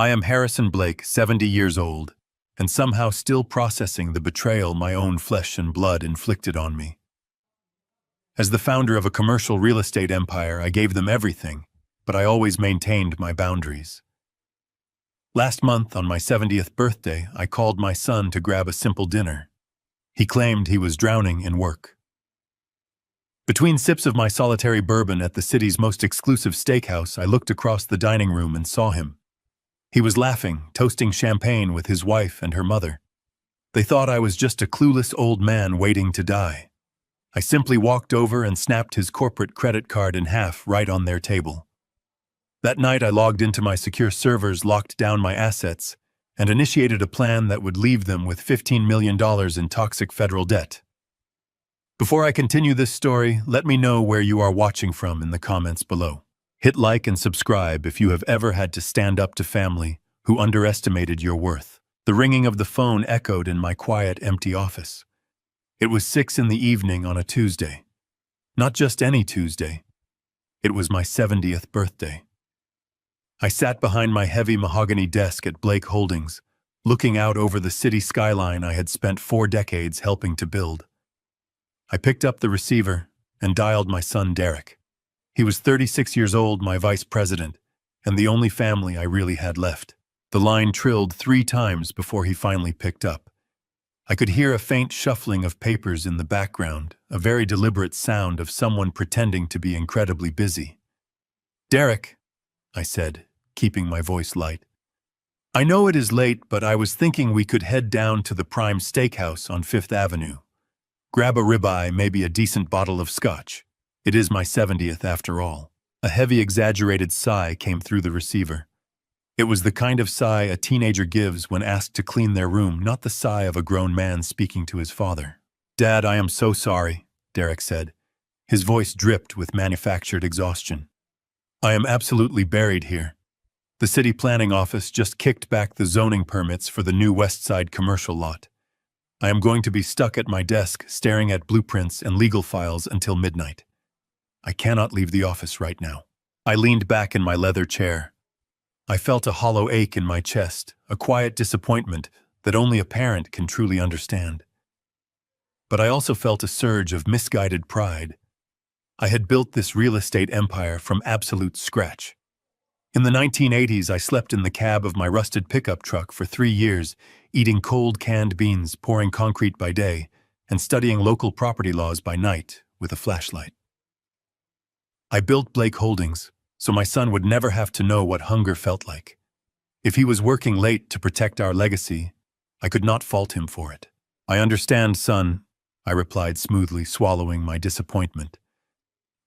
I am Harrison Blake, 70 years old, and somehow still processing the betrayal my own flesh and blood inflicted on me. As the founder of a commercial real estate empire, I gave them everything, but I always maintained my boundaries. Last month, on my 70th birthday, I called my son to grab a simple dinner. He claimed he was drowning in work. Between sips of my solitary bourbon at the city's most exclusive steakhouse, I looked across the dining room and saw him. He was laughing, toasting champagne with his wife and her mother. They thought I was just a clueless old man waiting to die. I simply walked over and snapped his corporate credit card in half right on their table. That night I logged into my secure servers, locked down my assets, and initiated a plan that would leave them with $15 million in toxic federal debt. Before I continue this story, let me know where you are watching from in the comments below. Hit like and subscribe if you have ever had to stand up to family who underestimated your worth. The ringing of the phone echoed in my quiet, empty office. It was 6 in the evening on a Tuesday. Not just any Tuesday. It was my 70th birthday. I sat behind my heavy mahogany desk at Blake Holdings, looking out over the city skyline I had spent 4 decades helping to build. I picked up the receiver and dialed my son Derek. He was 36 years old, my vice president, and the only family I really had left. The line trilled 3 times before he finally picked up. I could hear a faint shuffling of papers in the background, a very deliberate sound of someone pretending to be incredibly busy. "Derek," I said, keeping my voice light. "I know it is late, but I was thinking we could head down to the Prime Steakhouse on 5th Avenue. Grab a ribeye, maybe a decent bottle of scotch. It is my 70th after all." A heavy, exaggerated sigh came through the receiver. It was the kind of sigh a teenager gives when asked to clean their room, not the sigh of a grown man speaking to his father. "Dad, I am so sorry," Derek said. His voice dripped with manufactured exhaustion. "I am absolutely buried here. The city planning office just kicked back the zoning permits for the new West Side commercial lot. I am going to be stuck at my desk staring at blueprints and legal files until midnight. I cannot leave the office right now." I leaned back in my leather chair. I felt a hollow ache in my chest, a quiet disappointment that only a parent can truly understand. But I also felt a surge of misguided pride. I had built this real estate empire from absolute scratch. In the 1980s, I slept in the cab of my rusted pickup truck for 3 years, eating cold canned beans, pouring concrete by day, and studying local property laws by night with a flashlight. I built Blake Holdings so my son would never have to know what hunger felt like. If he was working late to protect our legacy, I could not fault him for it. "I understand, son," I replied smoothly, swallowing my disappointment.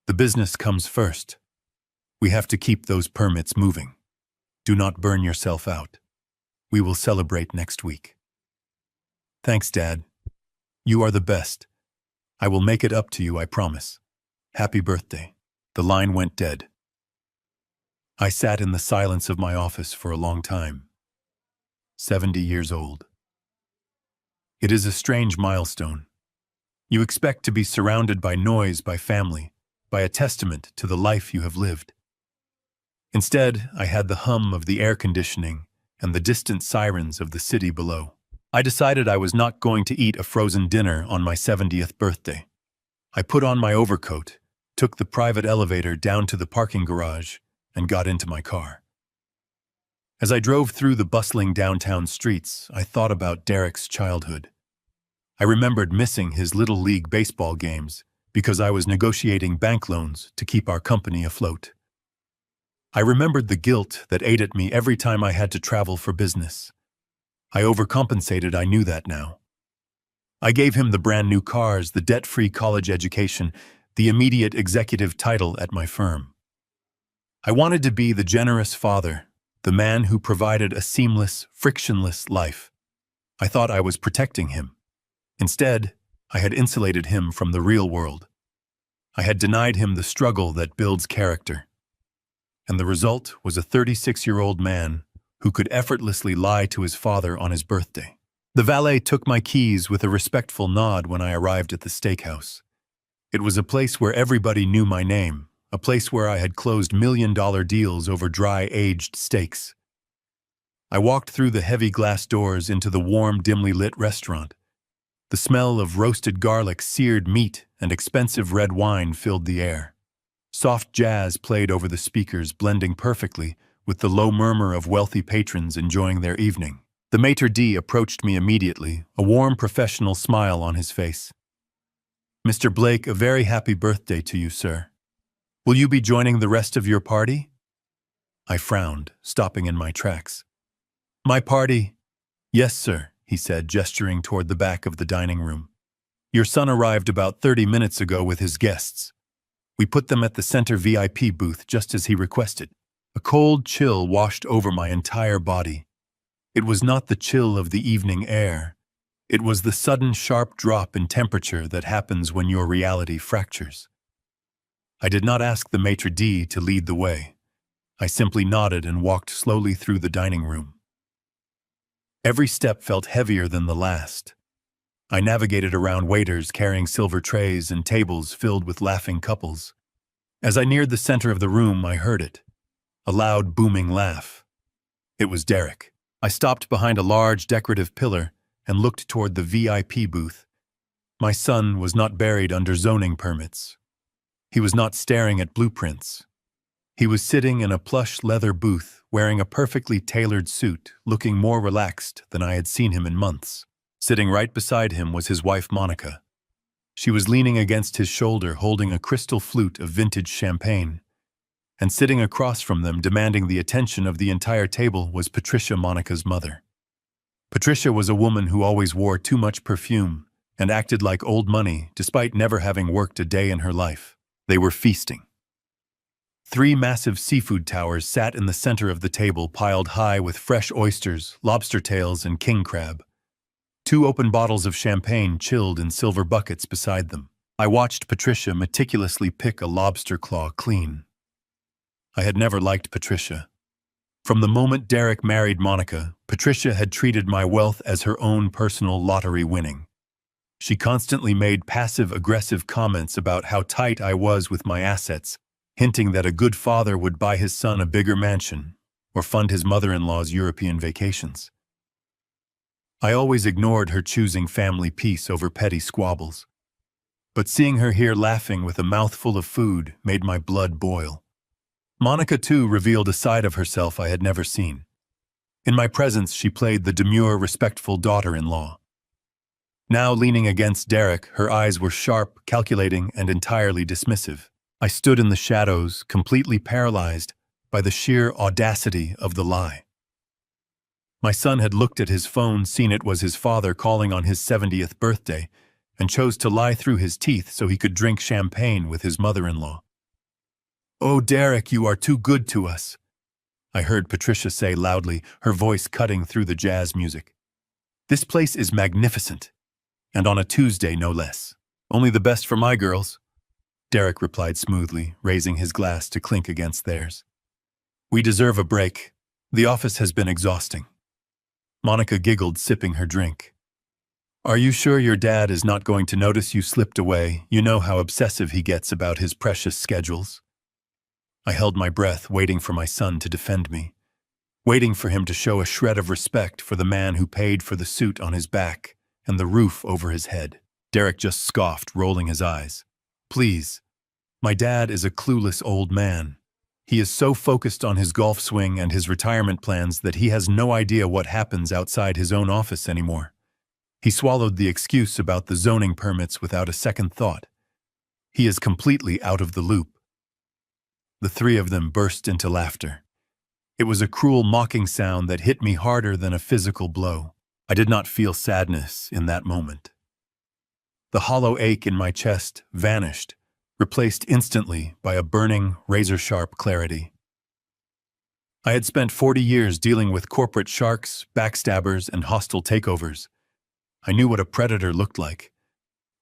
"The business comes first. We have to keep those permits moving. Do not burn yourself out. We will celebrate next week." "Thanks, Dad. You are the best. I will make it up to you, I promise. Happy birthday." The line went dead. I sat in the silence of my office for a long time. 70 years old. It is a strange milestone. You expect to be surrounded by noise, by family, by a testament to the life you have lived. Instead, I had the hum of the air conditioning and the distant sirens of the city below. I decided I was not going to eat a frozen dinner on my 70th birthday. I put on my overcoat, took the private elevator down to the parking garage, and got into my car. As I drove through the bustling downtown streets, I thought about Derek's childhood. I remembered missing his Little League baseball games because I was negotiating bank loans to keep our company afloat. I remembered the guilt that ate at me every time I had to travel for business. I overcompensated, I knew that now. I gave him the brand new cars, the debt-free college education, the immediate executive title at my firm. I wanted to be the generous father, the man who provided a seamless, frictionless life. I thought I was protecting him. Instead, I had insulated him from the real world. I had denied him the struggle that builds character. And the result was a 36-year-old man who could effortlessly lie to his father on his birthday. The valet took my keys with a respectful nod when I arrived at the steakhouse. It was a place where everybody knew my name, a place where I had closed million-dollar deals over dry, aged steaks. I walked through the heavy glass doors into the warm, dimly lit restaurant. The smell of roasted garlic, seared meat, and expensive red wine filled the air. Soft jazz played over the speakers, blending perfectly with the low murmur of wealthy patrons enjoying their evening. The maitre d' approached me immediately, a warm professional smile on his face. "Mr. Blake, a very happy birthday to you, sir. Will you be joining the rest of your party?" I frowned, stopping in my tracks. "My party?" "Yes, sir," he said, gesturing toward the back of the dining room. "Your son arrived about 30 minutes ago with his guests. We put them at the center VIP booth just as he requested." A cold chill washed over my entire body. It was not the chill of the evening air. It was the sudden sharp drop in temperature that happens when your reality fractures. I did not ask the maitre d' to lead the way. I simply nodded and walked slowly through the dining room. Every step felt heavier than the last. I navigated around waiters carrying silver trays and tables filled with laughing couples. As I neared the center of the room, I heard it. A loud, booming laugh. It was Derek. I stopped behind a large, decorative pillar and looked toward the VIP booth. My son was not buried under zoning permits. He was not staring at blueprints. He was sitting in a plush leather booth, wearing a perfectly tailored suit, looking more relaxed than I had seen him in months. Sitting right beside him was his wife, Monica. She was leaning against his shoulder, holding a crystal flute of vintage champagne. And sitting across from them, demanding the attention of the entire table, was Patricia, Monica's mother. Patricia was a woman who always wore too much perfume and acted like old money, despite never having worked a day in her life. They were feasting. 3 massive seafood towers sat in the center of the table, piled high with fresh oysters, lobster tails, and king crab. 2 open bottles of champagne chilled in silver buckets beside them. I watched Patricia meticulously pick a lobster claw clean. I had never liked Patricia. From the moment Derek married Monica, Patricia had treated my wealth as her own personal lottery winning. She constantly made passive-aggressive comments about how tight I was with my assets, hinting that a good father would buy his son a bigger mansion or fund his mother-in-law's European vacations. I always ignored her choosing family peace over petty squabbles. But seeing her here laughing with a mouthful of food made my blood boil. Monica, too, revealed a side of herself I had never seen. In my presence, she played the demure, respectful daughter-in-law. Now leaning against Derek, her eyes were sharp, calculating, and entirely dismissive. I stood in the shadows, completely paralyzed by the sheer audacity of the lie. My son had looked at his phone, seen it was his father calling on his 70th birthday, and chose to lie through his teeth so he could drink champagne with his mother-in-law. "Oh, Derek, you are too good to us," I heard Patricia say loudly, her voice cutting through the jazz music. "This place is magnificent, and on a Tuesday no less. Only the best for my girls," Derek replied smoothly, raising his glass to clink against theirs. "We deserve a break. The office has been exhausting." Monica giggled, sipping her drink. "Are you sure your dad is not going to notice you slipped away? You know how obsessive he gets about his precious schedules." I held my breath, waiting for my son to defend me, waiting for him to show a shred of respect for the man who paid for the suit on his back and the roof over his head. Derek just scoffed, rolling his eyes. "Please, my dad is a clueless old man. He is so focused on his golf swing and his retirement plans that he has no idea what happens outside his own office anymore." He swallowed the excuse about the zoning permits without a second thought. He is completely out of the loop. The 3 of them burst into laughter. It was a cruel, mocking sound that hit me harder than a physical blow. I did not feel sadness in that moment. The hollow ache in my chest vanished, replaced instantly by a burning, razor-sharp clarity. I had spent 40 years dealing with corporate sharks, backstabbers, and hostile takeovers. I knew what a predator looked like.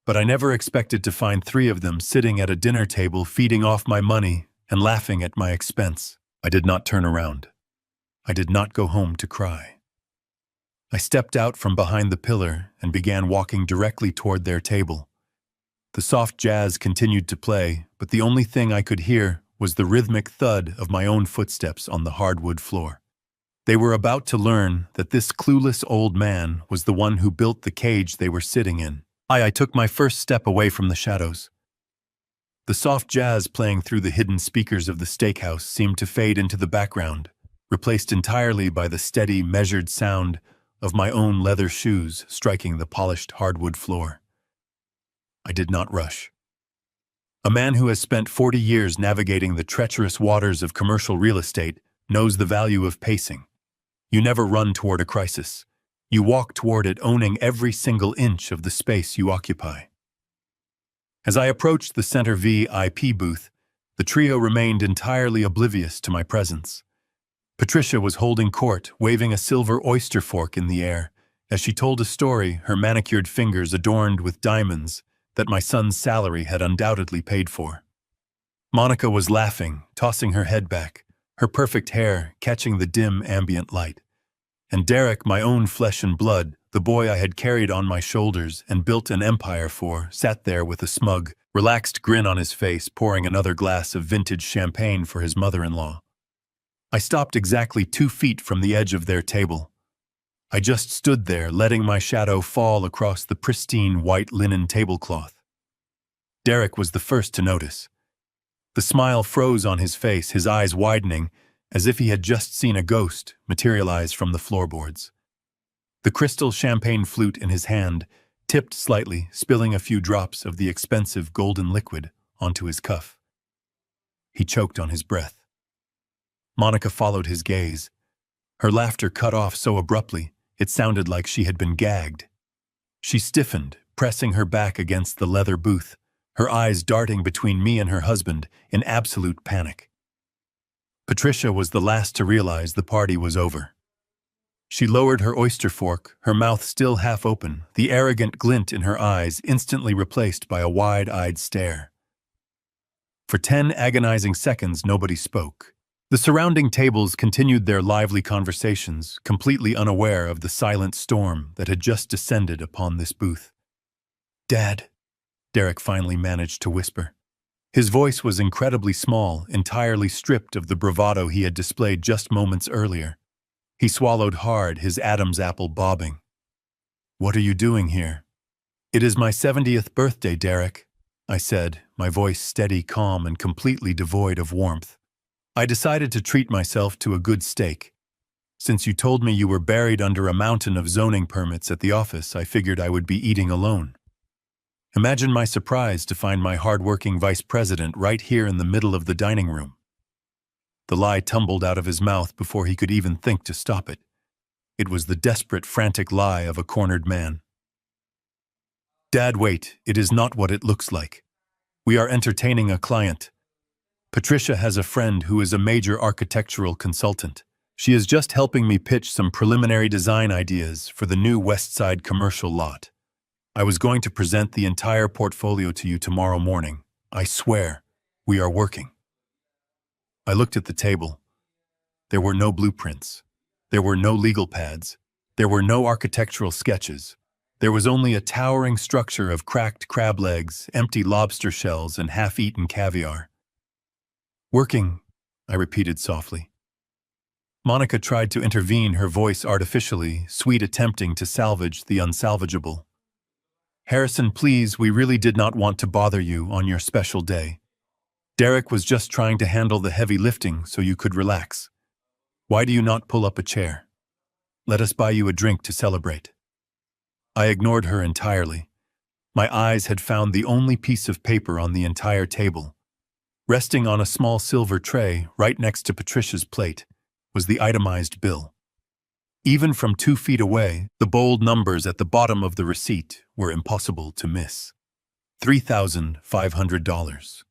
But I never expected to find 3 of them sitting at a dinner table feeding off my money and laughing at my expense. I did not turn around. I did not go home to cry. I stepped out from behind the pillar and began walking directly toward their table. The soft jazz continued to play, but the only thing I could hear was the rhythmic thud of my own footsteps on the hardwood floor. They were about to learn that this clueless old man was the one who built the cage they were sitting in. I took my first step away from the shadows. The soft jazz playing through the hidden speakers of the steakhouse seemed to fade into the background, replaced entirely by the steady, measured sound of my own leather shoes striking the polished hardwood floor. I did not rush. A man who has spent 40 years navigating the treacherous waters of commercial real estate knows the value of pacing. You never run toward a crisis. You walk toward it owning every single inch of the space you occupy. As I approached the center VIP booth, the trio remained entirely oblivious to my presence. Patricia was holding court, waving a silver oyster fork in the air, as she told a story, her manicured fingers adorned with diamonds that my son's salary had undoubtedly paid for. Monica was laughing, tossing her head back, her perfect hair catching the dim ambient light. And Derek, my own flesh and blood, the boy I had carried on my shoulders and built an empire for, sat there with a smug, relaxed grin on his face, pouring another glass of vintage champagne for his mother-in-law. I stopped exactly 2 feet from the edge of their table. I just stood there, letting my shadow fall across the pristine white linen tablecloth. Derek was the first to notice. The smile froze on his face, his eyes widening, as if he had just seen a ghost materialize from the floorboards. The crystal champagne flute in his hand tipped slightly, spilling a few drops of the expensive golden liquid onto his cuff. He choked on his breath. Monica followed his gaze. Her laughter cut off so abruptly, it sounded like she had been gagged. She stiffened, pressing her back against the leather booth, her eyes darting between me and her husband in absolute panic. Patricia was the last to realize the party was over. She lowered her oyster fork, her mouth still half open, the arrogant glint in her eyes instantly replaced by a wide-eyed stare. For 10 agonizing seconds, nobody spoke. The surrounding tables continued their lively conversations, completely unaware of the silent storm that had just descended upon this booth. "Dad," Derek finally managed to whisper. His voice was incredibly small, entirely stripped of the bravado he had displayed just moments earlier. He swallowed hard, his Adam's apple bobbing. "What are you doing here?" "It is my 70th birthday, Derek," I said, my voice steady, calm, and completely devoid of warmth. "I decided to treat myself to a good steak. Since you told me you were buried under a mountain of zoning permits at the office, I figured I would be eating alone." Imagine my surprise to find my hard-working vice president right here in the middle of the dining room. The lie tumbled out of his mouth before he could even think to stop it. It was the desperate, frantic lie of a cornered man. "Dad, wait, it is not what it looks like. We are entertaining a client. Patricia has a friend who is a major architectural consultant. She is just helping me pitch some preliminary design ideas for the new West Side commercial lot. I was going to present the entire portfolio to you tomorrow morning. I swear, we are working." I looked at the table. There were no blueprints. There were no legal pads. There were no architectural sketches. There was only a towering structure of cracked crab legs, empty lobster shells, and half-eaten caviar. "Working," I repeated softly. Monica tried to intervene, her voice artificially sweet, attempting to salvage the unsalvageable. "Harrison, please, we really did not want to bother you on your special day. Derek was just trying to handle the heavy lifting so you could relax. Why do you not pull up a chair? Let us buy you a drink to celebrate." I ignored her entirely. My eyes had found the only piece of paper on the entire table. Resting on a small silver tray right next to Patricia's plate was the itemized bill. Even from 2 feet away, the bold numbers at the bottom of the receipt were impossible to miss. $3,500.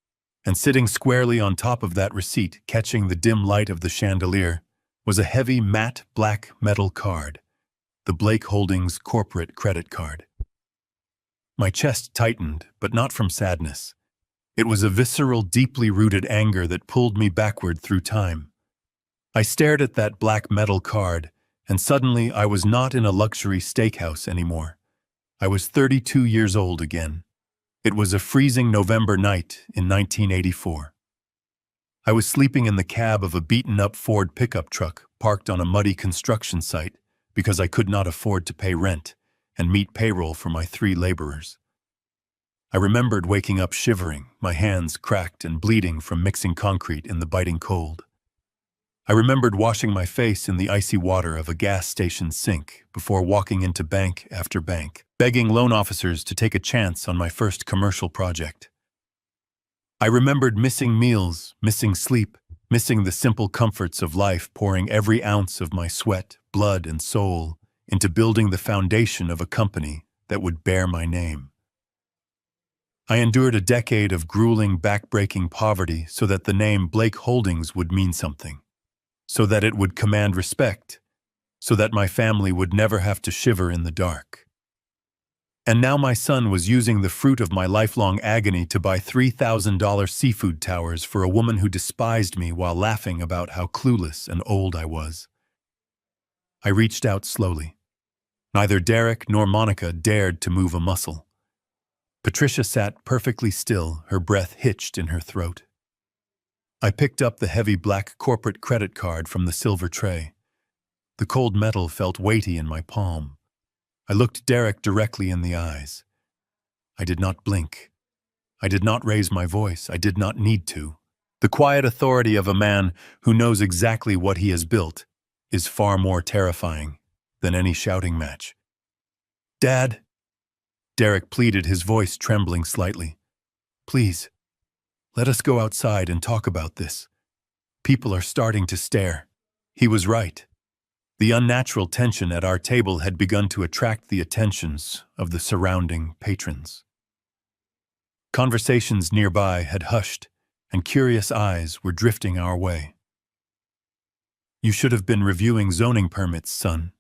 And sitting squarely on top of that receipt, catching the dim light of the chandelier, was a heavy matte black metal card, the Blake Holdings corporate credit card. My chest tightened, but not from sadness. It was a visceral, deeply rooted anger that pulled me backward through time. I stared at that black metal card, and suddenly I was not in a luxury steakhouse anymore. I was 32 years old again. It was a freezing November night in 1984. I was sleeping in the cab of a beaten-up Ford pickup truck parked on a muddy construction site because I could not afford to pay rent and meet payroll for my 3 laborers. I remembered waking up shivering, my hands cracked and bleeding from mixing concrete in the biting cold. I remembered washing my face in the icy water of a gas station sink before walking into bank after bank, begging loan officers to take a chance on my first commercial project. I remembered missing meals, missing sleep, missing the simple comforts of life, pouring every ounce of my sweat, blood, and soul into building the foundation of a company that would bear my name. I endured a decade of grueling, back-breaking poverty so that the name Blake Holdings would mean something, so that it would command respect, so that my family would never have to shiver in the dark. And now my son was using the fruit of my lifelong agony to buy $3,000 seafood towers for a woman who despised me while laughing about how clueless and old I was. I reached out slowly. Neither Derek nor Monica dared to move a muscle. Patricia sat perfectly still, her breath hitched in her throat. I picked up the heavy black corporate credit card from the silver tray. The cold metal felt weighty in my palm. I looked Derek directly in the eyes. I did not blink. I did not raise my voice. I did not need to. The quiet authority of a man who knows exactly what he has built is far more terrifying than any shouting match. "Dad," Derek pleaded, his voice trembling slightly. "Please, let us go outside and talk about this. People are starting to stare." He was right. The unnatural tension at our table had begun to attract the attentions of the surrounding patrons. Conversations nearby had hushed, and curious eyes were drifting our way. "You should have been reviewing zoning permits, son,"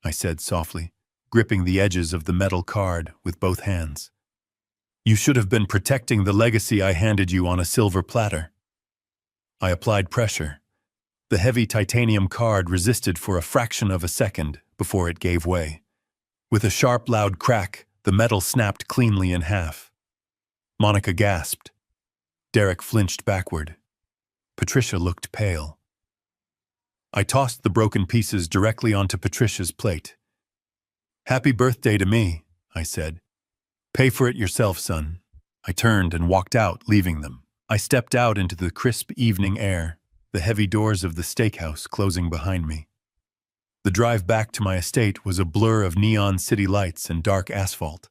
I said softly, gripping the edges of the metal card with both hands. "You should have been protecting the legacy I handed you on a silver platter." I applied pressure. The heavy titanium card resisted for a fraction of a second before it gave way. With a sharp, loud crack, the metal snapped cleanly in half. Monica gasped. Derek flinched backward. Patricia looked pale. I tossed the broken pieces directly onto Patricia's plate. "Happy birthday to me," I said. "Pay for it yourself, son." I turned and walked out, leaving them. I stepped out into the crisp evening air, the heavy doors of the steakhouse closing behind me. The drive back to my estate was a blur of neon city lights and dark asphalt.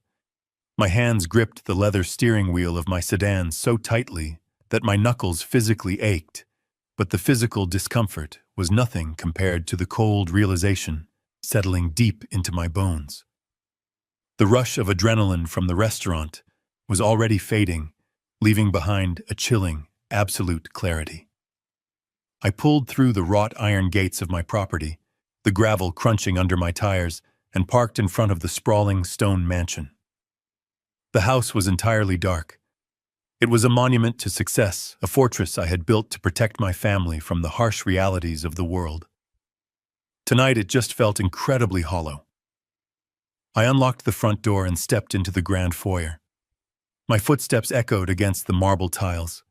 My hands gripped the leather steering wheel of my sedan so tightly that my knuckles physically ached, but the physical discomfort was nothing compared to the cold realization settling deep into my bones. The rush of adrenaline from the restaurant was already fading, leaving behind a chilling, absolute clarity. I pulled through the wrought iron gates of my property, the gravel crunching under my tires, and parked in front of the sprawling stone mansion. The house was entirely dark. It was a monument to success, a fortress I had built to protect my family from the harsh realities of the world. Tonight it just felt incredibly hollow. I unlocked the front door and stepped into the grand foyer. My footsteps echoed against the marble tiles.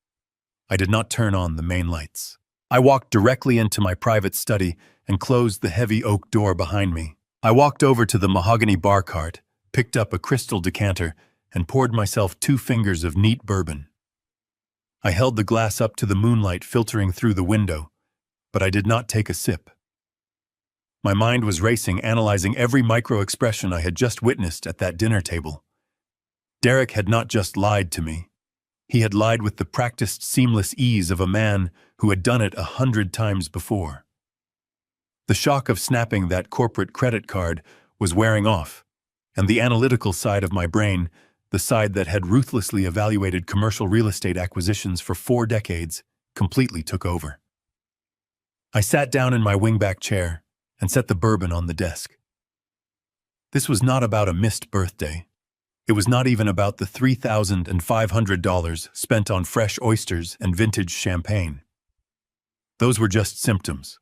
I did not turn on the main lights. I walked directly into my private study and closed the heavy oak door behind me. I walked over to the mahogany bar cart, picked up a crystal decanter, and poured myself 2 fingers of neat bourbon. I held the glass up to the moonlight filtering through the window, but I did not take a sip. My mind was racing, analyzing every micro-expression I had just witnessed at that dinner table. Derek had not just lied to me. He had lied with the practiced, seamless ease of a man who had done it 100 times before. The shock of snapping that corporate credit card was wearing off, and the analytical side of my brain, the side that had ruthlessly evaluated commercial real estate acquisitions for 4 decades, completely took over. I sat down in my wingback chair and set the bourbon on the desk. This was not about a missed birthday. It was not even about the $3,500 spent on fresh oysters and vintage champagne. Those were just symptoms.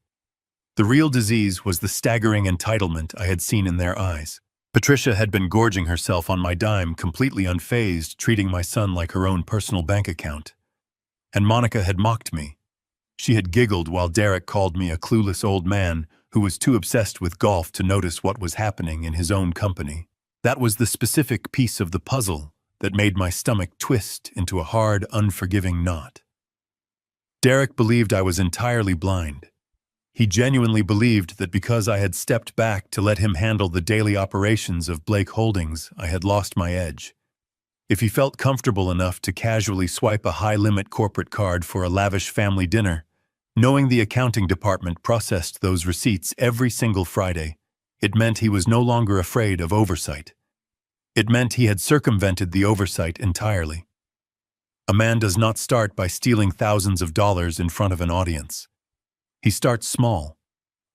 The real disease was the staggering entitlement I had seen in their eyes. Patricia had been gorging herself on my dime, completely unfazed, treating my son like her own personal bank account. And Monica had mocked me, She had giggled while Derek called me a clueless old man who was too obsessed with golf to notice what was happening in his own company. That was the specific piece of the puzzle that made my stomach twist into a hard, unforgiving knot. Derek believed I was entirely blind. He genuinely believed that because I had stepped back to let him handle the daily operations of Blake Holdings, I had lost my edge. If he felt comfortable enough to casually swipe a high-limit corporate card for a lavish family dinner, knowing the accounting department processed those receipts every single Friday, it meant he was no longer afraid of oversight. It meant he had circumvented the oversight entirely. A man does not start by stealing thousands of dollars in front of an audience. He starts small.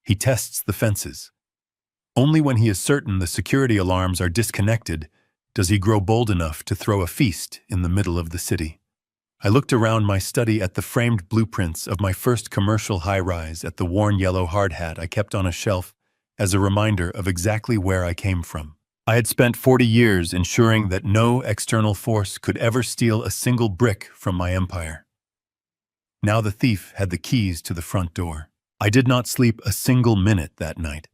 He tests the fences. Only when he is certain the security alarms are disconnected does he grow bold enough to throw a feast in the middle of the city. I looked around my study at the framed blueprints of my first commercial high-rise, at the worn yellow hard hat I kept on a shelf as a reminder of exactly where I came from. I had spent 40 years ensuring that no external force could ever steal a single brick from my empire. Now the thief had the keys to the front door. I did not sleep a single minute that night.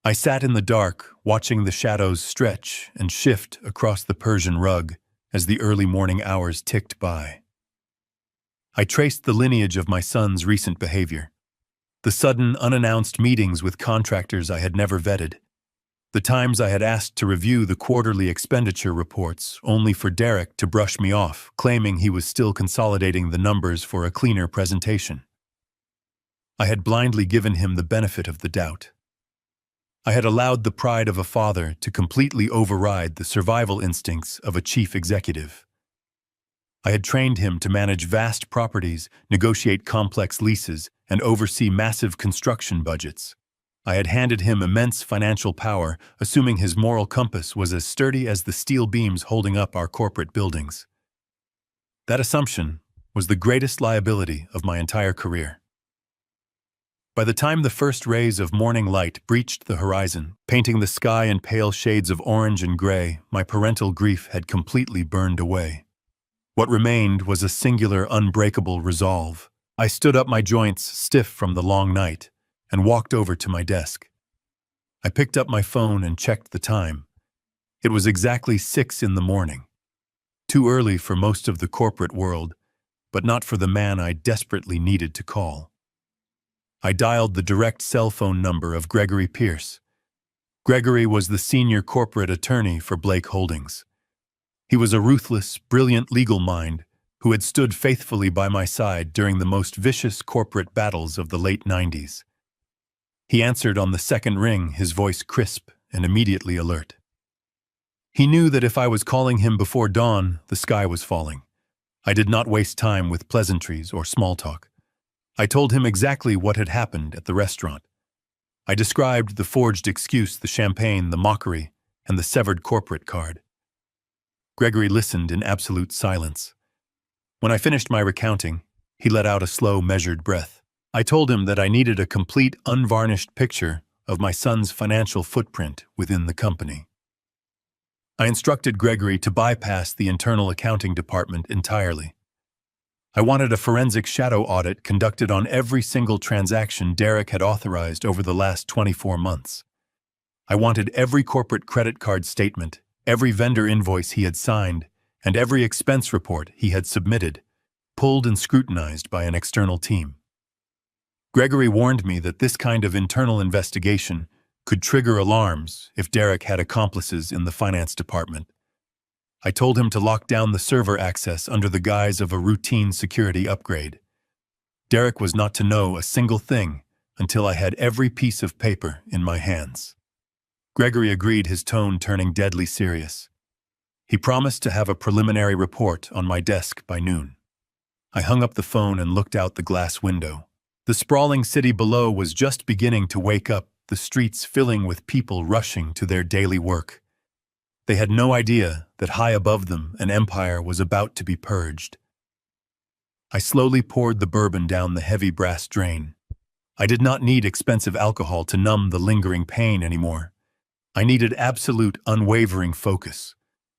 I sat in the dark, watching the shadows stretch and shift across the Persian rug as the early morning hours ticked by. I traced the lineage of my son's recent behavior. The sudden, unannounced meetings with contractors I had never vetted. The times I had asked to review the quarterly expenditure reports, only for Derek to brush me off, claiming he was still consolidating the numbers for a cleaner presentation. I had blindly given him the benefit of the doubt. I had allowed the pride of a father to completely override the survival instincts of a chief executive. I had trained him to manage vast properties, negotiate complex leases, and oversee massive construction budgets. I had handed him immense financial power, assuming his moral compass was as sturdy as the steel beams holding up our corporate buildings. That assumption was the greatest liability of my entire career. By the time the first rays of morning light breached the horizon, painting the sky in pale shades of orange and gray, my parental grief had completely burned away. What remained was a singular, unbreakable resolve. I stood up, my joints stiff from the long night, and walked over to my desk. I picked up my phone and checked the time. It was exactly 6 in the morning. Too early for most of the corporate world, but not for the man I desperately needed to call. I dialed the direct cell phone number of Gregory Pierce. Gregory was the senior corporate attorney for Blake Holdings. He was a ruthless, brilliant legal mind who had stood faithfully by my side during the most vicious corporate battles of the late 90s. He answered on the second ring, his voice crisp and immediately alert. He knew that if I was calling him before dawn, the sky was falling. I did not waste time with pleasantries or small talk. I told him exactly what had happened at the restaurant. I described the forged excuse, the champagne, the mockery, and the severed corporate card. Gregory listened in absolute silence. When I finished my recounting, he let out a slow, measured breath. I told him that I needed a complete, unvarnished picture of my son's financial footprint within the company. I instructed Gregory to bypass the internal accounting department entirely. I wanted a forensic shadow audit conducted on every single transaction Derek had authorized over the last 24 months. I wanted every corporate credit card statement, every vendor invoice he had signed, and every expense report he had submitted, pulled and scrutinized by an external team. Gregory warned me that this kind of internal investigation could trigger alarms if Derek had accomplices in the finance department. I told him to lock down the server access under the guise of a routine security upgrade. Derek was not to know a single thing until I had every piece of paper in my hands. Gregory agreed, his tone turning deadly serious. He promised to have a preliminary report on my desk by noon. I hung up the phone and looked out the glass window. The sprawling city below was just beginning to wake up, the streets filling with people rushing to their daily work. They had no idea that high above them an empire was about to be purged. I slowly poured the bourbon down the heavy brass drain. I did not need expensive alcohol to numb the lingering pain anymore. I needed absolute, unwavering focus.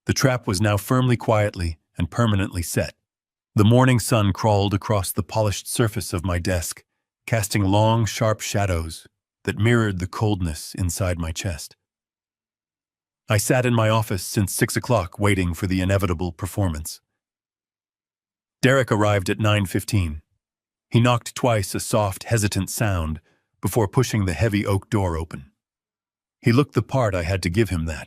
The trap was now firmly, quietly, and permanently set. The morning sun crawled across the polished surface of my desk, casting long, sharp shadows that mirrored the coldness inside my chest. I sat in my office since 6 o'clock waiting for the inevitable performance. Derek arrived at 9:15. He knocked twice, a soft, hesitant sound, before pushing the heavy oak door open. He looked the part, I had to give him that.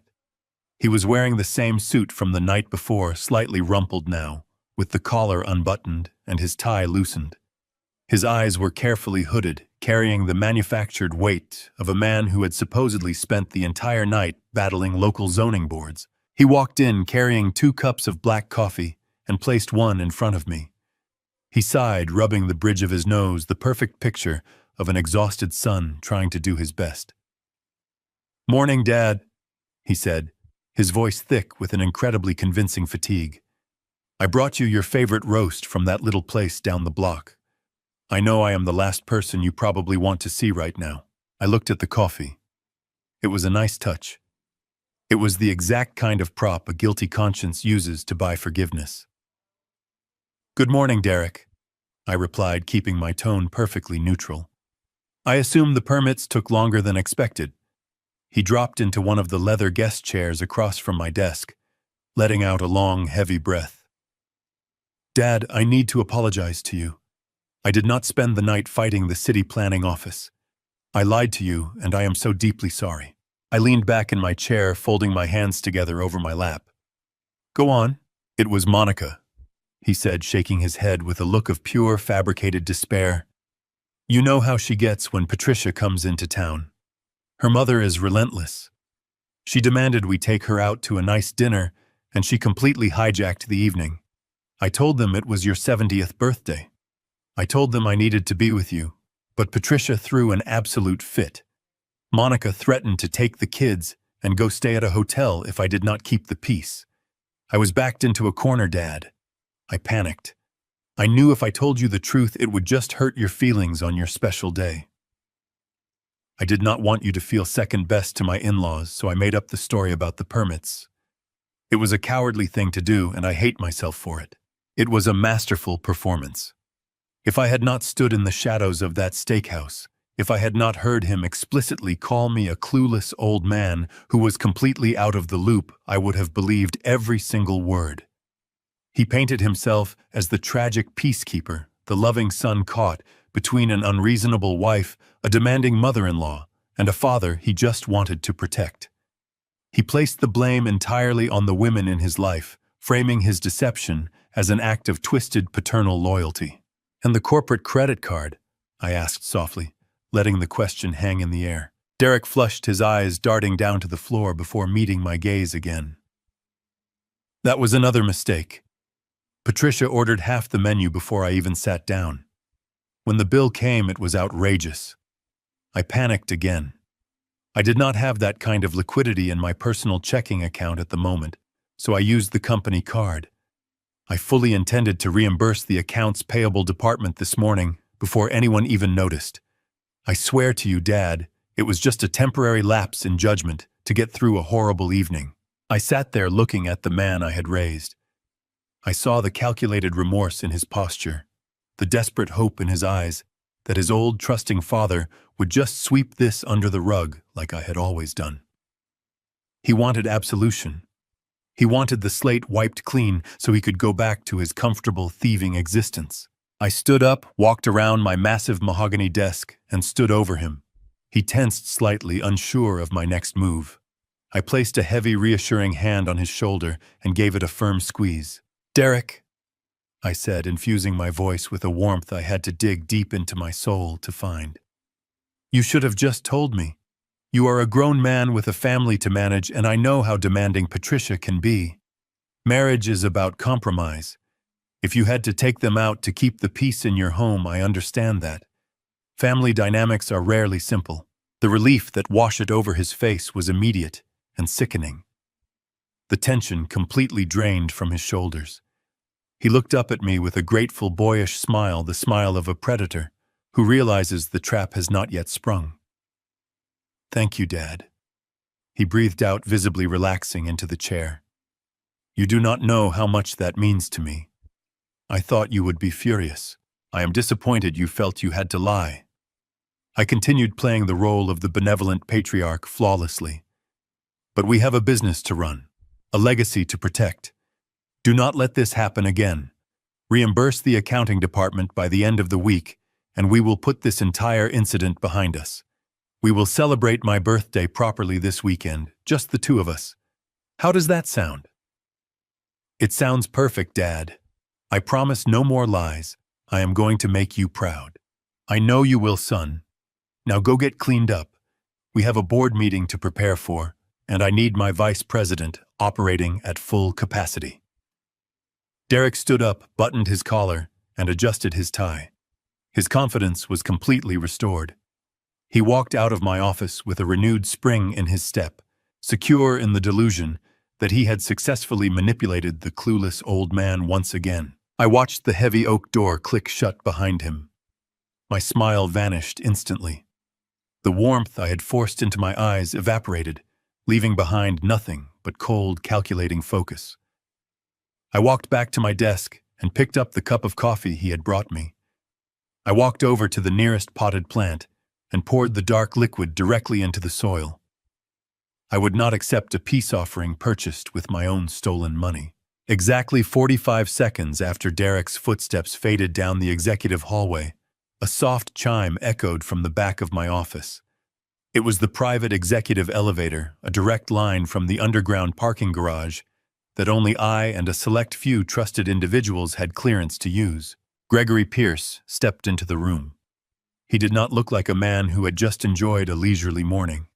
He was wearing the same suit from the night before, slightly rumpled now, with the collar unbuttoned and his tie loosened. His eyes were carefully hooded, carrying the manufactured weight of a man who had supposedly spent the entire night battling local zoning boards. He walked in carrying 2 cups of black coffee and placed one in front of me. He sighed, rubbing the bridge of his nose, the perfect picture of an exhausted son trying to do his best. "Morning, Dad," he said, his voice thick with an incredibly convincing fatigue. "I brought you your favorite roast from that little place down the block. I know I am the last person you probably want to see right now." I looked at the coffee. It was a nice touch. It was the exact kind of prop a guilty conscience uses to buy forgiveness. "Good morning, Derek," I replied, keeping my tone perfectly neutral. "I assume the permits took longer than expected." He dropped into one of the leather guest chairs across from my desk, letting out a long, heavy breath. "Dad, I need to apologize to you. I did not spend the night fighting the city planning office. I lied to you, and I am so deeply sorry." I leaned back in my chair, folding my hands together over my lap. "Go on." "It was Monica," he said, shaking his head with a look of pure, fabricated despair. "You know how she gets when Patricia comes into town. Her mother is relentless. She demanded we take her out to a nice dinner, and she completely hijacked the evening. I told them it was your 70th birthday. I told them I needed to be with you, but Patricia threw an absolute fit. Monica threatened to take the kids and go stay at a hotel if I did not keep the peace. I was backed into a corner, Dad. I panicked. I knew if I told you the truth, it would just hurt your feelings on your special day. I did not want you to feel second best to my in-laws, so I made up the story about the permits. It was a cowardly thing to do, and I hate myself for it. It was a masterful performance. If I had not stood in the shadows of that steakhouse, if I had not heard him explicitly call me a clueless old man who was completely out of the loop, I would have believed every single word. He painted himself as the tragic peacekeeper, the loving son caught between an unreasonable wife, a demanding mother-in-law, and a father he just wanted to protect. He placed the blame entirely on the women in his life, framing his deception as an act of twisted paternal loyalty. "And the corporate credit card?" I asked softly, letting the question hang in the air. Derek flushed, his eyes darting down to the floor before meeting my gaze again. "That was another mistake. Patricia ordered half the menu before I even sat down. When the bill came, it was outrageous. I panicked again. I did not have that kind of liquidity in my personal checking account at the moment, so I used the company card. I fully intended to reimburse the accounts payable department this morning before anyone even noticed. I swear to you, Dad, it was just a temporary lapse in judgment to get through a horrible evening." I sat there looking at the man I had raised. I saw the calculated remorse in his posture, the desperate hope in his eyes that his old trusting father would just sweep this under the rug like I had always done. He wanted absolution. He wanted the slate wiped clean so he could go back to his comfortable thieving existence. I stood up, walked around my massive mahogany desk, and stood over him. He tensed slightly, unsure of my next move. I placed a heavy, reassuring hand on his shoulder and gave it a firm squeeze. "Derek," I said, infusing my voice with a warmth I had to dig deep into my soul to find. "You should have just told me. You are a grown man with a family to manage, and I know how demanding Patricia can be. Marriage is about compromise. If you had to take them out to keep the peace in your home, I understand that. Family dynamics are rarely simple." The relief that washed over his face was immediate and sickening. The tension completely drained from his shoulders. He looked up at me with a grateful, boyish smile, the smile of a predator who realizes the trap has not yet sprung. "Thank you, Dad." He breathed out, visibly relaxing into the chair. "You do not know how much that means to me. I thought you would be furious. I am disappointed you felt you had to lie. I continued playing the role of the benevolent patriarch flawlessly. But we have a business to run, a legacy to protect. Do not let this happen again. Reimburse the accounting department by the end of the week, and we will put this entire incident behind us. We will celebrate my birthday properly this weekend, just the two of us. How does that sound? It sounds perfect, Dad. I promise no more lies. I am going to make you proud. I know you will, son. Now go get cleaned up. We have a board meeting to prepare for, and I need my vice president operating at full capacity. Derek stood up, buttoned his collar, and adjusted his tie. His confidence was completely restored. He walked out of my office with a renewed spring in his step, secure in the delusion that he had successfully manipulated the clueless old man once again. I watched the heavy oak door click shut behind him. My smile vanished instantly. The warmth I had forced into my eyes evaporated, leaving behind nothing but cold, calculating focus. I walked back to my desk and picked up the cup of coffee he had brought me. I walked over to the nearest potted plant and poured the dark liquid directly into the soil. I would not accept a peace offering purchased with my own stolen money. Exactly 45 seconds after Derek's footsteps faded down the executive hallway, a soft chime echoed from the back of my office. It was the private executive elevator, a direct line from the underground parking garage that only I and a select few trusted individuals had clearance to use. Gregory Pierce stepped into the room. He did not look like a man who had just enjoyed a leisurely morning.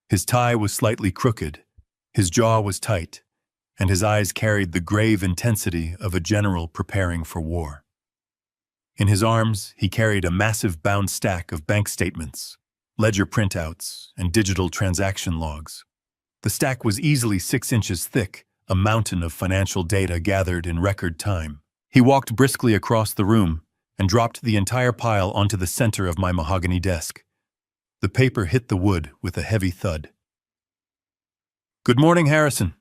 His tie was slightly crooked, his jaw was tight, and his eyes carried the grave intensity of a general preparing for war. In his arms, he carried a massive bound stack of bank statements, ledger printouts, and digital transaction logs. The stack was easily 6 inches thick, a mountain of financial data gathered in record time. He walked briskly across the room and dropped the entire pile onto the center of my mahogany desk. The paper hit the wood with a heavy thud. "Good morning, Harrison,"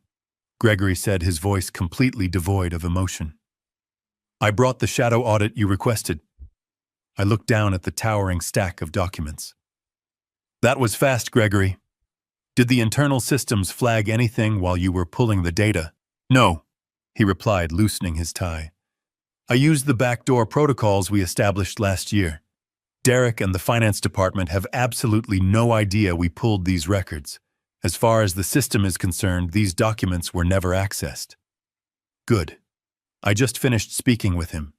Gregory said, his voice completely devoid of emotion. "I brought the shadow audit you requested." I looked down at the towering stack of documents. "That was fast, Gregory. Did the internal systems flag anything while you were pulling the data?" "No," he replied, loosening his tie. "I used the backdoor protocols we established last year. Derek and the finance department have absolutely no idea we pulled these records. As far as the system is concerned, these documents were never accessed." "Good. I just finished speaking with him.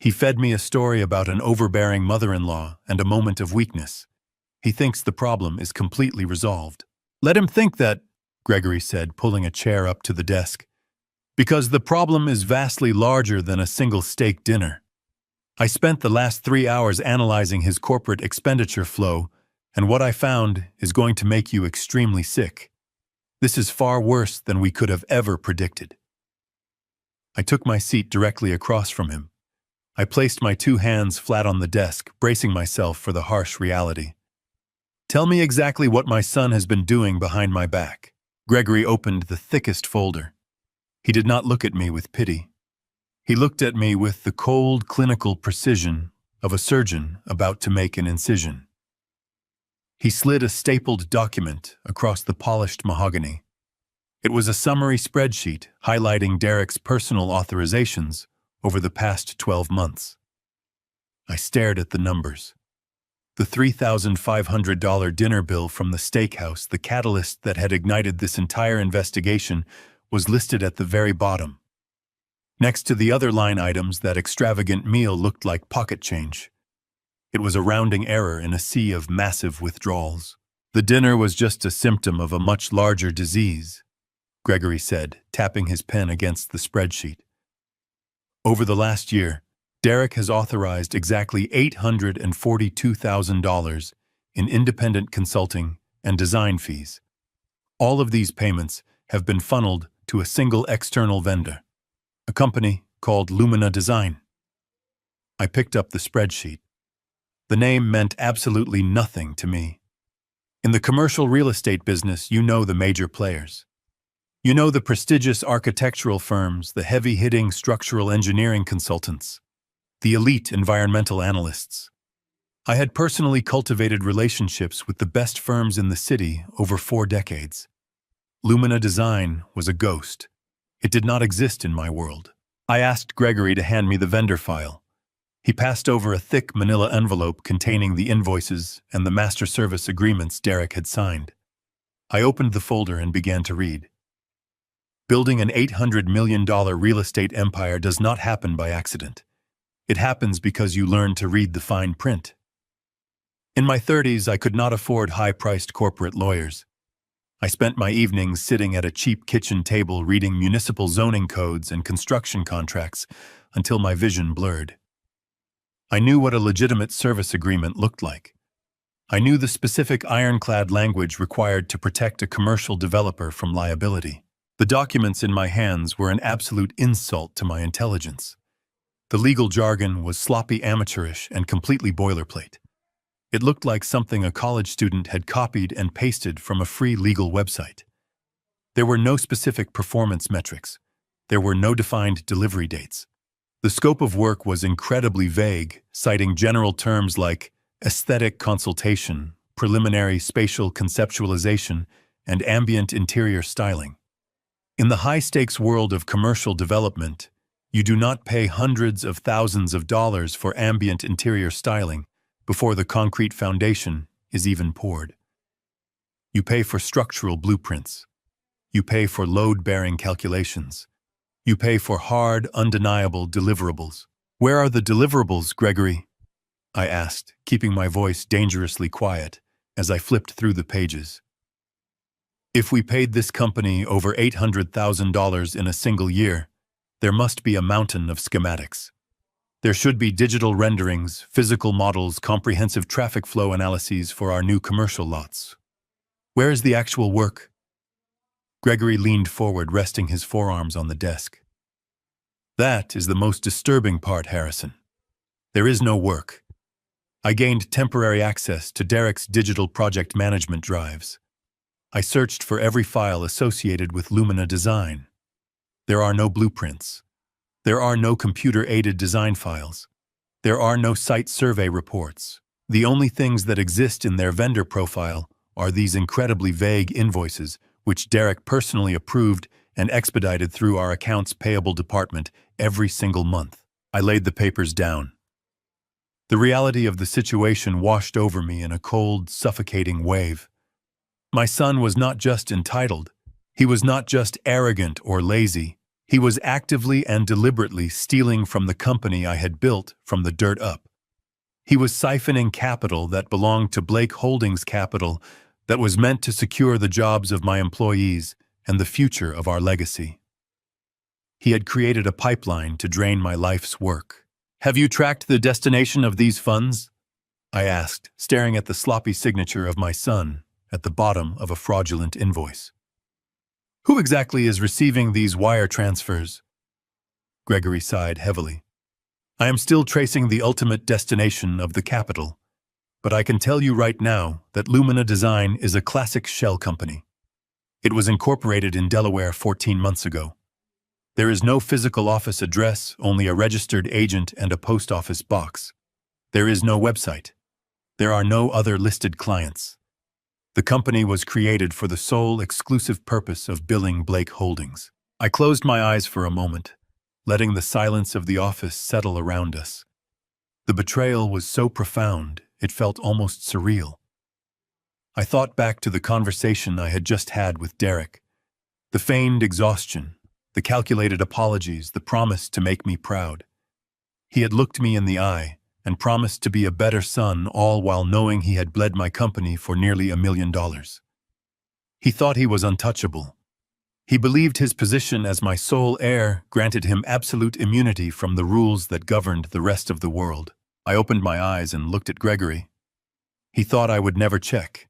He fed me a story about an overbearing mother-in-law and a moment of weakness. He thinks the problem is completely resolved." "Let him think that," Gregory said, pulling a chair up to the desk, "because the problem is vastly larger than a single steak dinner. I spent the last 3 hours analyzing his corporate expenditure flow, and what I found is going to make you extremely sick. This is far worse than we could have ever predicted." I took my seat directly across from him. I placed my 2 hands flat on the desk, bracing myself for the harsh reality. "Tell me exactly what my son has been doing behind my back." Gregory opened the thickest folder. He did not look at me with pity. He looked at me with the cold, clinical precision of a surgeon about to make an incision. He slid a stapled document across the polished mahogany. It was a summary spreadsheet highlighting Derek's personal authorizations over the past 12 months. I stared at the numbers. The $3,500 dinner bill from the steakhouse, the catalyst that had ignited this entire investigation, was listed at the very bottom. Next to the other line items, that extravagant meal looked like pocket change. It was a rounding error in a sea of massive withdrawals. "The dinner was just a symptom of a much larger disease," Gregory said, tapping his pen against the spreadsheet. "Over the last year, Derek has authorized exactly $842,000 in independent consulting and design fees. All of these payments have been funneled to a single external vendor, a company called Lumina Design." I picked up the spreadsheet. The name meant absolutely nothing to me. In the commercial real estate business, you know the major players. You know, the prestigious architectural firms, the heavy-hitting structural engineering consultants, the elite environmental analysts. I had personally cultivated relationships with the best firms in the city over 4 decades. Lumina Design was a ghost. It did not exist in my world. I asked Gregory to hand me the vendor file. He passed over a thick manila envelope containing the invoices and the master service agreements Derek had signed. I opened the folder and began to read. Building an $800 million real estate empire does not happen by accident. It happens because you learn to read the fine print. In my 30s, I could not afford high-priced corporate lawyers. I spent my evenings sitting at a cheap kitchen table reading municipal zoning codes and construction contracts until my vision blurred. I knew what a legitimate service agreement looked like. I knew the specific ironclad language required to protect a commercial developer from liability. The documents in my hands were an absolute insult to my intelligence. The legal jargon was sloppy amateurish and completely boilerplate. It looked like something a college student had copied and pasted from a free legal website. There were no specific performance metrics. There were no defined delivery dates. The scope of work was incredibly vague, citing general terms like aesthetic consultation, preliminary spatial conceptualization, and ambient interior styling. In the high-stakes world of commercial development, you do not pay hundreds of thousands of dollars for ambient interior styling before the concrete foundation is even poured. You pay for structural blueprints. You pay for load-bearing calculations. You pay for hard, undeniable deliverables. Where are the deliverables, Gregory? I asked, keeping my voice dangerously quiet as I flipped through the pages. If we paid this company over $800,000 in a single year, there must be a mountain of schematics. There should be digital renderings, physical models, comprehensive traffic flow analyses for our new commercial lots. Where is the actual work? Gregory leaned forward, resting his forearms on the desk. That is the most disturbing part, Harrison. There is no work. I gained temporary access to Derek's digital project management drives. I searched for every file associated with Lumina Design. There are no blueprints. There are no computer-aided design files. There are no site survey reports. The only things that exist in their vendor profile are these incredibly vague invoices, which Derek personally approved and expedited through our accounts payable department every single month. I laid the papers down. The reality of the situation washed over me in a cold, suffocating wave. My son was not just entitled. He was not just arrogant or lazy. He was actively and deliberately stealing from the company I had built from the dirt up. He was siphoning capital that belonged to Blake Holdings Capital that was meant to secure the jobs of my employees and the future of our legacy. He had created a pipeline to drain my life's work. Have you tracked the destination of these funds? I asked, staring at the sloppy signature of my son at the bottom of a fraudulent invoice. Who exactly is receiving these wire transfers? Gregory sighed heavily. I am still tracing the ultimate destination of the capital, but I can tell you right now that Lumina Design is a classic shell company. It was incorporated in Delaware 14 months ago. There is no physical office address, only a registered agent and a post office box. There is no website. There are no other listed clients. The company was created for the sole exclusive purpose of billing Blake Holdings. I closed my eyes for a moment, letting the silence of the office settle around us. The betrayal was so profound, it felt almost surreal. I thought back to the conversation I had just had with Derek. The feigned exhaustion, the calculated apologies, the promise to make me proud. He had looked me in the eye and promised to be a better son, all while knowing he had bled my company for nearly $1 million. He thought he was untouchable. He believed his position as my sole heir granted him absolute immunity from the rules that governed the rest of the world. I opened my eyes and looked at Gregory. He thought I would never check.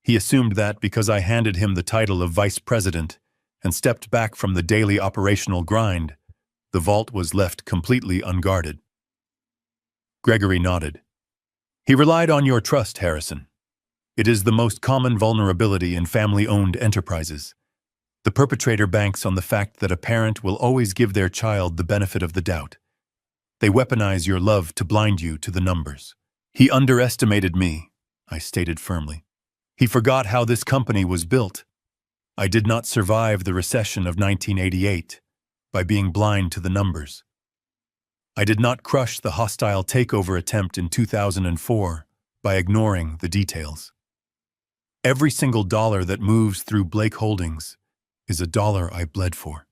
He assumed that because I handed him the title of vice president and stepped back from the daily operational grind, the vault was left completely unguarded. Gregory nodded. He relied on your trust, Harrison. It is the most common vulnerability in family-owned enterprises. The perpetrator banks on the fact that a parent will always give their child the benefit of the doubt. They weaponize your love to blind you to the numbers. He underestimated me, I stated firmly. He forgot how this company was built. I did not survive the recession of 1988 by being blind to the numbers. I did not crush the hostile takeover attempt in 2004 by ignoring the details. Every single dollar that moves through Blake Holdings is a dollar I bled for.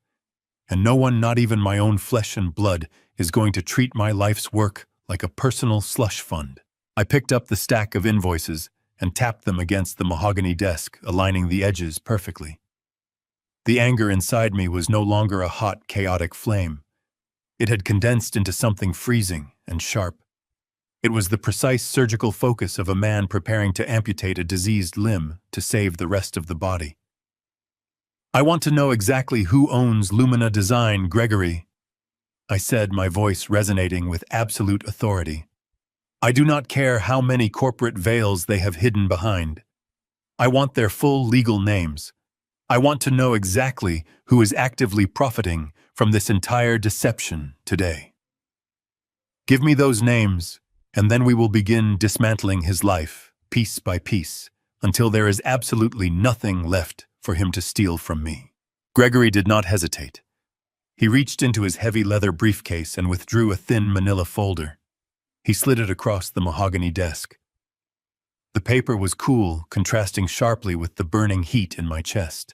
And no one, not even my own flesh and blood, is going to treat my life's work like a personal slush fund. I picked up the stack of invoices and tapped them against the mahogany desk, aligning the edges perfectly. The anger inside me was no longer a hot, chaotic flame. It had condensed into something freezing and sharp. It was the precise surgical focus of a man preparing to amputate a diseased limb to save the rest of the body. I want to know exactly who owns Lumina Design, Gregory, I said, my voice resonating with absolute authority. I do not care how many corporate veils they have hidden behind. I want their full legal names. I want to know exactly who is actively profiting from this entire deception today. Give me those names, and then we will begin dismantling his life, piece by piece, until there is absolutely nothing left for him to steal from me. Gregory did not hesitate. He reached into his heavy leather briefcase and withdrew a thin manila folder. He slid it across the mahogany desk. The paper was cool, contrasting sharply with the burning heat in my chest.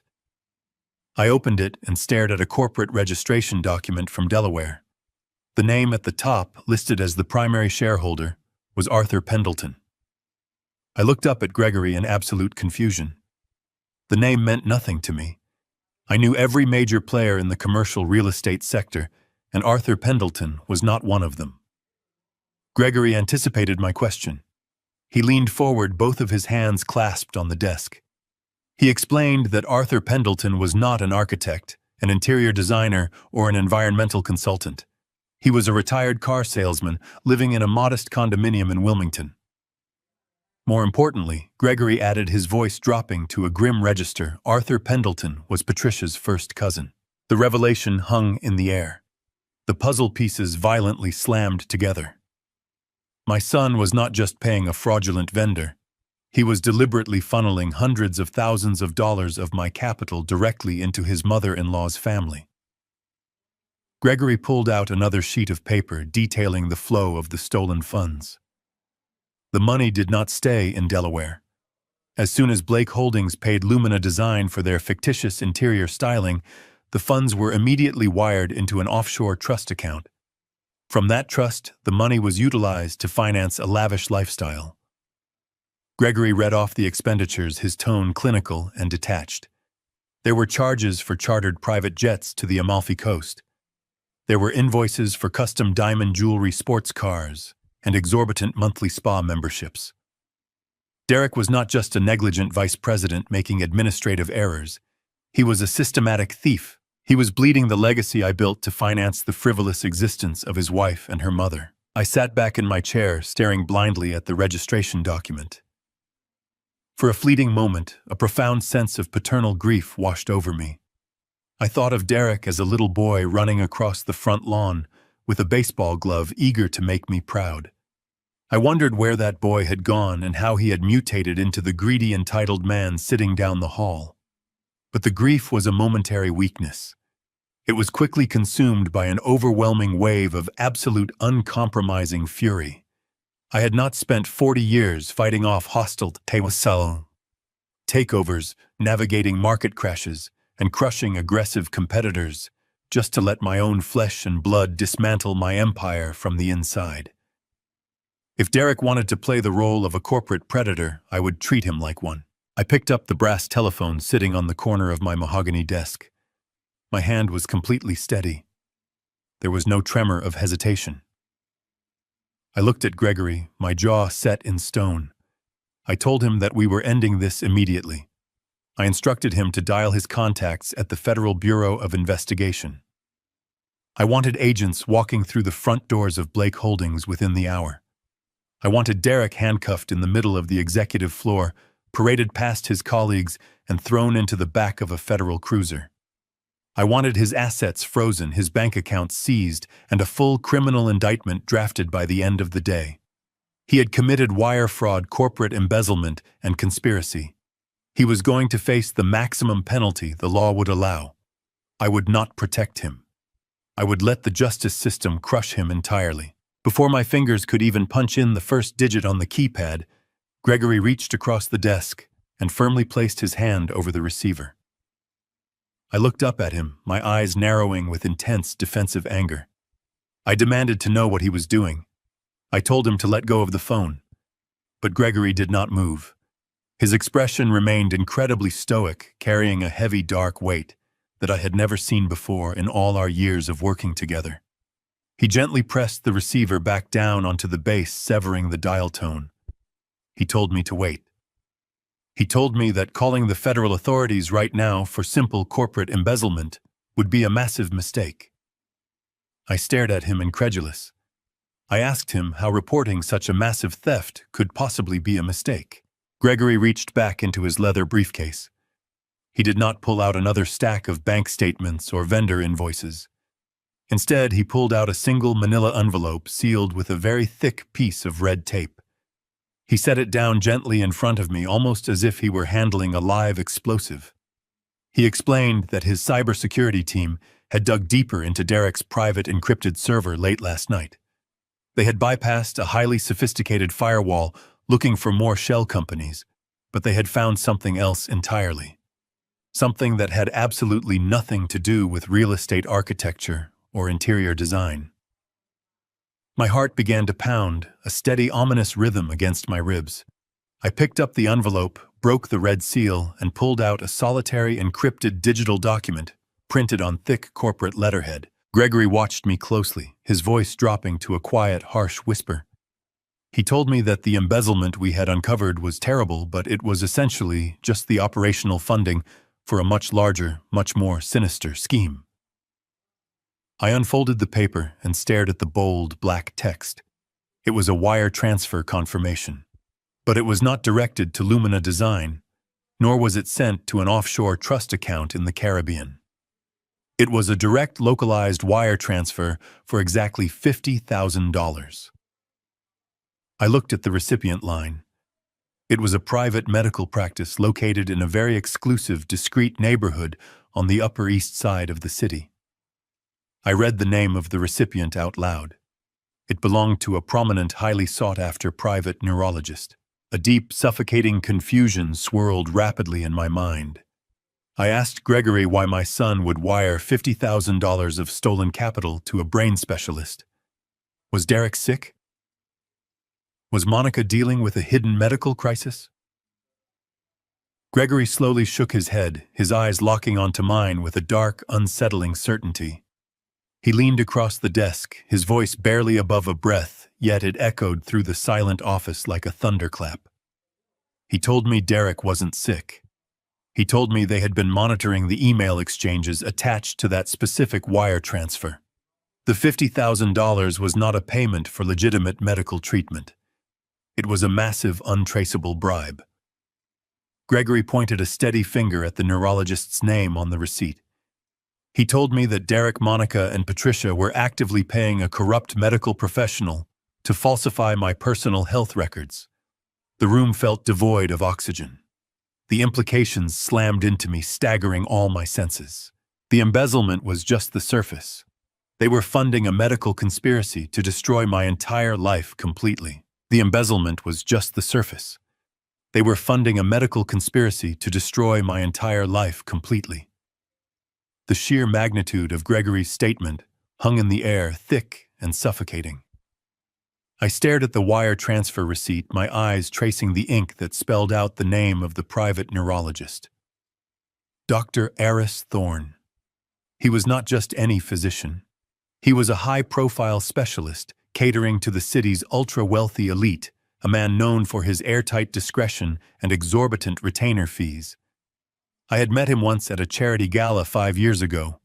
I opened it and stared at a corporate registration document from Delaware. The name at the top, listed as the primary shareholder, was Arthur Pendleton. I looked up at Gregory in absolute confusion. The name meant nothing to me. I knew every major player in the commercial real estate sector, and Arthur Pendleton was not one of them. Gregory anticipated my question. He leaned forward, both of his hands clasped on the desk. He explained that Arthur Pendleton was not an architect, an interior designer, or an environmental consultant. He was a retired car salesman living in a modest condominium in Wilmington. More importantly, Gregory added, his voice dropping to a grim register, Arthur Pendleton was Patricia's first cousin. The revelation hung in the air. The puzzle pieces violently slammed together. My son was not just paying a fraudulent vendor. He was deliberately funneling hundreds of thousands of dollars of my capital directly into his mother-in-law's family. Gregory pulled out another sheet of paper detailing the flow of the stolen funds. The money did not stay in Delaware. As soon as Blake Holdings paid Lumina Design for their fictitious interior styling, the funds were immediately wired into an offshore trust account. From that trust, the money was utilized to finance a lavish lifestyle. Gregory read off the expenditures, his tone clinical and detached. There were charges for chartered private jets to the Amalfi Coast. There were invoices for custom diamond jewelry, sports cars, and exorbitant monthly spa memberships. Derek was not just a negligent vice president making administrative errors. He was a systematic thief. He was bleeding the legacy I built to finance the frivolous existence of his wife and her mother. I sat back in my chair, staring blindly at the registration document. For a fleeting moment, a profound sense of paternal grief washed over me. I thought of Derek as a little boy running across the front lawn with a baseball glove, eager to make me proud. I wondered where that boy had gone and how he had mutated into the greedy, entitled man sitting down the hall. But the grief was a momentary weakness. It was quickly consumed by an overwhelming wave of absolute, uncompromising fury. I had not spent 40 years fighting off hostile takeovers, navigating market crashes, and crushing aggressive competitors, just to let my own flesh and blood dismantle my empire from the inside. If Derek wanted to play the role of a corporate predator, I would treat him like one. I picked up the brass telephone sitting on the corner of my mahogany desk. My hand was completely steady. There was no tremor of hesitation. I looked at Gregory, my jaw set in stone. I told him that we were ending this immediately. I instructed him to dial his contacts at the Federal Bureau of Investigation. I wanted agents walking through the front doors of Blake Holdings within the hour. I wanted Derek handcuffed in the middle of the executive floor, paraded past his colleagues, and thrown into the back of a federal cruiser. I wanted his assets frozen, his bank accounts seized, and a full criminal indictment drafted by the end of the day. He had committed wire fraud, corporate embezzlement, and conspiracy. He was going to face the maximum penalty the law would allow. I would not protect him. I would let the justice system crush him entirely. Before my fingers could even punch in the first digit on the keypad, Gregory reached across the desk and firmly placed his hand over the receiver. I looked up at him, my eyes narrowing with intense defensive anger. I demanded to know what he was doing. I told him to let go of the phone. But Gregory did not move. His expression remained incredibly stoic, carrying a heavy, dark weight that I had never seen before in all our years of working together. He gently pressed the receiver back down onto the base, severing the dial tone. He told me to wait. He told me that calling the federal authorities right now for simple corporate embezzlement would be a massive mistake. I stared at him incredulous. I asked him how reporting such a massive theft could possibly be a mistake. Gregory reached back into his leather briefcase. He did not pull out another stack of bank statements or vendor invoices. Instead, he pulled out a single manila envelope sealed with a very thick piece of red tape. He set it down gently in front of me, almost as if he were handling a live explosive. He explained that his cybersecurity team had dug deeper into Derek's private encrypted server late last night. They had bypassed a highly sophisticated firewall looking for more shell companies, but they had found something else entirely. Something that had absolutely nothing to do with real estate architecture or interior design. My heart began to pound, a steady, ominous rhythm against my ribs. I picked up the envelope, broke the red seal, and pulled out a solitary encrypted digital document printed on thick corporate letterhead. Gregory watched me closely, his voice dropping to a quiet, harsh whisper. He told me that the embezzlement we had uncovered was terrible, but it was essentially just the operational funding for a much larger, much more sinister scheme. I unfolded the paper and stared at the bold, black text. It was a wire transfer confirmation. But it was not directed to Lumina Design, nor was it sent to an offshore trust account in the Caribbean. It was a direct, localized wire transfer for exactly $50,000. I looked at the recipient line. It was a private medical practice located in a very exclusive, discreet neighborhood on the Upper East Side of the city. I read the name of the recipient out loud. It belonged to a prominent, highly sought-after private neurologist. A deep, suffocating confusion swirled rapidly in my mind. I asked Gregory why my son would wire $50,000 of stolen capital to a brain specialist. Was Derek sick? Was Monica dealing with a hidden medical crisis? Gregory slowly shook his head, his eyes locking onto mine with a dark, unsettling certainty. He leaned across the desk, his voice barely above a breath, yet it echoed through the silent office like a thunderclap. He told me Derek wasn't sick. He told me they had been monitoring the email exchanges attached to that specific wire transfer. The $50,000 was not a payment for legitimate medical treatment. It was a massive, untraceable bribe. Gregory pointed a steady finger at the neurologist's name on the receipt. He told me that Derek, Monica, and Patricia were actively paying a corrupt medical professional to falsify my personal health records. The room felt devoid of oxygen. The implications slammed into me, staggering all my senses. The embezzlement was just the surface. They were funding a medical conspiracy to destroy my entire life completely. The embezzlement was just the surface. They were funding a medical conspiracy to destroy my entire life completely. The sheer magnitude of Gregory's statement hung in the air, thick and suffocating. I stared at the wire transfer receipt, my eyes tracing the ink that spelled out the name of the private neurologist. Dr. Aris Thorne. He was not just any physician. He was a high-profile specialist catering to the city's ultra-wealthy elite, a man known for his airtight discretion and exorbitant retainer fees. I had met him once at a charity gala 5 years ago.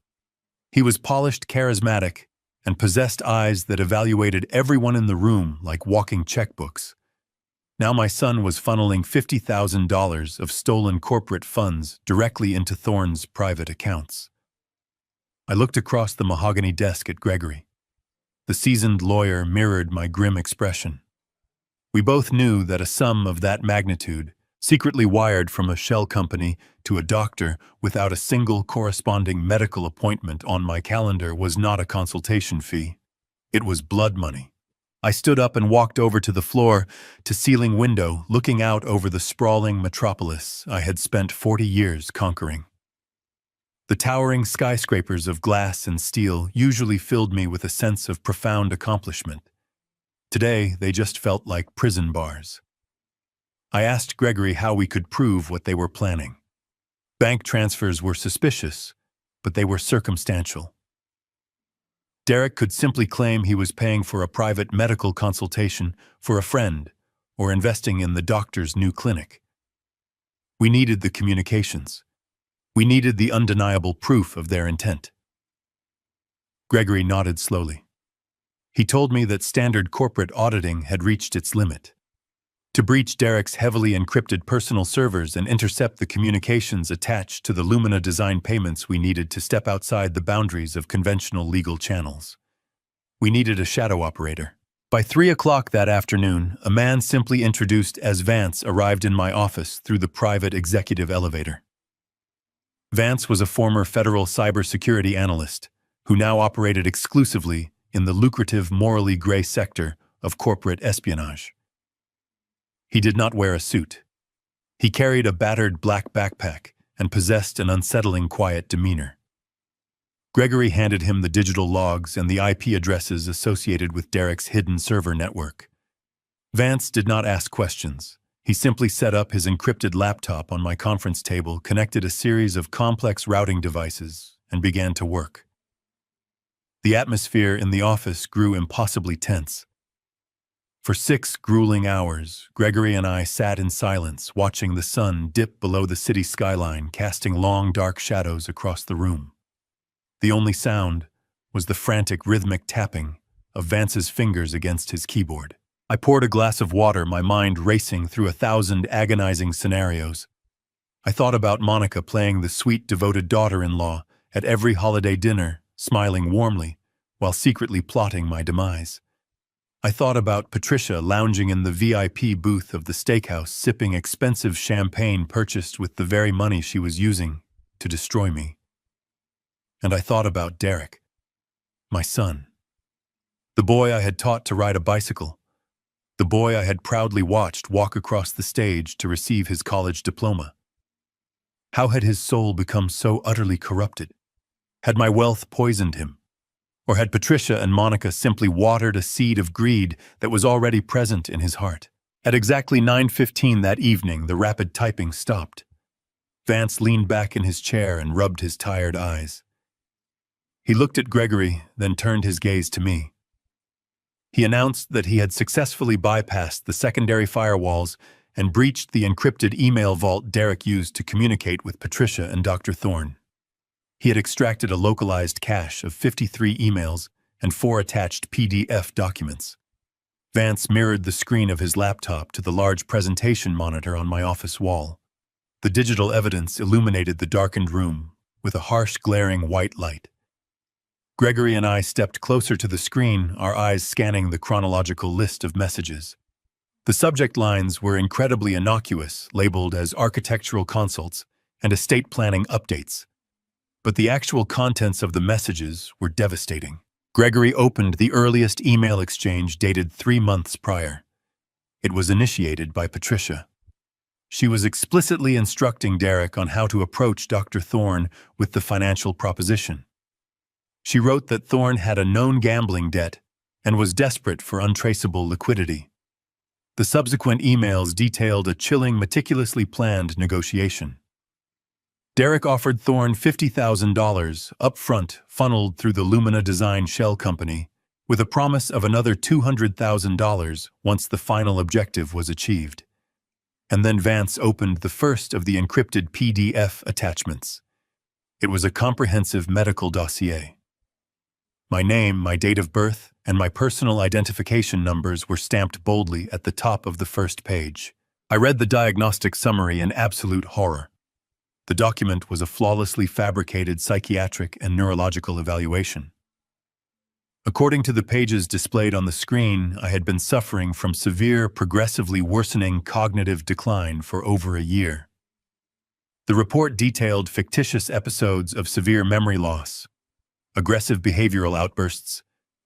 He was polished, charismatic, and possessed eyes that evaluated everyone in the room like walking checkbooks. Now my son was funneling $50,000 of stolen corporate funds directly into Thorne's private accounts. I looked across the mahogany desk at Gregory. The seasoned lawyer mirrored my grim expression. We both knew that a sum of that magnitude, secretly wired from a shell company to a doctor without a single corresponding medical appointment on my calendar, was not a consultation fee. It was blood money. I stood up and walked over to the floor-to-ceiling window, looking out over the sprawling metropolis I had spent 40 years conquering. The towering skyscrapers of glass and steel usually filled me with a sense of profound accomplishment. Today, they just felt like prison bars. I asked Gregory how we could prove what they were planning. Bank transfers were suspicious, but they were circumstantial. Derek could simply claim he was paying for a private medical consultation for a friend or investing in the doctor's new clinic. We needed the communications. We needed the undeniable proof of their intent. Gregory nodded slowly. He told me that standard corporate auditing had reached its limit. To breach Derek's heavily encrypted personal servers and intercept the communications attached to the Lumina design payments, we needed to step outside the boundaries of conventional legal channels. We needed a shadow operator. By 3 o'clock that afternoon, a man simply introduced as Vance arrived in my office through the private executive elevator. Vance was a former federal cybersecurity analyst who now operated exclusively in the lucrative, morally gray sector of corporate espionage. He did not wear a suit. He carried a battered black backpack and possessed an unsettling quiet demeanor. Gregory handed him the digital logs and the IP addresses associated with Derek's hidden server network. Vance did not ask questions. He simply set up his encrypted laptop on my conference table, connected a series of complex routing devices, and began to work. The atmosphere in the office grew impossibly tense. For 6 grueling hours, Gregory and I sat in silence, watching the sun dip below the city skyline, casting long, dark shadows across the room. The only sound was the frantic, rhythmic tapping of Vance's fingers against his keyboard. I poured a glass of water, my mind racing through 1,000 agonizing scenarios. I thought about Monica playing the sweet, devoted daughter-in-law at every holiday dinner, smiling warmly, while secretly plotting my demise. I thought about Patricia lounging in the VIP booth of the steakhouse, sipping expensive champagne purchased with the very money she was using to destroy me. And I thought about Derek, my son. The boy I had taught to ride a bicycle. The boy I had proudly watched walk across the stage to receive his college diploma. How had his soul become so utterly corrupted? Had my wealth poisoned him? Or had Patricia and Monica simply watered a seed of greed that was already present in his heart? At exactly 9:15 that evening, the rapid typing stopped. Vance leaned back in his chair and rubbed his tired eyes. He looked at Gregory, then turned his gaze to me. He announced that he had successfully bypassed the secondary firewalls and breached the encrypted email vault Derek used to communicate with Patricia and Dr. Thorne. He had extracted a localized cache of 53 emails and 4 attached PDF documents. Vance mirrored the screen of his laptop to the large presentation monitor on my office wall. The digital evidence illuminated the darkened room with a harsh, glaring white light. Gregory and I stepped closer to the screen, our eyes scanning the chronological list of messages. The subject lines were incredibly innocuous, labeled as architectural consults and estate planning updates. But the actual contents of the messages were devastating. Gregory opened the earliest email exchange dated 3 months prior. It was initiated by Patricia. She was explicitly instructing Derek on how to approach Dr. Thorne with the financial proposition. She wrote that Thorne had a known gambling debt and was desperate for untraceable liquidity. The subsequent emails detailed a chilling, meticulously planned negotiation. Derek offered Thorne $50,000 upfront, funneled through the Lumina Design shell company, with a promise of another $200,000 once the final objective was achieved. And then Vance opened the first of the encrypted PDF attachments. It was a comprehensive medical dossier. My name, my date of birth, and my personal identification numbers were stamped boldly at the top of the first page. I read the diagnostic summary in absolute horror. The document was a flawlessly fabricated psychiatric and neurological evaluation. According to the pages displayed on the screen, I had been suffering from severe, progressively worsening cognitive decline for over a year. The report detailed fictitious episodes of severe memory loss, aggressive behavioral outbursts,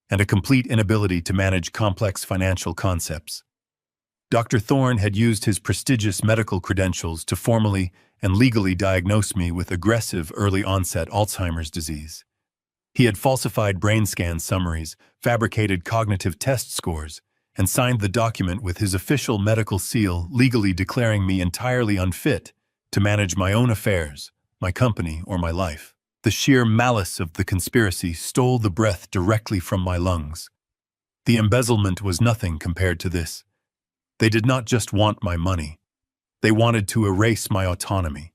and a complete inability to manage complex financial concepts. Dr. Thorne had used his prestigious medical credentials to formally and legally diagnose me with aggressive early-onset Alzheimer's disease. He had falsified brain scan summaries, fabricated cognitive test scores, and signed the document with his official medical seal, legally declaring me entirely unfit to manage my own affairs, my company, or my life. The sheer malice of the conspiracy stole the breath directly from my lungs. The embezzlement was nothing compared to this. They did not just want my money. They wanted to erase my autonomy.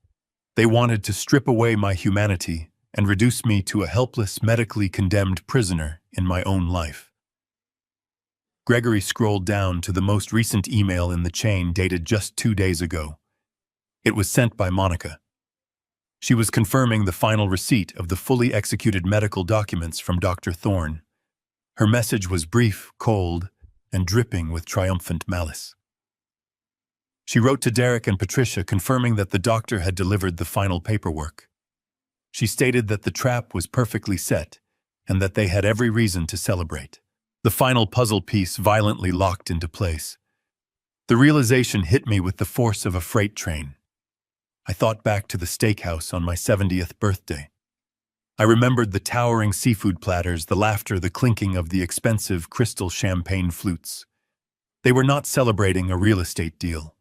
They wanted to strip away my humanity and reduce me to a helpless, medically condemned prisoner in my own life. Gregory scrolled down to the most recent email in the chain dated just 2 days ago. It was sent by Monica. She was confirming the final receipt of the fully executed medical documents from Dr. Thorne. Her message was brief, cold, and dripping with triumphant malice. She wrote to Derek and Patricia confirming that the doctor had delivered the final paperwork. She stated that the trap was perfectly set and that they had every reason to celebrate. The final puzzle piece violently locked into place. The realization hit me with the force of a freight train. I thought back to the steakhouse on my 70th birthday. I remembered the towering seafood platters, the laughter, the clinking of the expensive crystal champagne flutes. They were not celebrating a real estate deal.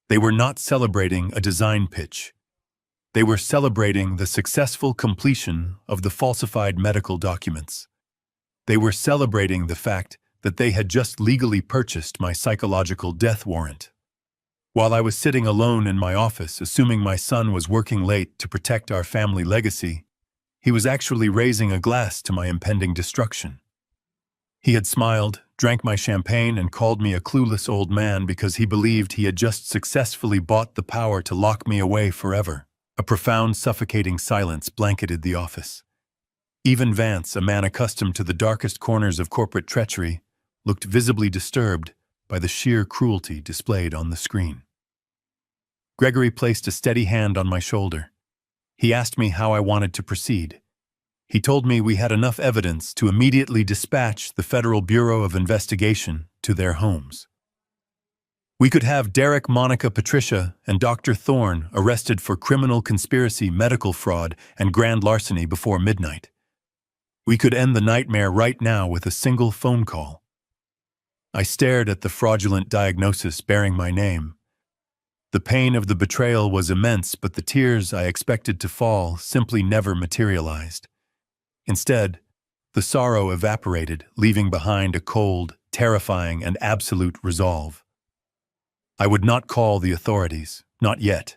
They were not celebrating a design pitch. They were celebrating the successful completion of the falsified medical documents. They were celebrating the fact that they had just legally purchased my psychological death warrant. While I was sitting alone in my office, assuming my son was working late to protect our family legacy, he was actually raising a glass to my impending destruction. He had smiled, drank my champagne, and called me a clueless old man because he believed he had just successfully bought the power to lock me away forever. A profound, suffocating silence blanketed the office. Even Vance, a man accustomed to the darkest corners of corporate treachery, looked visibly disturbed by the sheer cruelty displayed on the screen. Gregory placed a steady hand on my shoulder. He asked me how I wanted to proceed. He told me we had enough evidence to immediately dispatch the Federal Bureau of Investigation to their homes. We could have Derek, Monica, Patricia, and Dr. Thorne arrested for criminal conspiracy, medical fraud, and grand larceny before midnight. We could end the nightmare right now with a single phone call. I stared at the fraudulent diagnosis bearing my name. The pain of the betrayal was immense, but the tears I expected to fall simply never materialized. Instead, the sorrow evaporated, leaving behind a cold, terrifying, and absolute resolve. I would not call the authorities, not yet.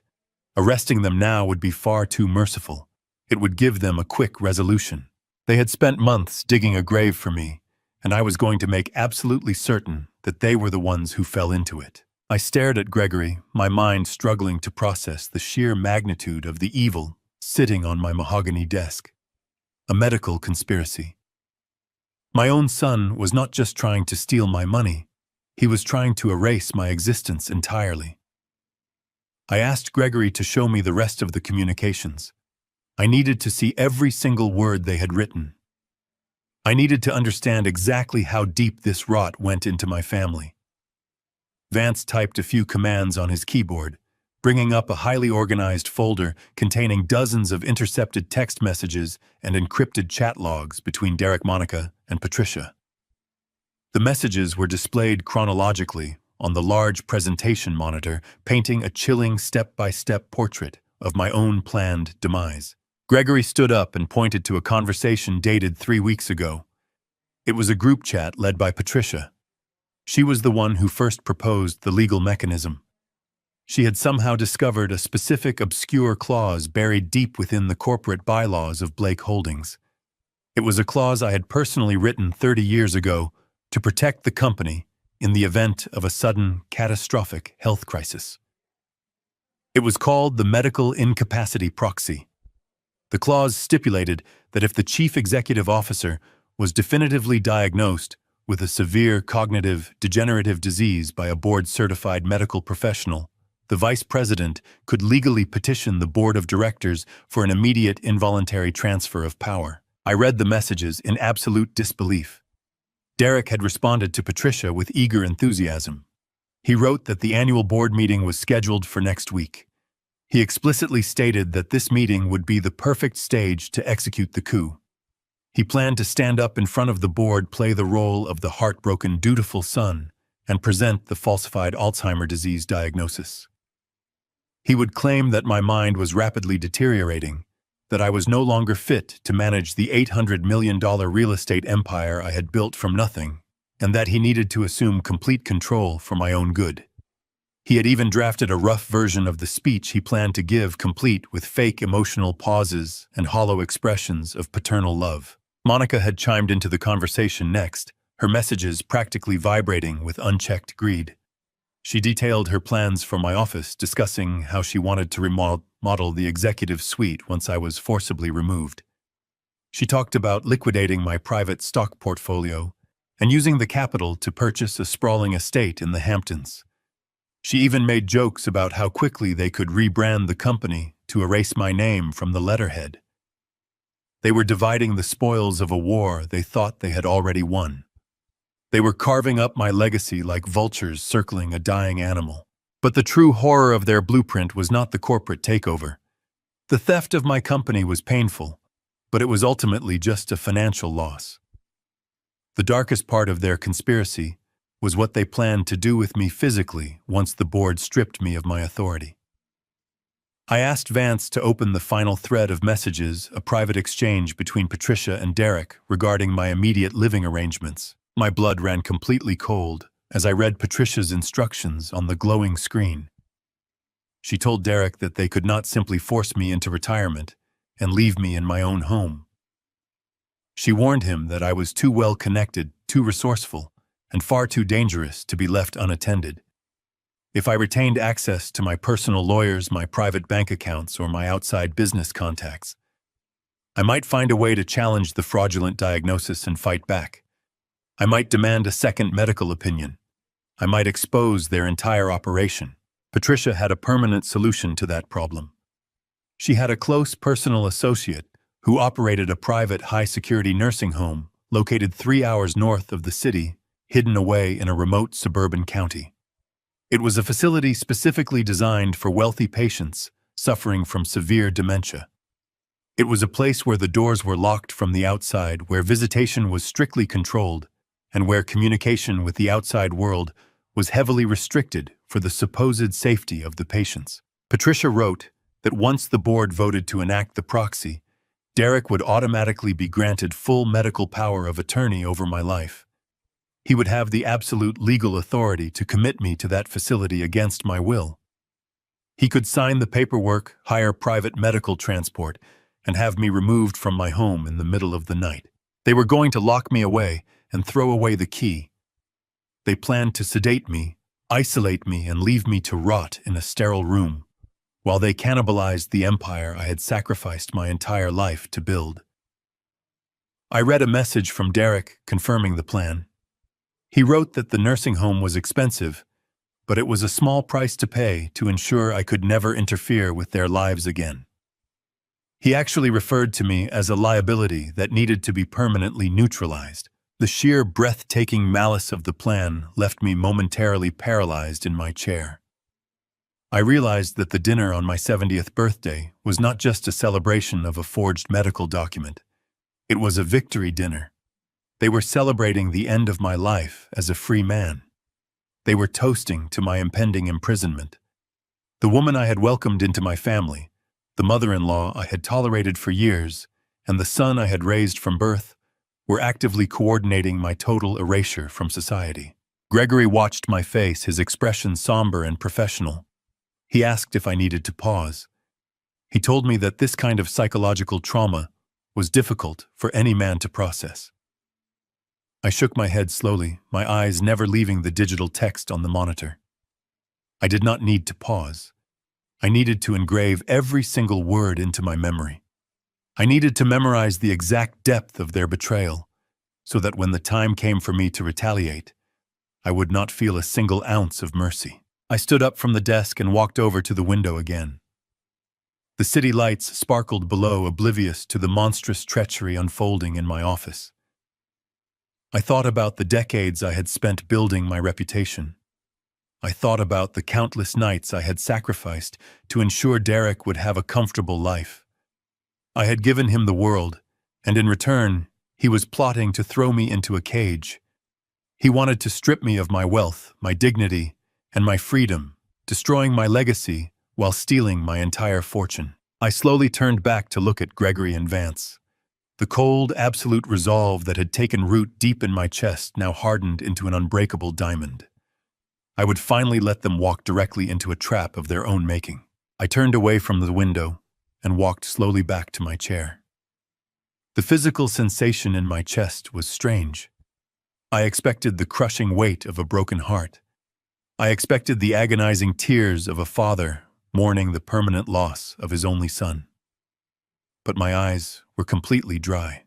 Arresting them now would be far too merciful. It would give them a quick resolution. They had spent months digging a grave for me, and I was going to make absolutely certain that they were the ones who fell into it. I stared at Gregory, my mind struggling to process the sheer magnitude of the evil sitting on my mahogany desk. A medical conspiracy. My own son was not just trying to steal my money, he was trying to erase my existence entirely. I asked Gregory to show me the rest of the communications. I needed to see every single word they had written. I needed to understand exactly how deep this rot went into my family. Vance typed a few commands on his keyboard, bringing up a highly organized folder containing dozens of intercepted text messages and encrypted chat logs between Derek, Monica, and Patricia. The messages were displayed chronologically on the large presentation monitor, painting a chilling step-by-step portrait of my own planned demise. Gregory stood up and pointed to a conversation dated 3 weeks ago. It was a group chat led by Patricia. She was the one who first proposed the legal mechanism. She had somehow discovered a specific obscure clause buried deep within the corporate bylaws of Blake Holdings. It was a clause I had personally written 30 years ago to protect the company in the event of a sudden, catastrophic health crisis. It was called the medical incapacity proxy. The clause stipulated that if the chief executive officer was definitively diagnosed with a severe cognitive degenerative disease by a board-certified medical professional, the vice president could legally petition the board of directors for an immediate involuntary transfer of power. I read the messages in absolute disbelief. Derek had responded to Patricia with eager enthusiasm. He wrote that the annual board meeting was scheduled for next week. He explicitly stated that this meeting would be the perfect stage to execute the coup. He planned to stand up in front of the board, play the role of the heartbroken, dutiful son, and present the falsified Alzheimer's disease diagnosis. He would claim that my mind was rapidly deteriorating, that I was no longer fit to manage the $800 million real estate empire I had built from nothing, and that he needed to assume complete control for my own good. He had even drafted a rough version of the speech he planned to give, complete with fake emotional pauses and hollow expressions of paternal love. Monica had chimed into the conversation next, her messages practically vibrating with unchecked greed. She detailed her plans for my office, discussing how she wanted to remodel the executive suite once I was forcibly removed. She talked about liquidating my private stock portfolio and using the capital to purchase a sprawling estate in the Hamptons. She even made jokes about how quickly they could rebrand the company to erase my name from the letterhead. They were dividing the spoils of a war they thought they had already won. They were carving up my legacy like vultures circling a dying animal. But the true horror of their blueprint was not the corporate takeover. The theft of my company was painful, but it was ultimately just a financial loss. The darkest part of their conspiracy was what they planned to do with me physically once the board stripped me of my authority. I asked Vance to open the final thread of messages, a private exchange between Patricia and Derek regarding my immediate living arrangements. My blood ran completely cold as I read Patricia's instructions on the glowing screen. She told Derek that they could not simply force me into retirement and leave me in my own home. She warned him that I was too well connected, too resourceful, and far too dangerous to be left unattended. If I retained access to my personal lawyers, my private bank accounts, or my outside business contacts, I might find a way to challenge the fraudulent diagnosis and fight back. I might demand a second medical opinion. I might expose their entire operation. Patricia had a permanent solution to that problem. She had a close personal associate who operated a private high-security nursing home located 3 hours north of the city, hidden away in a remote suburban county. It was a facility specifically designed for wealthy patients suffering from severe dementia. It was a place where the doors were locked from the outside, where visitation was strictly controlled, and where communication with the outside world was heavily restricted for the supposed safety of the patients. Patricia wrote that once the board voted to enact the proxy, Derek would automatically be granted full medical power of attorney over my life. He would have the absolute legal authority to commit me to that facility against my will. He could sign the paperwork, hire private medical transport, and have me removed from my home in the middle of the night. They were going to lock me away and throw away the key. They planned to sedate me, isolate me, and leave me to rot in a sterile room, while they cannibalized the empire I had sacrificed my entire life to build. I read a message from Derek confirming the plan. He wrote that the nursing home was expensive, but it was a small price to pay to ensure I could never interfere with their lives again. He actually referred to me as a liability that needed to be permanently neutralized. The sheer breathtaking malice of the plan left me momentarily paralyzed in my chair. I realized that the dinner on my 70th birthday was not just a celebration of a forged medical document. It was a victory dinner. They were celebrating the end of my life as a free man. They were toasting to my impending imprisonment. The woman I had welcomed into my family, the mother-in-law I had tolerated for years, and the son I had raised from birth, were actively coordinating my total erasure from society. Gregory watched my face, his expression somber and professional. He asked if I needed to pause. He told me that this kind of psychological trauma was difficult for any man to process. I shook my head slowly, my eyes never leaving the digital text on the monitor. I did not need to pause. I needed to engrave every single word into my memory. I needed to memorize the exact depth of their betrayal, so that when the time came for me to retaliate, I would not feel a single ounce of mercy. I stood up from the desk and walked over to the window again. The city lights sparkled below, oblivious to the monstrous treachery unfolding in my office. I thought about the decades I had spent building my reputation. I thought about the countless nights I had sacrificed to ensure Derek would have a comfortable life. I had given him the world, and in return, he was plotting to throw me into a cage. He wanted to strip me of my wealth, my dignity, and my freedom, destroying my legacy while stealing my entire fortune. I slowly turned back to look at Gregory and Vance. The cold, absolute resolve that had taken root deep in my chest now hardened into an unbreakable diamond. I would finally let them walk directly into a trap of their own making. I turned away from the window and walked slowly back to my chair. The physical sensation in my chest was strange. I expected the crushing weight of a broken heart. I expected the agonizing tears of a father mourning the permanent loss of his only son. But my eyes were completely dry.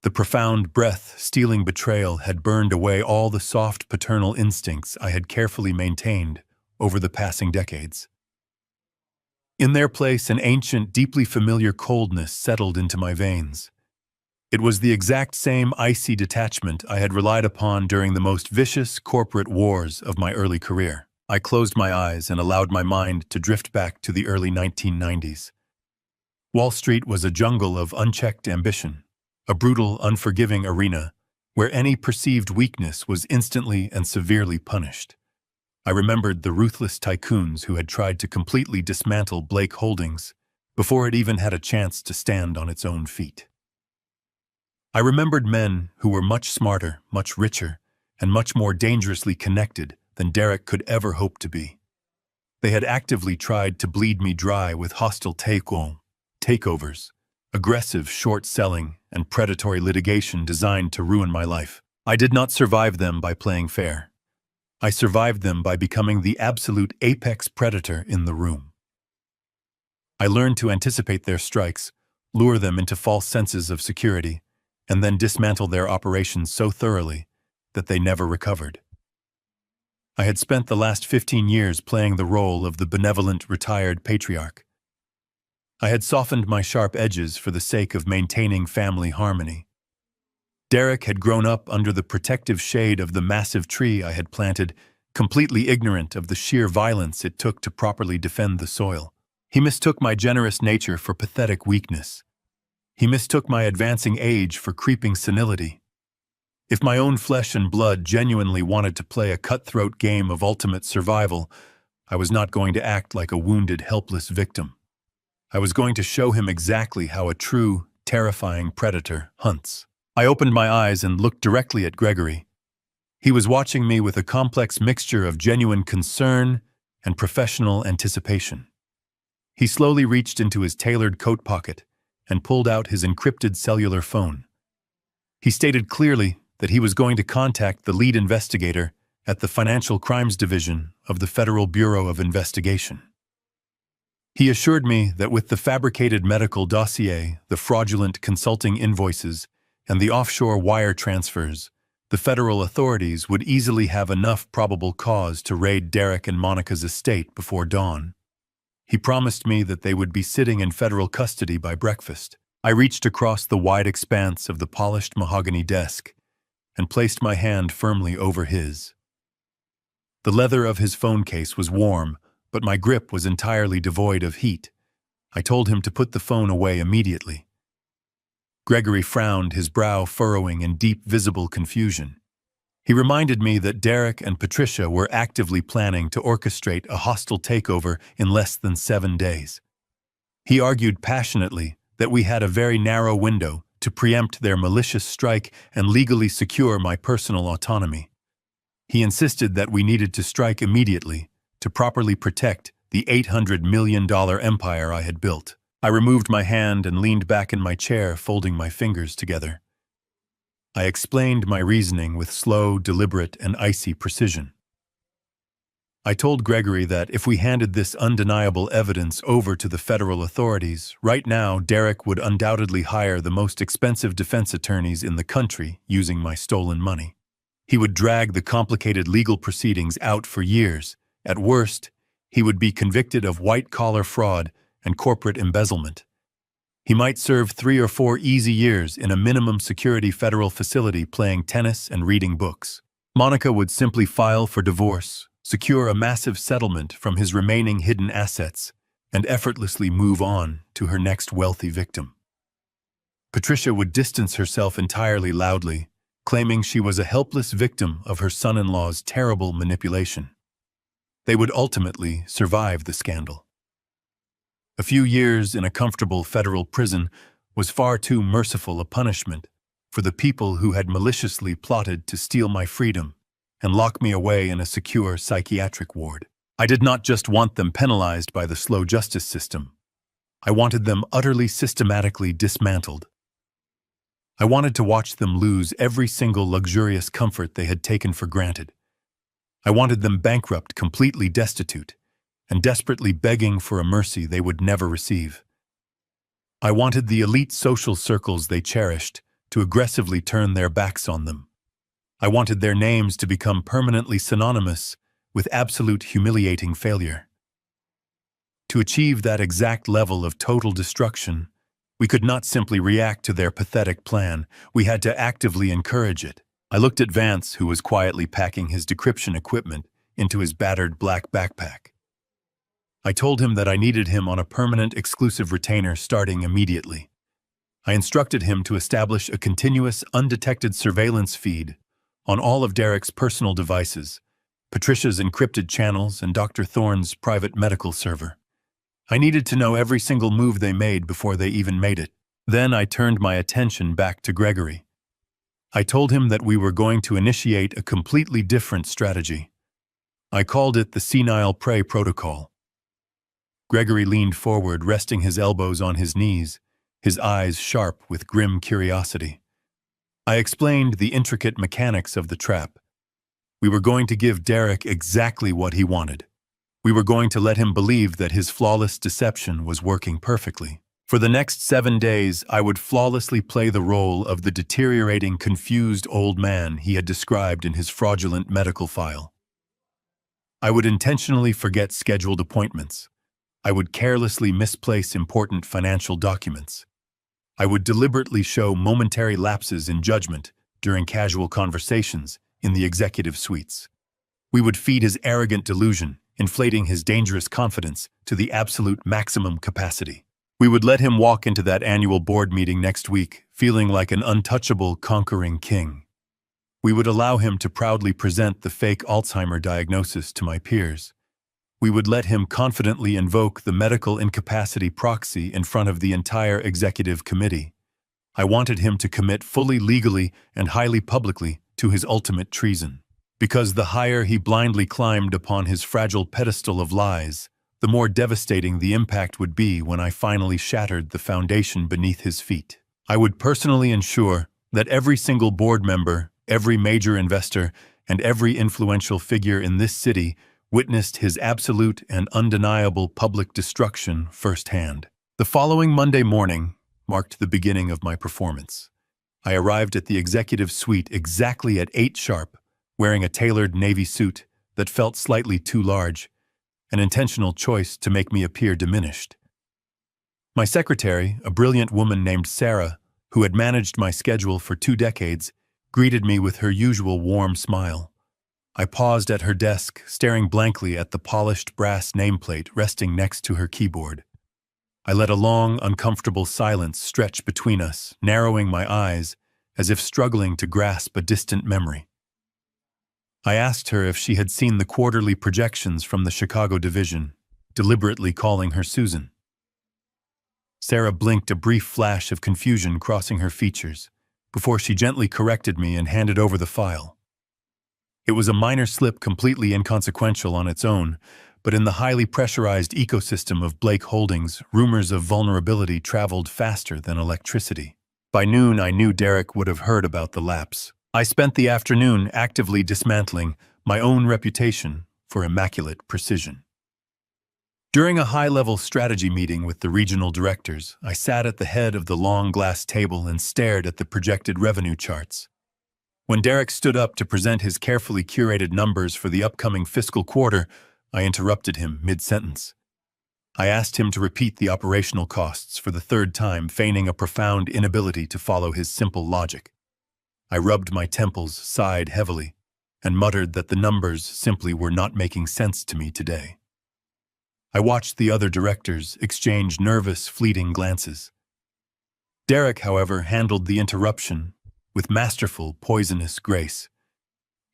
The profound, breath-stealing betrayal had burned away all the soft paternal instincts I had carefully maintained over the passing decades. In their place, an ancient, deeply familiar coldness settled into my veins. It was the exact same icy detachment I had relied upon during the most vicious corporate wars of my early career. I closed my eyes and allowed my mind to drift back to the early 1990s. Wall Street was a jungle of unchecked ambition, a brutal, unforgiving arena where any perceived weakness was instantly and severely punished. I remembered the ruthless tycoons who had tried to completely dismantle Blake Holdings before it even had a chance to stand on its own feet. I remembered men who were much smarter, much richer, and much more dangerously connected than Derek could ever hope to be. They had actively tried to bleed me dry with hostile takeovers, aggressive short-selling, and predatory litigation designed to ruin my life. I did not survive them by playing fair. I survived them by becoming the absolute apex predator in the room. I learned to anticipate their strikes, lure them into false senses of security, and then dismantle their operations so thoroughly that they never recovered. I had spent the last 15 years playing the role of the benevolent retired patriarch. I had softened my sharp edges for the sake of maintaining family harmony. Derek had grown up under the protective shade of the massive tree I had planted, completely ignorant of the sheer violence it took to properly defend the soil. He mistook my generous nature for pathetic weakness. He mistook my advancing age for creeping senility. If my own flesh and blood genuinely wanted to play a cutthroat game of ultimate survival, I was not going to act like a wounded, helpless victim. I was going to show him exactly how a true, terrifying predator hunts. I opened my eyes and looked directly at Gregory. He was watching me with a complex mixture of genuine concern and professional anticipation. He slowly reached into his tailored coat pocket and pulled out his encrypted cellular phone. He stated clearly that he was going to contact the lead investigator at the Financial Crimes Division of the Federal Bureau of Investigation. He assured me that with the fabricated medical dossier, the fraudulent consulting invoices, and the offshore wire transfers, the federal authorities would easily have enough probable cause to raid Derek and Monica's estate before dawn. He promised me that they would be sitting in federal custody by breakfast. I reached across the wide expanse of the polished mahogany desk and placed my hand firmly over his. The leather of his phone case was warm, but my grip was entirely devoid of heat. I told him to put the phone away immediately. Gregory frowned, his brow furrowing in deep, visible confusion. He reminded me that Derek and Patricia were actively planning to orchestrate a hostile takeover in less than 7 days. He argued passionately that we had a very narrow window to preempt their malicious strike and legally secure my personal autonomy. He insisted that we needed to strike immediately to properly protect the $800 million empire I had built. I removed my hand and leaned back in my chair, folding my fingers together. I explained my reasoning with slow, deliberate, and icy precision. I told Gregory that if we handed this undeniable evidence over to the federal authorities, right now Derek would undoubtedly hire the most expensive defense attorneys in the country using my stolen money. He would drag the complicated legal proceedings out for years. At worst, he would be convicted of white-collar fraud and corporate embezzlement. He might serve 3 or 4 easy years in a minimum security federal facility playing tennis and reading books. Monica would simply file for divorce, secure a massive settlement from his remaining hidden assets, and effortlessly move on to her next wealthy victim. Patricia would distance herself entirely loudly, claiming she was a helpless victim of her son-in-law's terrible manipulation. They would ultimately survive the scandal. A few years in a comfortable federal prison was far too merciful a punishment for the people who had maliciously plotted to steal my freedom and lock me away in a secure psychiatric ward. I did not just want them penalized by the slow justice system. I wanted them utterly systematically dismantled. I wanted to watch them lose every single luxurious comfort they had taken for granted. I wanted them bankrupt, completely destitute, and desperately begging for a mercy they would never receive. I wanted the elite social circles they cherished to aggressively turn their backs on them. I wanted their names to become permanently synonymous with absolute humiliating failure. To achieve that exact level of total destruction, we could not simply react to their pathetic plan. We had to actively encourage it. I looked at Vance, who was quietly packing his decryption equipment into his battered black backpack. I told him that I needed him on a permanent exclusive retainer starting immediately. I instructed him to establish a continuous, undetected surveillance feed on all of Derek's personal devices, Patricia's encrypted channels, and Dr. Thorne's private medical server. I needed to know every single move they made before they even made it. Then I turned my attention back to Gregory. I told him that we were going to initiate a completely different strategy. I called it the senile prey protocol. Gregory leaned forward, resting his elbows on his knees, his eyes sharp with grim curiosity. I explained the intricate mechanics of the trap. We were going to give Derek exactly what he wanted. We were going to let him believe that his flawless deception was working perfectly. For the next 7 days, I would flawlessly play the role of the deteriorating, confused old man he had described in his fraudulent medical file. I would intentionally forget scheduled appointments. I would carelessly misplace important financial documents. I would deliberately show momentary lapses in judgment during casual conversations in the executive suites. We would feed his arrogant delusion, inflating his dangerous confidence to the absolute maximum capacity. We would let him walk into that annual board meeting next week, feeling like an untouchable, conquering king. We would allow him to proudly present the fake Alzheimer diagnosis to my peers. We would let him confidently invoke the medical incapacity proxy in front of the entire executive committee. I wanted him to commit fully legally and highly publicly to his ultimate treason. Because the higher he blindly climbed upon his fragile pedestal of lies, the more devastating the impact would be when I finally shattered the foundation beneath his feet. I would personally ensure that every single board member, every major investor, and every influential figure in this city witnessed his absolute and undeniable public destruction firsthand. The following Monday morning marked the beginning of my performance. I arrived at the executive suite exactly at 8 sharp, wearing a tailored navy suit that felt slightly too large, an intentional choice to make me appear diminished. My secretary, a brilliant woman named Sarah, who had managed my schedule for 2 decades, greeted me with her usual warm smile. I paused at her desk, staring blankly at the polished brass nameplate resting next to her keyboard. I let a long, uncomfortable silence stretch between us, narrowing my eyes as if struggling to grasp a distant memory. I asked her if she had seen the quarterly projections from the Chicago division, deliberately calling her Susan. Sarah blinked, a brief flash of confusion crossing her features, before she gently corrected me and handed over the file. It was a minor slip, completely inconsequential on its own, but in the highly pressurized ecosystem of Blake Holdings, rumors of vulnerability traveled faster than electricity. By noon, I knew Derek would have heard about the lapse. I spent the afternoon actively dismantling my own reputation for immaculate precision. During a high-level strategy meeting with the regional directors, I sat at the head of the long glass table and stared at the projected revenue charts. When Derek stood up to present his carefully curated numbers for the upcoming fiscal quarter, I interrupted him mid-sentence. I asked him to repeat the operational costs for the third time, feigning a profound inability to follow his simple logic. I rubbed my temples, sighed heavily, and muttered that the numbers simply were not making sense to me today. I watched the other directors exchange nervous, fleeting glances. Derek, however, handled the interruption with masterful, poisonous grace.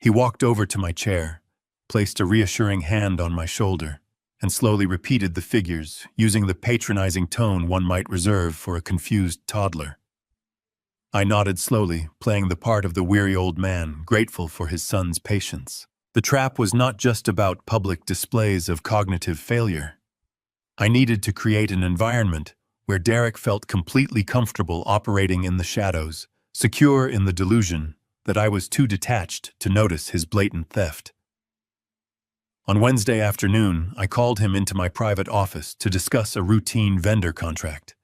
He walked over to my chair, placed a reassuring hand on my shoulder, and slowly repeated the figures, using the patronizing tone one might reserve for a confused toddler. I nodded slowly, playing the part of the weary old man, grateful for his son's patience. The trap was not just about public displays of cognitive failure. I needed to create an environment where Derek felt completely comfortable operating in the shadows, secure in the delusion that I was too detached to notice his blatant theft. On Wednesday afternoon, I called him into my private office to discuss a routine vendor contract.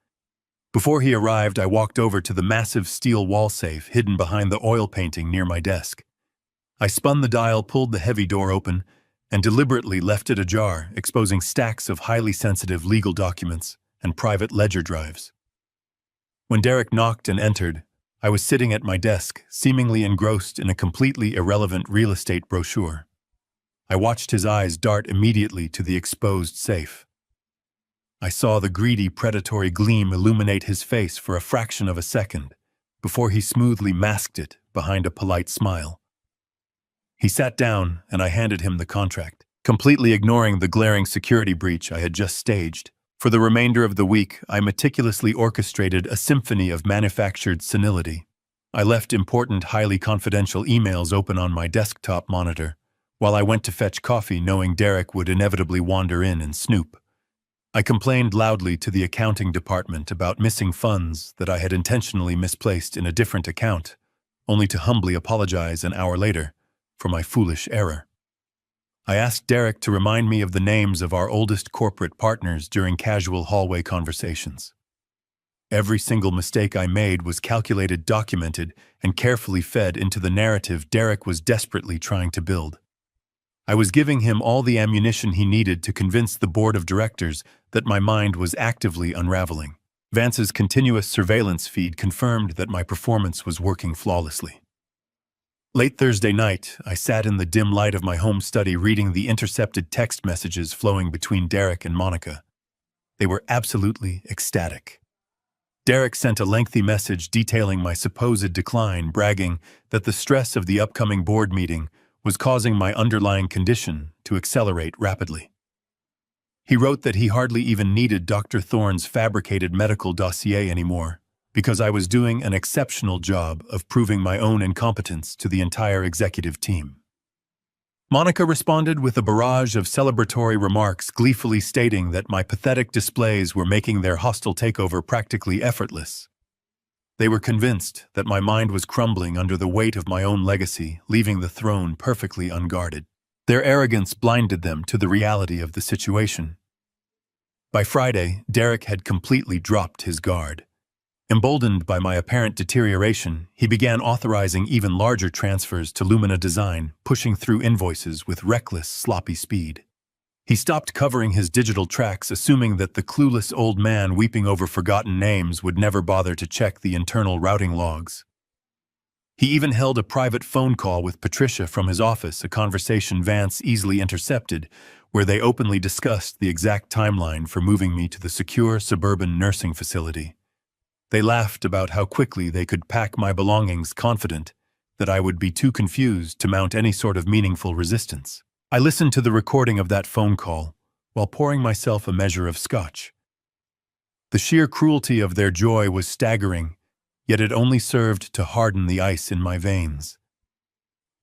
Before he arrived, I walked over to the massive steel wall safe hidden behind the oil painting near my desk. I spun the dial, pulled the heavy door open, and deliberately left it ajar, exposing stacks of highly sensitive legal documents and private ledger drives. When Derek knocked and entered, I was sitting at my desk, seemingly engrossed in a completely irrelevant real estate brochure. I watched his eyes dart immediately to the exposed safe. I saw the greedy, predatory gleam illuminate his face for a fraction of a second, before he smoothly masked it behind a polite smile. He sat down, and I handed him the contract, completely ignoring the glaring security breach I had just staged. For the remainder of the week, I meticulously orchestrated a symphony of manufactured senility. I left important, highly confidential emails open on my desktop monitor, while I went to fetch coffee knowing Derek would inevitably wander in and snoop. I complained loudly to the accounting department about missing funds that I had intentionally misplaced in a different account, only to humbly apologize an hour later for my foolish error. I asked Derek to remind me of the names of our oldest corporate partners during casual hallway conversations. Every single mistake I made was calculated, documented, and carefully fed into the narrative Derek was desperately trying to build. I was giving him all the ammunition he needed to convince the board of directors that my mind was actively unraveling. Vance's continuous surveillance feed confirmed that my performance was working flawlessly. Late Thursday night, I sat in the dim light of my home study reading the intercepted text messages flowing between Derek and Monica. They were absolutely ecstatic. Derek sent a lengthy message detailing my supposed decline, bragging that the stress of the upcoming board meeting was causing my underlying condition to accelerate rapidly. He wrote that he hardly even needed Dr. Thorne's fabricated medical dossier anymore, because I was doing an exceptional job of proving my own incompetence to the entire executive team. Monica responded with a barrage of celebratory remarks, gleefully stating that my pathetic displays were making their hostile takeover practically effortless. They were convinced that my mind was crumbling under the weight of my own legacy, leaving the throne perfectly unguarded. Their arrogance blinded them to the reality of the situation. By Friday, Derek had completely dropped his guard. Emboldened by my apparent deterioration, he began authorizing even larger transfers to Lumina Design, pushing through invoices with reckless, sloppy speed. He stopped covering his digital tracks, assuming that the clueless old man weeping over forgotten names would never bother to check the internal routing logs. He even held a private phone call with Patricia from his office, a conversation Vance easily intercepted, where they openly discussed the exact timeline for moving me to the secure suburban nursing facility. They laughed about how quickly they could pack my belongings, confident that I would be too confused to mount any sort of meaningful resistance. I listened to the recording of that phone call while pouring myself a measure of scotch. The sheer cruelty of their joy was staggering, yet it only served to harden the ice in my veins.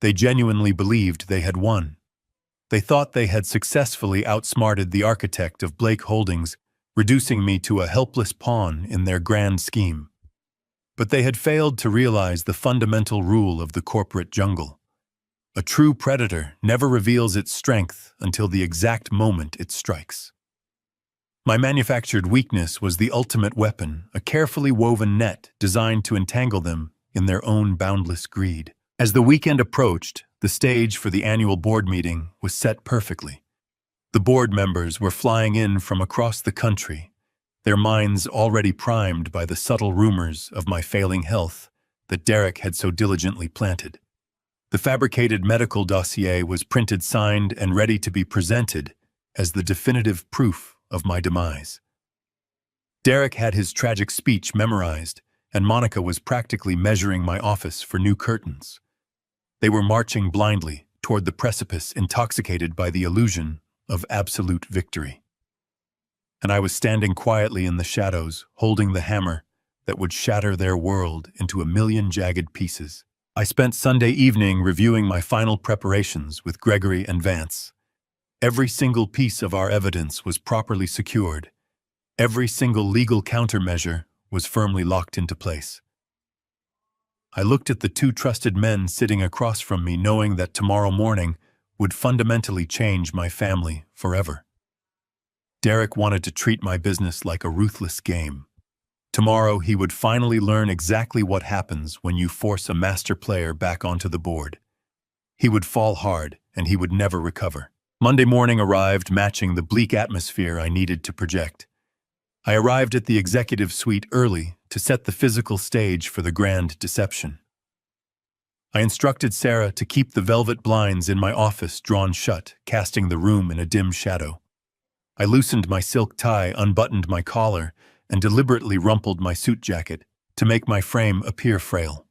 They genuinely believed they had won. They thought they had successfully outsmarted the architect of Blake Holdings, reducing me to a helpless pawn in their grand scheme. But they had failed to realize the fundamental rule of the corporate jungle. A true predator never reveals its strength until the exact moment it strikes. My manufactured weakness was the ultimate weapon, a carefully woven net designed to entangle them in their own boundless greed. As the weekend approached, the stage for the annual board meeting was set perfectly. The board members were flying in from across the country, their minds already primed by the subtle rumors of my failing health that Derek had so diligently planted. The fabricated medical dossier was printed, signed, and ready to be presented as the definitive proof of my demise. Derek had his tragic speech memorized, and Monica was practically measuring my office for new curtains. They were marching blindly toward the precipice, intoxicated by the illusion of absolute victory. And I was standing quietly in the shadows, holding the hammer that would shatter their world into a million jagged pieces. I spent Sunday evening reviewing my final preparations with Gregory and Vance. Every single piece of our evidence was properly secured. Every single legal countermeasure was firmly locked into place. I looked at the two trusted men sitting across from me, knowing that tomorrow morning would fundamentally change my family forever. Derek wanted to treat my business like a ruthless game. Tomorrow he would finally learn exactly what happens when you force a master player back onto the board. He would fall hard, and he would never recover. Monday morning arrived, matching the bleak atmosphere I needed to project. I arrived at the executive suite early to set the physical stage for the grand deception. I instructed Sarah to keep the velvet blinds in my office drawn shut, casting the room in a dim shadow. I loosened my silk tie, unbuttoned my collar, and deliberately rumpled my suit jacket to make my frame appear frail.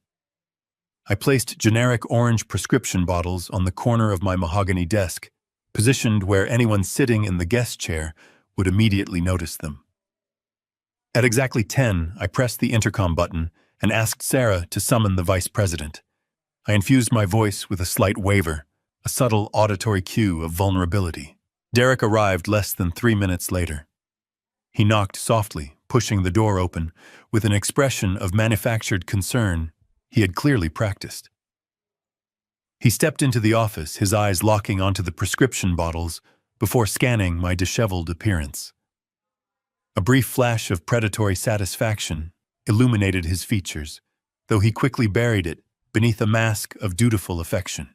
I placed generic orange prescription bottles on the corner of my mahogany desk, positioned where anyone sitting in the guest chair would immediately notice them. At exactly 10, I pressed the intercom button and asked Sarah to summon the vice president. I infused my voice with a slight waver, a subtle auditory cue of vulnerability. Derek arrived less than 3 minutes later. He knocked softly, pushing the door open, with an expression of manufactured concern he had clearly practiced. He stepped into the office, his eyes locking onto the prescription bottles before scanning my disheveled appearance. A brief flash of predatory satisfaction illuminated his features, though he quickly buried it beneath a mask of dutiful affection.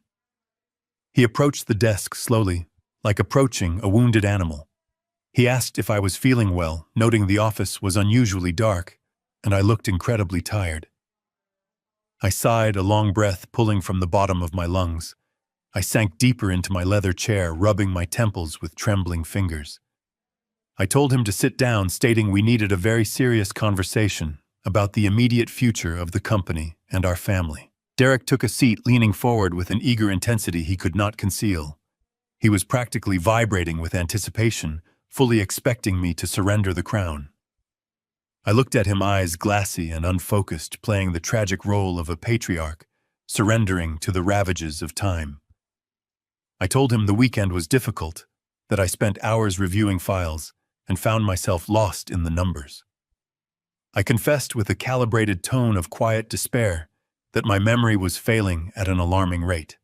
He approached the desk slowly, like approaching a wounded animal. He asked if I was feeling well, noting the office was unusually dark, and I looked incredibly tired. I sighed, a long breath pulling from the bottom of my lungs. I sank deeper into my leather chair, rubbing my temples with trembling fingers. I told him to sit down, stating we needed a very serious conversation about the immediate future of the company and our family. Derek took a seat, leaning forward with an eager intensity he could not conceal. He was practically vibrating with anticipation, fully expecting me to surrender the crown. I looked at him, eyes glassy and unfocused, playing the tragic role of a patriarch, surrendering to the ravages of time. I told him the weekend was difficult, that I spent hours reviewing files and found myself lost in the numbers. I confessed with a calibrated tone of quiet despair that my memory was failing at an alarming rate.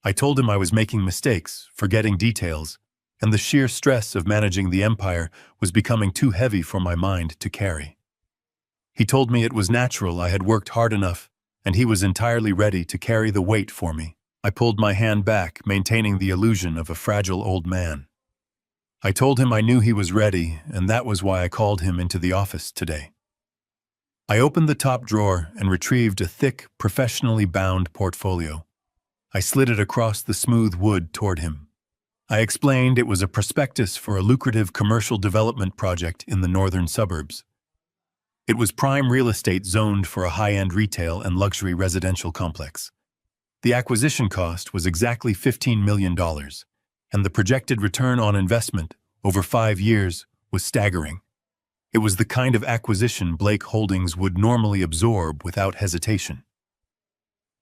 I told him I was making mistakes, forgetting details, and the sheer stress of managing the empire was becoming too heavy for my mind to carry. He told me it was natural, I had worked hard enough, and he was entirely ready to carry the weight for me. I pulled my hand back, maintaining the illusion of a fragile old man. I told him I knew he was ready, and that was why I called him into the office today. I opened the top drawer and retrieved a thick, professionally bound portfolio. I slid it across the smooth wood toward him. I explained it was a prospectus for a lucrative commercial development project in the northern suburbs. It was prime real estate zoned for a high-end retail and luxury residential complex. The acquisition cost was exactly $15 million, and the projected return on investment over 5 years was staggering. It was the kind of acquisition Blake Holdings would normally absorb without hesitation.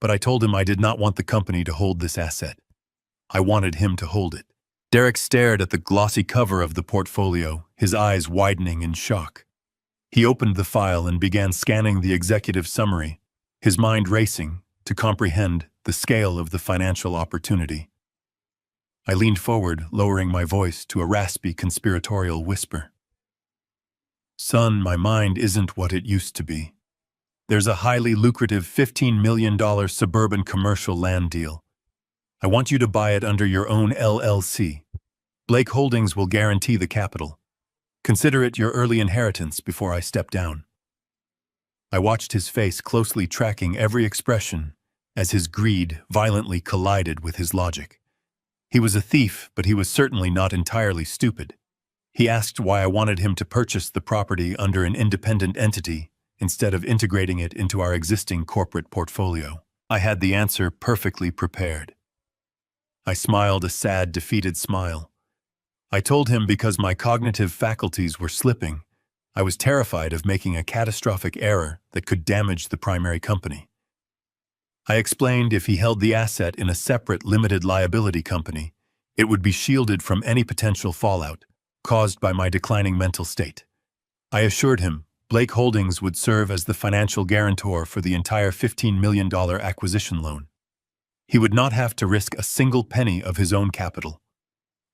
But I told him I did not want the company to hold this asset. I wanted him to hold it. Derek stared at the glossy cover of the portfolio, his eyes widening in shock. He opened the file and began scanning the executive summary, his mind racing to comprehend the scale of the financial opportunity. I leaned forward, lowering my voice to a raspy conspiratorial whisper. Son, my mind isn't what it used to be. There's a highly lucrative $15 million suburban commercial land deal. I want you to buy it under your own LLC. Blake Holdings will guarantee the capital. Consider it your early inheritance before I step down. I watched his face closely, tracking every expression as his greed violently collided with his logic. He was a thief, but he was certainly not entirely stupid. He asked why I wanted him to purchase the property under an independent entity instead of integrating it into our existing corporate portfolio. I had the answer perfectly prepared. I smiled a sad, defeated smile. I told him because my cognitive faculties were slipping, I was terrified of making a catastrophic error that could damage the primary company. I explained if he held the asset in a separate limited liability company, it would be shielded from any potential fallout caused by my declining mental state. I assured him Blake Holdings would serve as the financial guarantor for the entire $15 million acquisition loan. He would not have to risk a single penny of his own capital.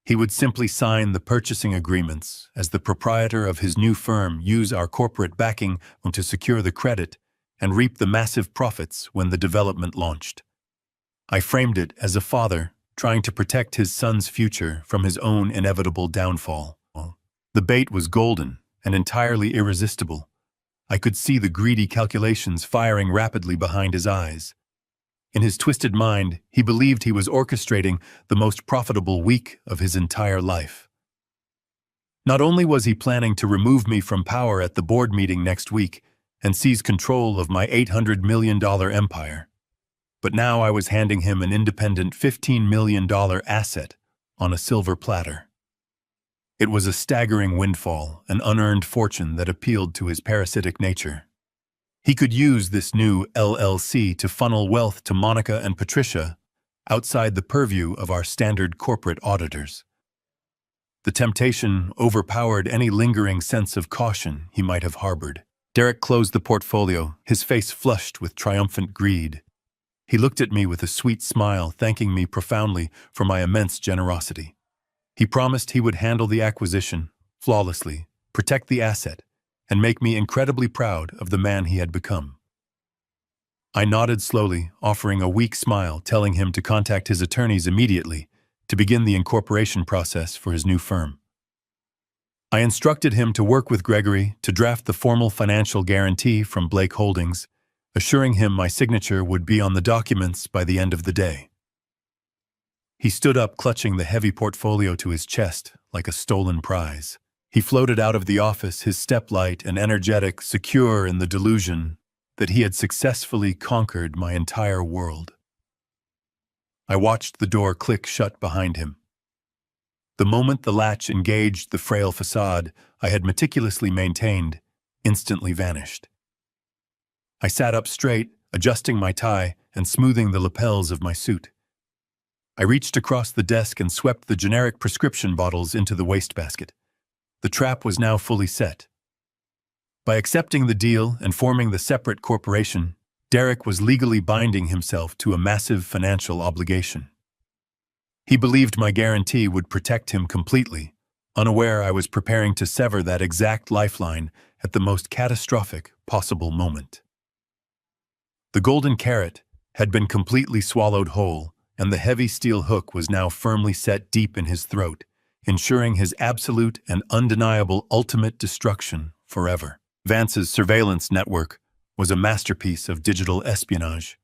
He would simply sign the purchasing agreements as the proprietor of his new firm, use our corporate backing to secure the credit, and reap the massive profits when the development launched. I framed it as a father trying to protect his son's future from his own inevitable downfall. The bait was golden and entirely irresistible. I could see the greedy calculations firing rapidly behind his eyes. In his twisted mind, he believed he was orchestrating the most profitable week of his entire life. Not only was he planning to remove me from power at the board meeting next week and seize control of my $800 million empire, but now I was handing him an independent $15 million asset on a silver platter. It was a staggering windfall, an unearned fortune that appealed to his parasitic nature. He could use this new LLC to funnel wealth to Monica and Patricia outside the purview of our standard corporate auditors. The temptation overpowered any lingering sense of caution he might have harbored. Derek closed the portfolio, his face flushed with triumphant greed. He looked at me with a sweet smile, thanking me profoundly for my immense generosity. He promised he would handle the acquisition flawlessly, protect the asset, and make me incredibly proud of the man he had become. I nodded slowly, offering a weak smile, telling him to contact his attorneys immediately to begin the incorporation process for his new firm. I instructed him to work with Gregory to draft the formal financial guarantee from Blake Holdings, assuring him my signature would be on the documents by the end of the day. He stood up, clutching the heavy portfolio to his chest like a stolen prize. He floated out of the office, his step light and energetic, secure in the delusion that he had successfully conquered my entire world. I watched the door click shut behind him. The moment the latch engaged the frail facade I had meticulously maintained, instantly vanished. I sat up straight, adjusting my tie and smoothing the lapels of my suit. I reached across the desk and swept the generic prescription bottles into the wastebasket. The trap was now fully set. By accepting the deal and forming the separate corporation, Derek was legally binding himself to a massive financial obligation. He believed my guarantee would protect him completely, unaware I was preparing to sever that exact lifeline at the most catastrophic possible moment. The golden carrot had been completely swallowed whole, and the heavy steel hook was now firmly set deep in his throat, ensuring his absolute and undeniable ultimate destruction forever. Vance's surveillance network was a masterpiece of digital espionage.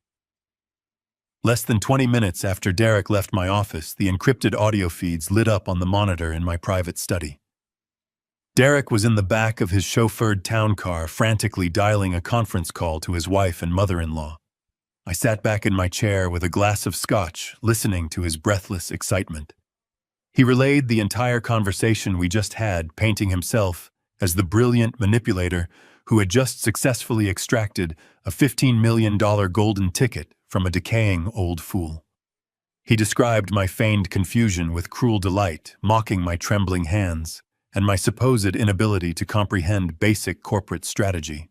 Less than 20 minutes after Derek left my office, the encrypted audio feeds lit up on the monitor in my private study. Derek was in the back of his chauffeured town car, frantically dialing a conference call to his wife and mother-in-law. I sat back in my chair with a glass of scotch, listening to his breathless excitement. He relayed the entire conversation we just had, painting himself as the brilliant manipulator who had just successfully extracted a $15 million golden ticket from a decaying old fool. He described my feigned confusion with cruel delight, mocking my trembling hands and my supposed inability to comprehend basic corporate strategy.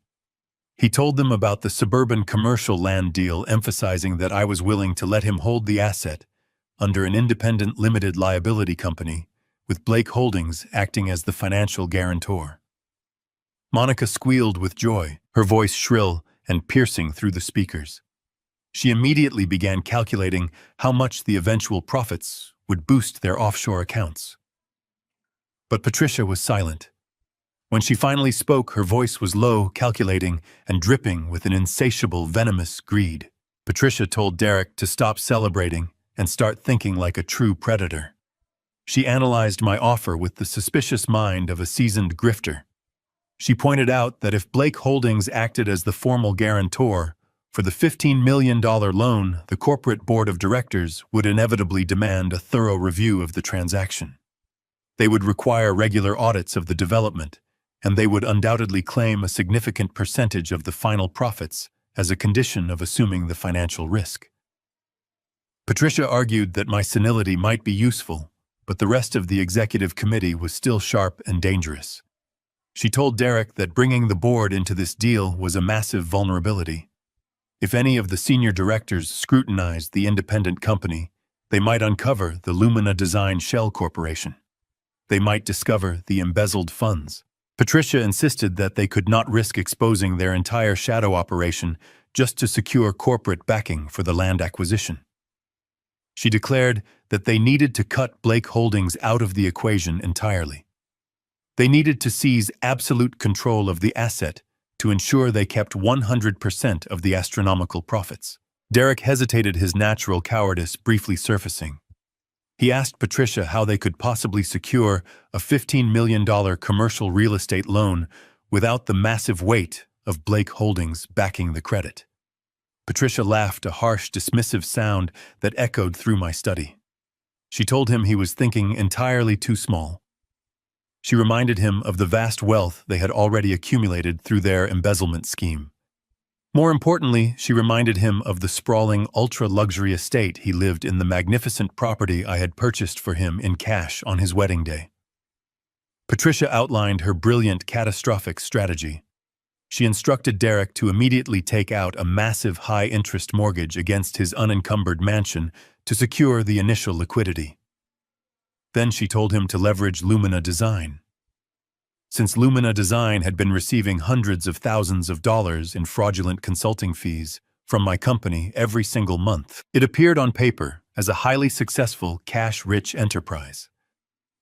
He told them about the suburban commercial land deal, emphasizing that I was willing to let him hold the asset under an independent limited liability company, with Blake Holdings acting as the financial guarantor. Monica squealed with joy, her voice shrill and piercing through the speakers. She immediately began calculating how much the eventual profits would boost their offshore accounts. But Patricia was silent. When she finally spoke, her voice was low, calculating, and dripping with an insatiable, venomous greed. Patricia told Derek to stop celebrating and start thinking like a true predator. She analyzed my offer with the suspicious mind of a seasoned grifter. She pointed out that if Blake Holdings acted as the formal guarantor for the $15 million loan, the corporate board of directors would inevitably demand a thorough review of the transaction. They would require regular audits of the development, and they would undoubtedly claim a significant percentage of the final profits as a condition of assuming the financial risk. Patricia argued that my senility might be useful, but the rest of the executive committee was still sharp and dangerous. She told Derek that bringing the board into this deal was a massive vulnerability. If any of the senior directors scrutinized the independent company, they might uncover the Lumina Design Shell Corporation. They might discover the embezzled funds. Patricia insisted that they could not risk exposing their entire shadow operation just to secure corporate backing for the land acquisition. She declared that they needed to cut Blake Holdings out of the equation entirely. They needed to seize absolute control of the asset to ensure they kept 100% of the astronomical profits. Derek hesitated, his natural cowardice briefly surfacing. He asked Patricia how they could possibly secure a $15 million commercial real estate loan without the massive weight of Blake Holdings backing the credit. Patricia laughed, a harsh, dismissive sound that echoed through my study. She told him he was thinking entirely too small. She reminded him of the vast wealth they had already accumulated through their embezzlement scheme. More importantly, she reminded him of the sprawling, ultra-luxury estate he lived in, the magnificent property I had purchased for him in cash on his wedding day. Patricia outlined her brilliant, catastrophic strategy. She instructed Derek to immediately take out a massive high-interest mortgage against his unencumbered mansion to secure the initial liquidity. Then she told him to leverage Lumina Design. Since Lumina Design had been receiving hundreds of thousands of dollars in fraudulent consulting fees from my company every single month, it appeared on paper as a highly successful, cash-rich enterprise.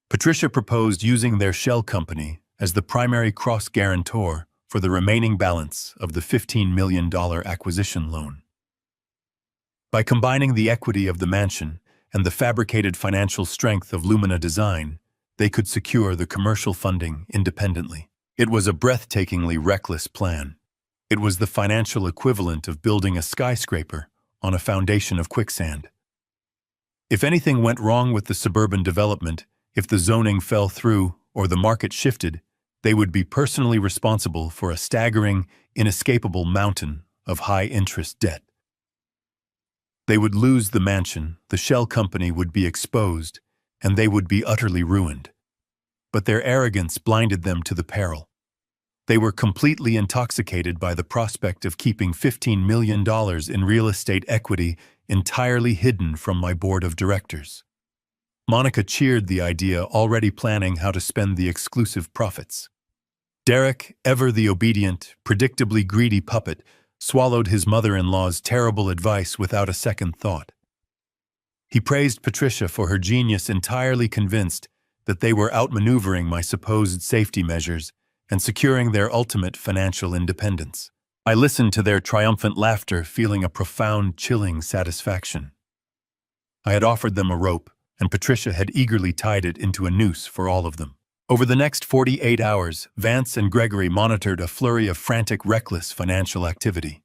Patricia proposed using their shell company as the primary cross-guarantor for the remaining balance of the $15 million acquisition loan. By combining the equity of the mansion and the fabricated financial strength of Lumina Design, they could secure the commercial funding independently. It was a breathtakingly reckless plan. It was the financial equivalent of building a skyscraper on a foundation of quicksand. If anything went wrong with the suburban development, if the zoning fell through or the market shifted, they would be personally responsible for a staggering, inescapable mountain of high-interest debt. They would lose the mansion, the shell company would be exposed, and they would be utterly ruined. But their arrogance blinded them to the peril. They were completely intoxicated by the prospect of keeping $15 million in real estate equity entirely hidden from my board of directors. Monica cheered the idea, already planning how to spend the exclusive profits. Derek, ever the obedient, predictably greedy puppet, swallowed his mother-in-law's terrible advice without a second thought. He praised Patricia for her genius, entirely convinced that they were outmaneuvering my supposed safety measures and securing their ultimate financial independence. I listened to their triumphant laughter, feeling a profound, chilling satisfaction. I had offered them a rope, and Patricia had eagerly tied it into a noose for all of them. Over the next 48 hours, Vance and Gregory monitored a flurry of frantic, reckless financial activity.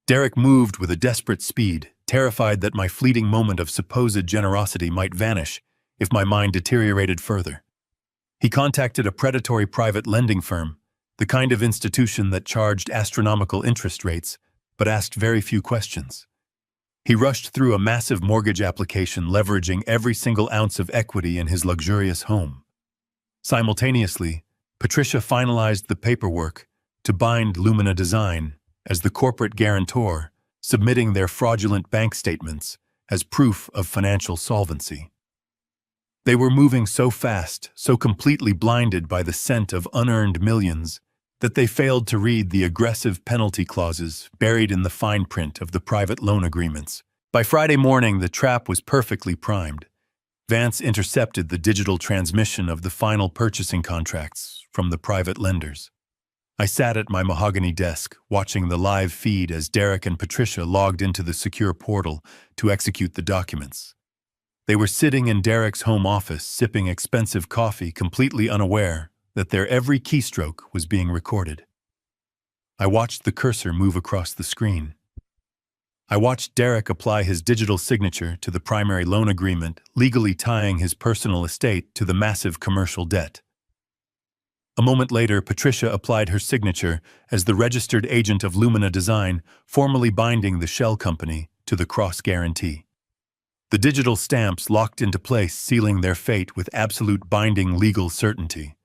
Derek moved with a desperate speed, terrified that my fleeting moment of supposed generosity might vanish if my mind deteriorated further. He contacted a predatory private lending firm, the kind of institution that charged astronomical interest rates, but asked very few questions. He rushed through a massive mortgage application, leveraging every single ounce of equity in his luxurious home. Simultaneously, Patricia finalized the paperwork to to bind Lumina Design as the corporate guarantor, submitting their fraudulent bank statements as proof of financial solvency. They were moving so fast, so completely blinded by the scent of unearned millions, that they failed to read the aggressive penalty clauses buried in the fine print of the private loan agreements. By Friday morning, the trap was perfectly primed. Vance intercepted the digital transmission of the final purchasing contracts from the private lenders. I sat at my mahogany desk, watching the live feed as Derek and Patricia logged into the secure portal to execute the documents. They were sitting in Derek's home office, sipping expensive coffee, completely unaware that their every keystroke was being recorded. I watched the cursor move across the screen. I watched Derek apply his digital signature to the primary loan agreement, legally tying his personal estate to the massive commercial debt. A moment later, Patricia applied her signature as the registered agent of Lumina Design, formally binding the shell company to the cross guarantee. The digital stamps locked into place, sealing their fate with absolute binding legal certainty.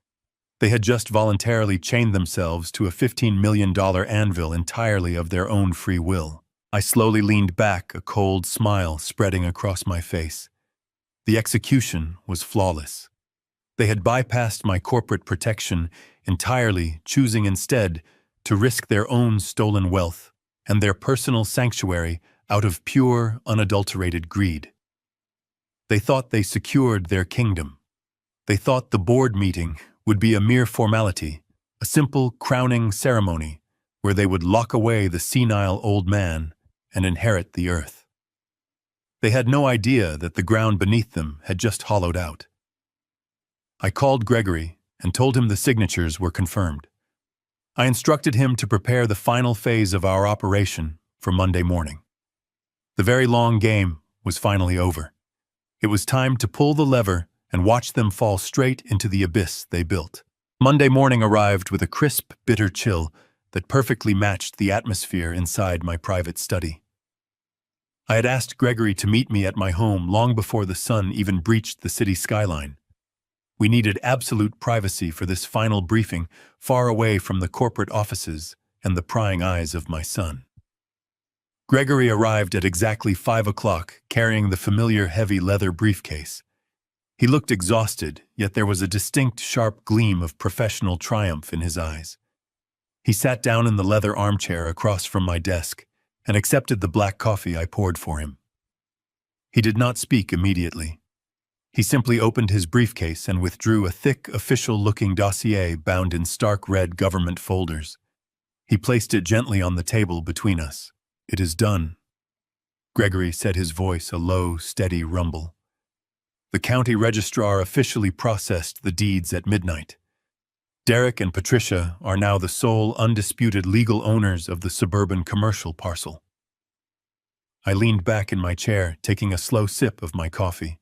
They had just voluntarily chained themselves to a $15 million anvil entirely of their own free will. I slowly leaned back, a cold smile spreading across my face. The execution was flawless. They had bypassed my corporate protection entirely, choosing instead to risk their own stolen wealth and their personal sanctuary out of pure, unadulterated greed. They thought they secured their kingdom. They thought the board meeting would be a mere formality, a simple crowning ceremony where they would lock away the senile old man and inherit the earth. They had no idea that the ground beneath them had just hollowed out. I called Gregory and told him the signatures were confirmed. I instructed him to prepare the final phase of our operation for Monday morning. The very long game was finally over. It was time to pull the lever and watch them fall straight into the abyss they built. Monday morning arrived with a crisp, bitter chill that perfectly matched the atmosphere inside my private study. I had asked Gregory to meet me at my home long before the sun even breached the city skyline. We needed absolute privacy for this final briefing, far away from the corporate offices and the prying eyes of my son. Gregory arrived at exactly 5 o'clock, carrying the familiar heavy leather briefcase. He looked exhausted, yet there was a distinct sharp gleam of professional triumph in his eyes. He sat down in the leather armchair across from my desk and accepted the black coffee I poured for him. He did not speak immediately. He simply opened his briefcase and withdrew a thick, official-looking dossier bound in stark red government folders. He placed it gently on the table between us. "It is done," Gregory said, his voice a low, steady rumble. The county registrar officially processed the deeds at midnight. Derek and Patricia are now the sole undisputed legal owners of the suburban commercial parcel. I leaned back in my chair, taking a slow sip of my coffee.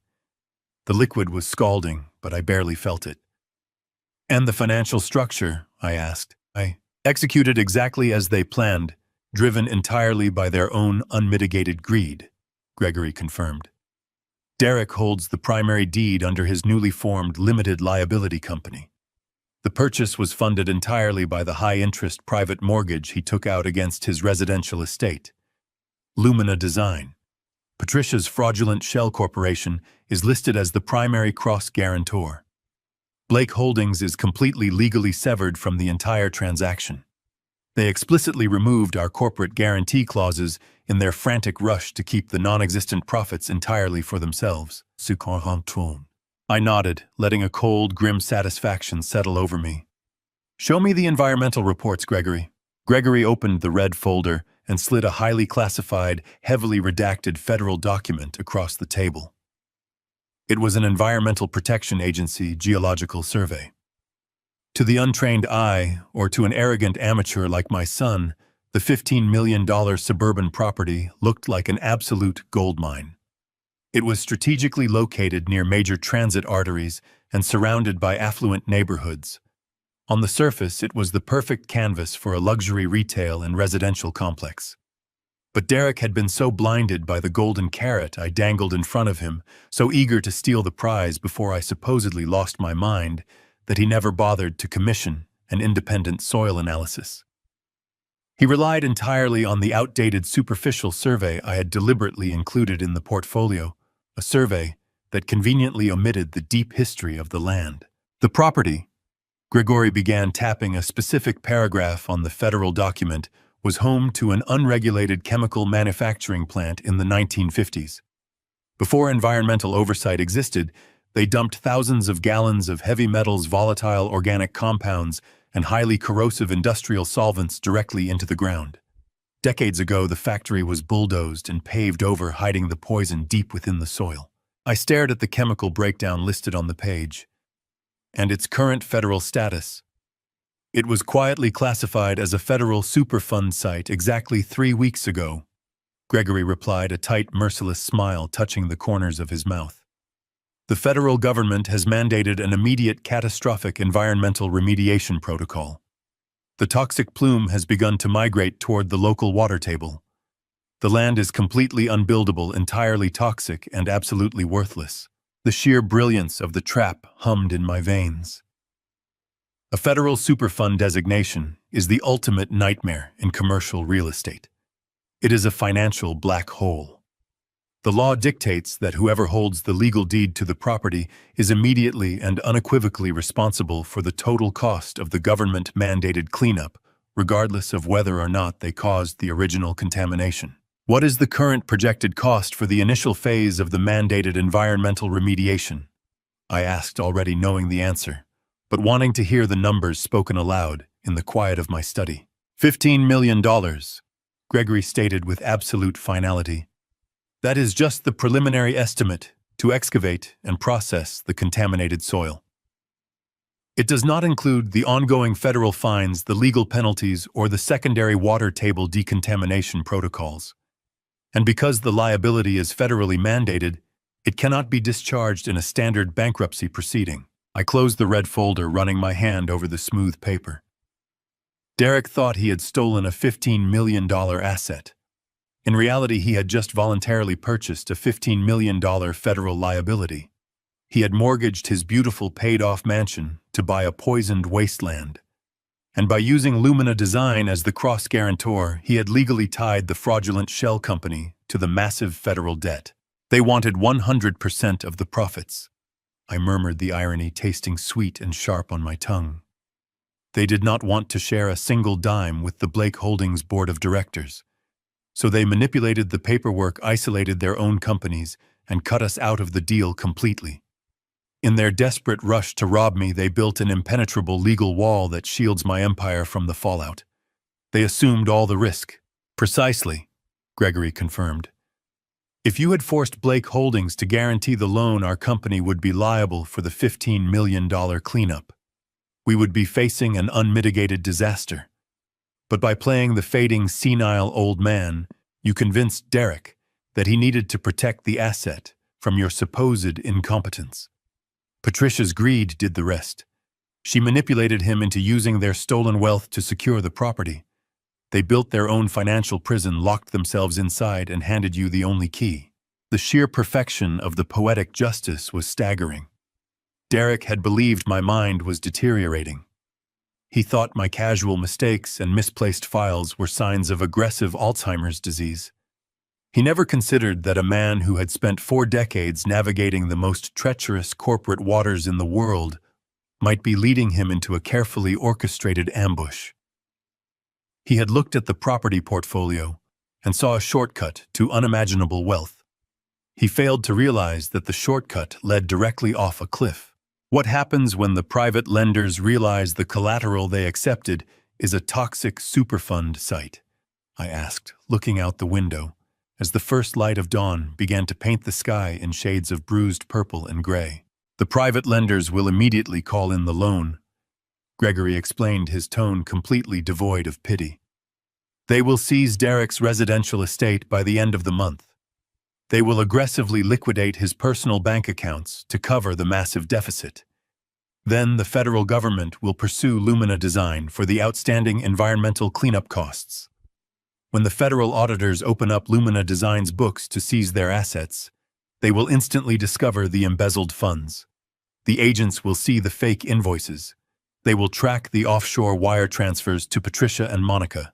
The liquid was scalding, but I barely felt it. "And the financial structure?" I asked. "I executed exactly as they planned, driven entirely by their own unmitigated greed," Gregory confirmed. "Derek holds the primary deed under his newly formed limited liability company. The purchase was funded entirely by the high-interest private mortgage he took out against his residential estate. Lumina Design. Patricia's fraudulent shell corporation is listed as the primary cross-guarantor. Blake Holdings is completely legally severed from the entire transaction. They explicitly removed our corporate guarantee clauses in their frantic rush to keep the non-existent profits entirely for themselves." I nodded, letting a cold, grim satisfaction settle over me. "Show me the environmental reports, Gregory." Gregory opened the red folder and slid a highly classified, heavily redacted federal document across the table. It was an Environmental Protection Agency geological survey. To the untrained eye, or to an arrogant amateur like my son, the $15 million suburban property looked like an absolute goldmine. It was strategically located near major transit arteries and surrounded by affluent neighborhoods. On the surface, it was the perfect canvas for a luxury retail and residential complex. But Derek had been so blinded by the golden carrot I dangled in front of him, so eager to steal the prize before I supposedly lost my mind, that he never bothered to commission an independent soil analysis. He relied entirely on the outdated superficial survey I had deliberately included in the portfolio, a survey that conveniently omitted the deep history of the land. The property, Grigory began tapping a specific paragraph on the federal document, was home to an unregulated chemical manufacturing plant in the 1950s. Before environmental oversight existed, they dumped thousands of gallons of heavy metals, volatile organic compounds, and highly corrosive industrial solvents directly into the ground. Decades ago, the factory was bulldozed and paved over, hiding the poison deep within the soil. I stared at the chemical breakdown listed on the page, and its current federal status. It was quietly classified as a federal Superfund site exactly 3 weeks ago, Gregory replied, a tight, merciless smile touching the corners of his mouth. The federal government has mandated an immediate catastrophic environmental remediation protocol. The toxic plume has begun to migrate toward the local water table. The land is completely unbuildable, entirely toxic, and absolutely worthless. The sheer brilliance of the trap hummed in my veins. A federal Superfund designation is the ultimate nightmare in commercial real estate. It is a financial black hole. The law dictates that whoever holds the legal deed to the property is immediately and unequivocally responsible for the total cost of the government-mandated cleanup, regardless of whether or not they caused the original contamination. What is the current projected cost for the initial phase of the mandated environmental remediation? I asked, already knowing the answer, but wanting to hear the numbers spoken aloud in the quiet of my study. $15 million, Gregory stated with absolute finality. That is just the preliminary estimate to excavate and process the contaminated soil. It does not include the ongoing federal fines, the legal penalties, or the secondary water table decontamination protocols. And because the liability is federally mandated, it cannot be discharged in a standard bankruptcy proceeding. I closed the red folder, running my hand over the smooth paper. Derek thought he had stolen a $15 million asset. In reality, he had just voluntarily purchased a $15 million federal liability. He had mortgaged his beautiful paid-off mansion to buy a poisoned wasteland. And by using Lumina Design as the cross-guarantor, he had legally tied the fraudulent shell company to the massive federal debt. They wanted 100% of the profits. I murmured, the irony tasting sweet and sharp on my tongue. They did not want to share a single dime with the Blake Holdings board of directors. So they manipulated the paperwork, isolated their own companies, and cut us out of the deal completely. In their desperate rush to rob me, they built an impenetrable legal wall that shields my empire from the fallout. They assumed all the risk. Precisely, Gregory confirmed. If you had forced Blake Holdings to guarantee the loan, our company would be liable for the $15 million cleanup. We would be facing an unmitigated disaster. But by playing the fading, senile old man, you convinced Derek that he needed to protect the asset from your supposed incompetence. Patricia's greed did the rest. She manipulated him into using their stolen wealth to secure the property. They built their own financial prison, locked themselves inside, and handed you the only key. The sheer perfection of the poetic justice was staggering. Derek had believed my mind was deteriorating. He thought my casual mistakes and misplaced files were signs of aggressive Alzheimer's disease. He never considered that a man who had spent 4 decades navigating the most treacherous corporate waters in the world might be leading him into a carefully orchestrated ambush. He had looked at the property portfolio and saw a shortcut to unimaginable wealth. He failed to realize that the shortcut led directly off a cliff. What happens when the private lenders realize the collateral they accepted is a toxic Superfund site? I asked, looking out the window, as the first light of dawn began to paint the sky in shades of bruised purple and gray. The private lenders will immediately call in the loan, Gregory explained, his tone completely devoid of pity. They will seize Derek's residential estate by the end of the month. They will aggressively liquidate his personal bank accounts to cover the massive deficit. Then the federal government will pursue Lumina Design for the outstanding environmental cleanup costs. When the federal auditors open up Lumina Design's books to seize their assets, they will instantly discover the embezzled funds. The agents will see the fake invoices. They will track the offshore wire transfers to Patricia and Monica.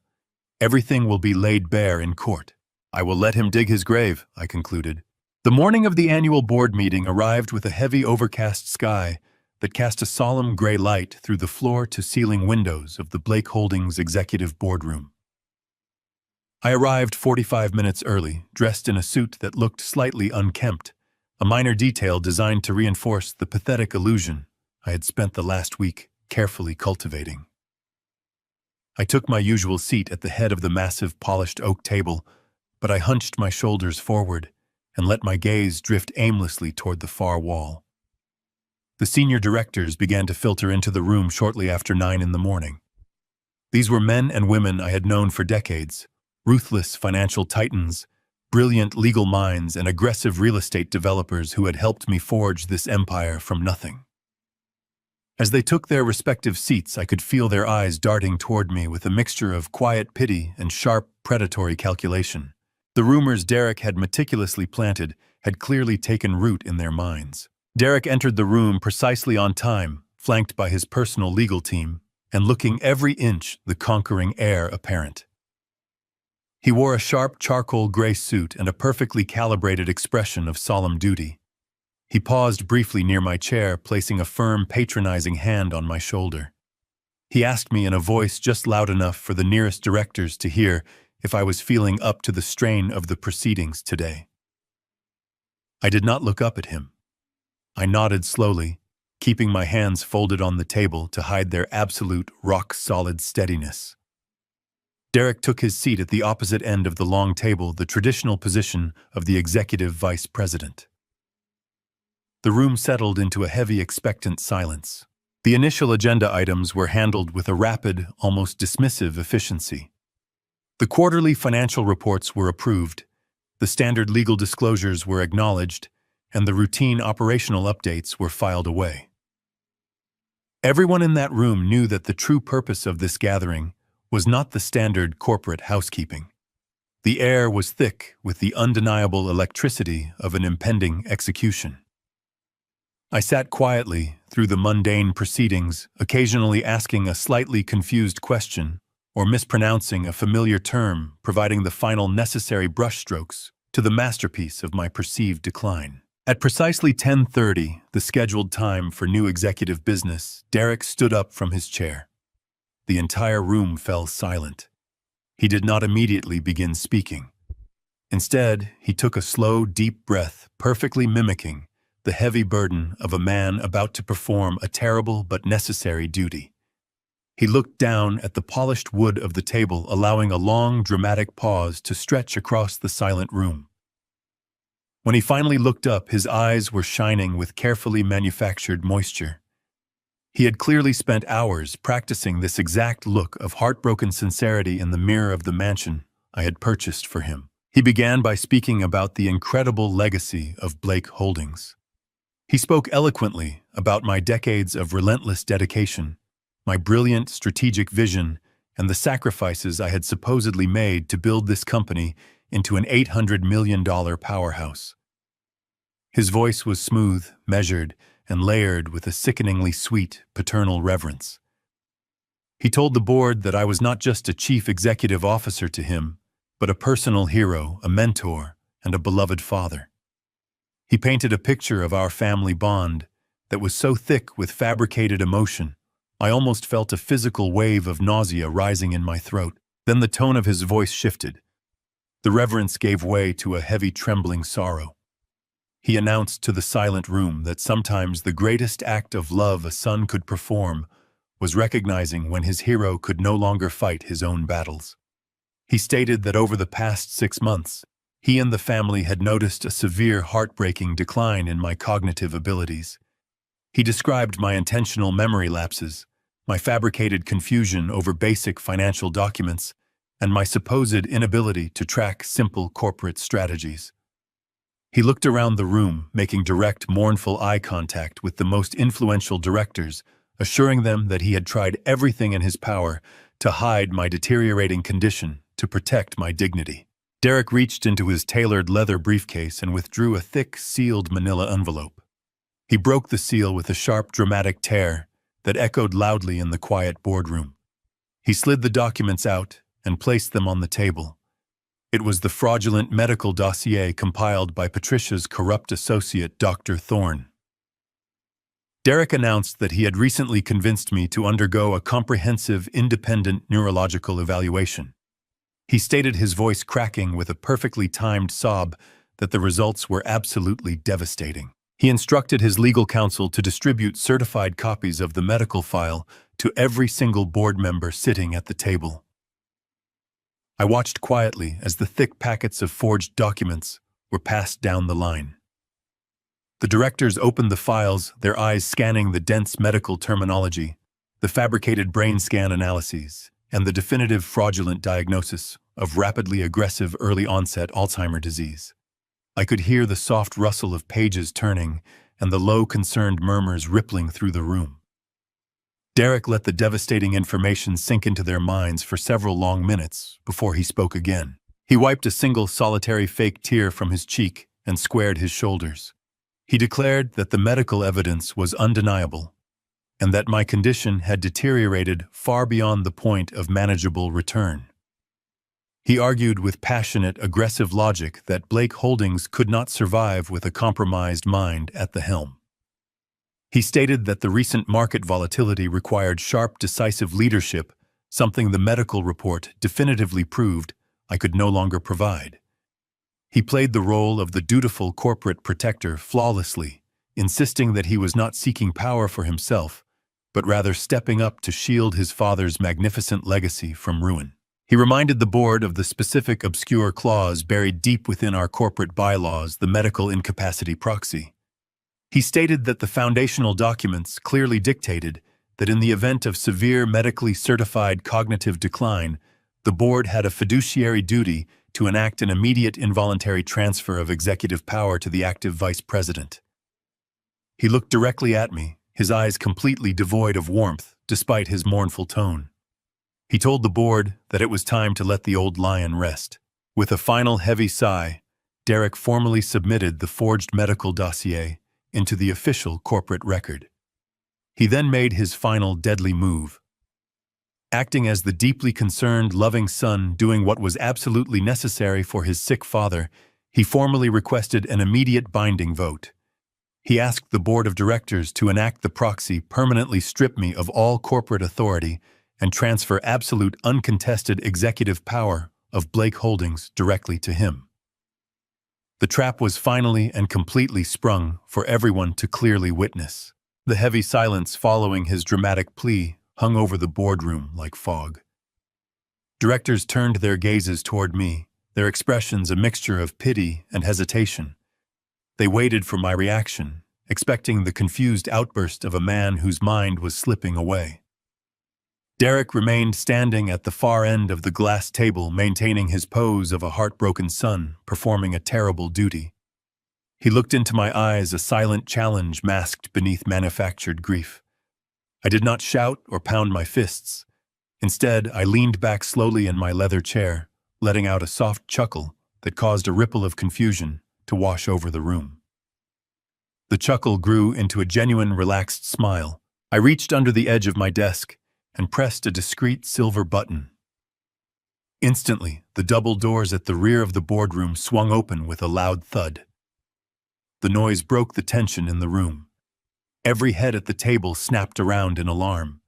Everything will be laid bare in court. I will let him dig his grave, I concluded. The morning of the annual board meeting arrived with a heavy overcast sky that cast a solemn gray light through the floor-to-ceiling windows of the Blake Holdings executive boardroom. I arrived 45 minutes early, dressed in a suit that looked slightly unkempt, a minor detail designed to reinforce the pathetic illusion I had spent the last week carefully cultivating. I took my usual seat at the head of the massive polished oak table, but I hunched my shoulders forward and let my gaze drift aimlessly toward the far wall. The senior directors began to filter into the room shortly after 9 in the morning. These were men and women I had known for decades, ruthless financial titans, brilliant legal minds, and aggressive real estate developers who had helped me forge this empire from nothing. As they took their respective seats, I could feel their eyes darting toward me with a mixture of quiet pity and sharp, predatory calculation. The rumors Derek had meticulously planted had clearly taken root in their minds. Derek entered the room precisely on time, flanked by his personal legal team, and looking every inch the conquering heir apparent. He wore a sharp charcoal gray suit and a perfectly calibrated expression of solemn duty. He paused briefly near my chair, placing a firm, patronizing hand on my shoulder. He asked me in a voice just loud enough for the nearest directors to hear if I was feeling up to the strain of the proceedings today. I did not look up at him. I nodded slowly, keeping my hands folded on the table to hide their absolute, rock-solid steadiness. Derek took his seat at the opposite end of the long table, the traditional position of the executive vice president. The room settled into a heavy, expectant silence. The initial agenda items were handled with a rapid, almost dismissive efficiency. The quarterly financial reports were approved, the standard legal disclosures were acknowledged, and the routine operational updates were filed away. Everyone in that room knew that the true purpose of this gathering was not the standard corporate housekeeping. The air was thick with the undeniable electricity of an impending execution. I sat quietly through the mundane proceedings, occasionally asking a slightly confused question or mispronouncing a familiar term, providing the final necessary brushstrokes to the masterpiece of my perceived decline. At precisely 10:30, the scheduled time for new executive business, Derek stood up from his chair. The entire room fell silent. He did not immediately begin speaking. Instead, he took a slow, deep breath, perfectly mimicking the heavy burden of a man about to perform a terrible but necessary duty. He looked down at the polished wood of the table, allowing a long, dramatic pause to stretch across the silent room. When he finally looked up, his eyes were shining with carefully manufactured moisture. He had clearly spent hours practicing this exact look of heartbroken sincerity in the mirror of the mansion I had purchased for him. He began by speaking about the incredible legacy of Blake Holdings. He spoke eloquently about my decades of relentless dedication, my brilliant strategic vision, and the sacrifices I had supposedly made to build this company into an $800 million powerhouse. His voice was smooth, measured, and layered with a sickeningly sweet, paternal reverence. He told the board that I was not just a chief executive officer to him, but a personal hero, a mentor, and a beloved father. He painted a picture of our family bond that was so thick with fabricated emotion, I almost felt a physical wave of nausea rising in my throat. Then the tone of his voice shifted. The reverence gave way to a heavy, trembling sorrow. He announced to the silent room that sometimes the greatest act of love a son could perform was recognizing when his hero could no longer fight his own battles. He stated that over the past 6 months, he and the family had noticed a severe, heartbreaking decline in my cognitive abilities. He described my intentional memory lapses, my fabricated confusion over basic financial documents, and my supposed inability to track simple corporate strategies. He looked around the room, making direct, mournful eye contact with the most influential directors, assuring them that he had tried everything in his power to hide my deteriorating condition, to protect my dignity. Derek reached into his tailored leather briefcase and withdrew a thick, sealed manila envelope. He broke the seal with a sharp, dramatic tear that echoed loudly in the quiet boardroom. He slid the documents out, and placed them on the table. It was the fraudulent medical dossier compiled by Patricia's corrupt associate, Dr. Thorne. Derek announced that he had recently convinced me to undergo a comprehensive, independent neurological evaluation. He stated, his voice cracking with a perfectly timed sob, that the results were absolutely devastating. He instructed his legal counsel to distribute certified copies of the medical file to every single board member sitting at the table. I watched quietly as the thick packets of forged documents were passed down the line. The directors opened the files, their eyes scanning the dense medical terminology, the fabricated brain scan analyses, and the definitive fraudulent diagnosis of rapidly aggressive early-onset Alzheimer's disease. I could hear the soft rustle of pages turning and the low, concerned murmurs rippling through the room. Derek let the devastating information sink into their minds for several long minutes before he spoke again. He wiped a single solitary fake tear from his cheek and squared his shoulders. He declared that the medical evidence was undeniable and that my condition had deteriorated far beyond the point of manageable return. He argued with passionate, aggressive logic that Blake Holdings could not survive with a compromised mind at the helm. He stated that the recent market volatility required sharp, decisive leadership, something the medical report definitively proved I could no longer provide. He played the role of the dutiful corporate protector flawlessly, insisting that he was not seeking power for himself, but rather stepping up to shield his father's magnificent legacy from ruin. He reminded the board of the specific obscure clause buried deep within our corporate bylaws, the medical incapacity proxy. He stated that the foundational documents clearly dictated that in the event of severe medically certified cognitive decline, the board had a fiduciary duty to enact an immediate involuntary transfer of executive power to the active vice president. He looked directly at me, his eyes completely devoid of warmth despite his mournful tone. He told the board that it was time to let the old lion rest. With a final heavy sigh, Derek formally submitted the forged medical dossier into the official corporate record. He then made his final deadly move. Acting as the deeply concerned, loving son doing what was absolutely necessary for his sick father, he formally requested an immediate binding vote. He asked the board of directors to enact the proxy, permanently strip me of all corporate authority, and transfer absolute uncontested executive power of Blake Holdings directly to him. The trap was finally and completely sprung for everyone to clearly witness. The heavy silence following his dramatic plea hung over the boardroom like fog. Directors turned their gazes toward me, their expressions a mixture of pity and hesitation. They waited for my reaction, expecting the confused outburst of a man whose mind was slipping away. Derek remained standing at the far end of the glass table, maintaining his pose of a heartbroken son performing a terrible duty. He looked into my eyes, a silent challenge masked beneath manufactured grief. I did not shout or pound my fists. Instead, I leaned back slowly in my leather chair, letting out a soft chuckle that caused a ripple of confusion to wash over the room. The chuckle grew into a genuine, relaxed smile. I reached under the edge of my desk and pressed a discreet silver button. Instantly, the double doors at the rear of the boardroom swung open with a loud thud. The noise broke the tension in the room. Every head at the table snapped around in alarm.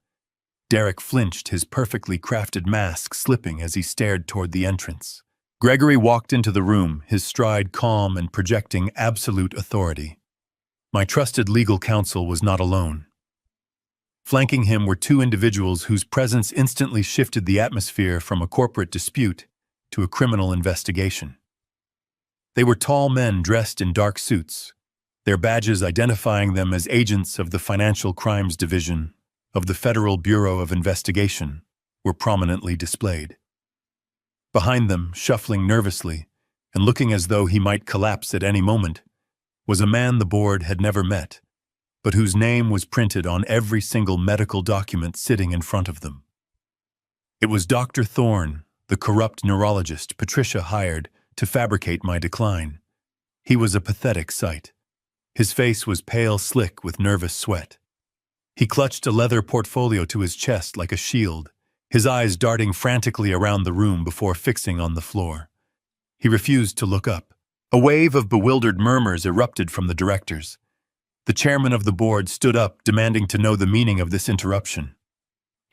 Derek flinched, his perfectly crafted mask slipping as he stared toward the entrance. Gregory walked into the room, his stride calm and projecting absolute authority. My trusted legal counsel was not alone. Flanking him were two individuals whose presence instantly shifted the atmosphere from a corporate dispute to a criminal investigation. They were tall men dressed in dark suits, their badges identifying them as agents of the Financial Crimes Division of the Federal Bureau of Investigation were prominently displayed. Behind them, shuffling nervously and looking as though he might collapse at any moment, was a man the board had never met, but whose name was printed on every single medical document sitting in front of them. It was Dr. Thorne, the corrupt neurologist Patricia hired to fabricate my decline. He was a pathetic sight. His face was pale, slick with nervous sweat. He clutched a leather portfolio to his chest like a shield, his eyes darting frantically around the room before fixing on the floor. He refused to look up. A wave of bewildered murmurs erupted from the directors. The chairman of the board stood up, demanding to know the meaning of this interruption.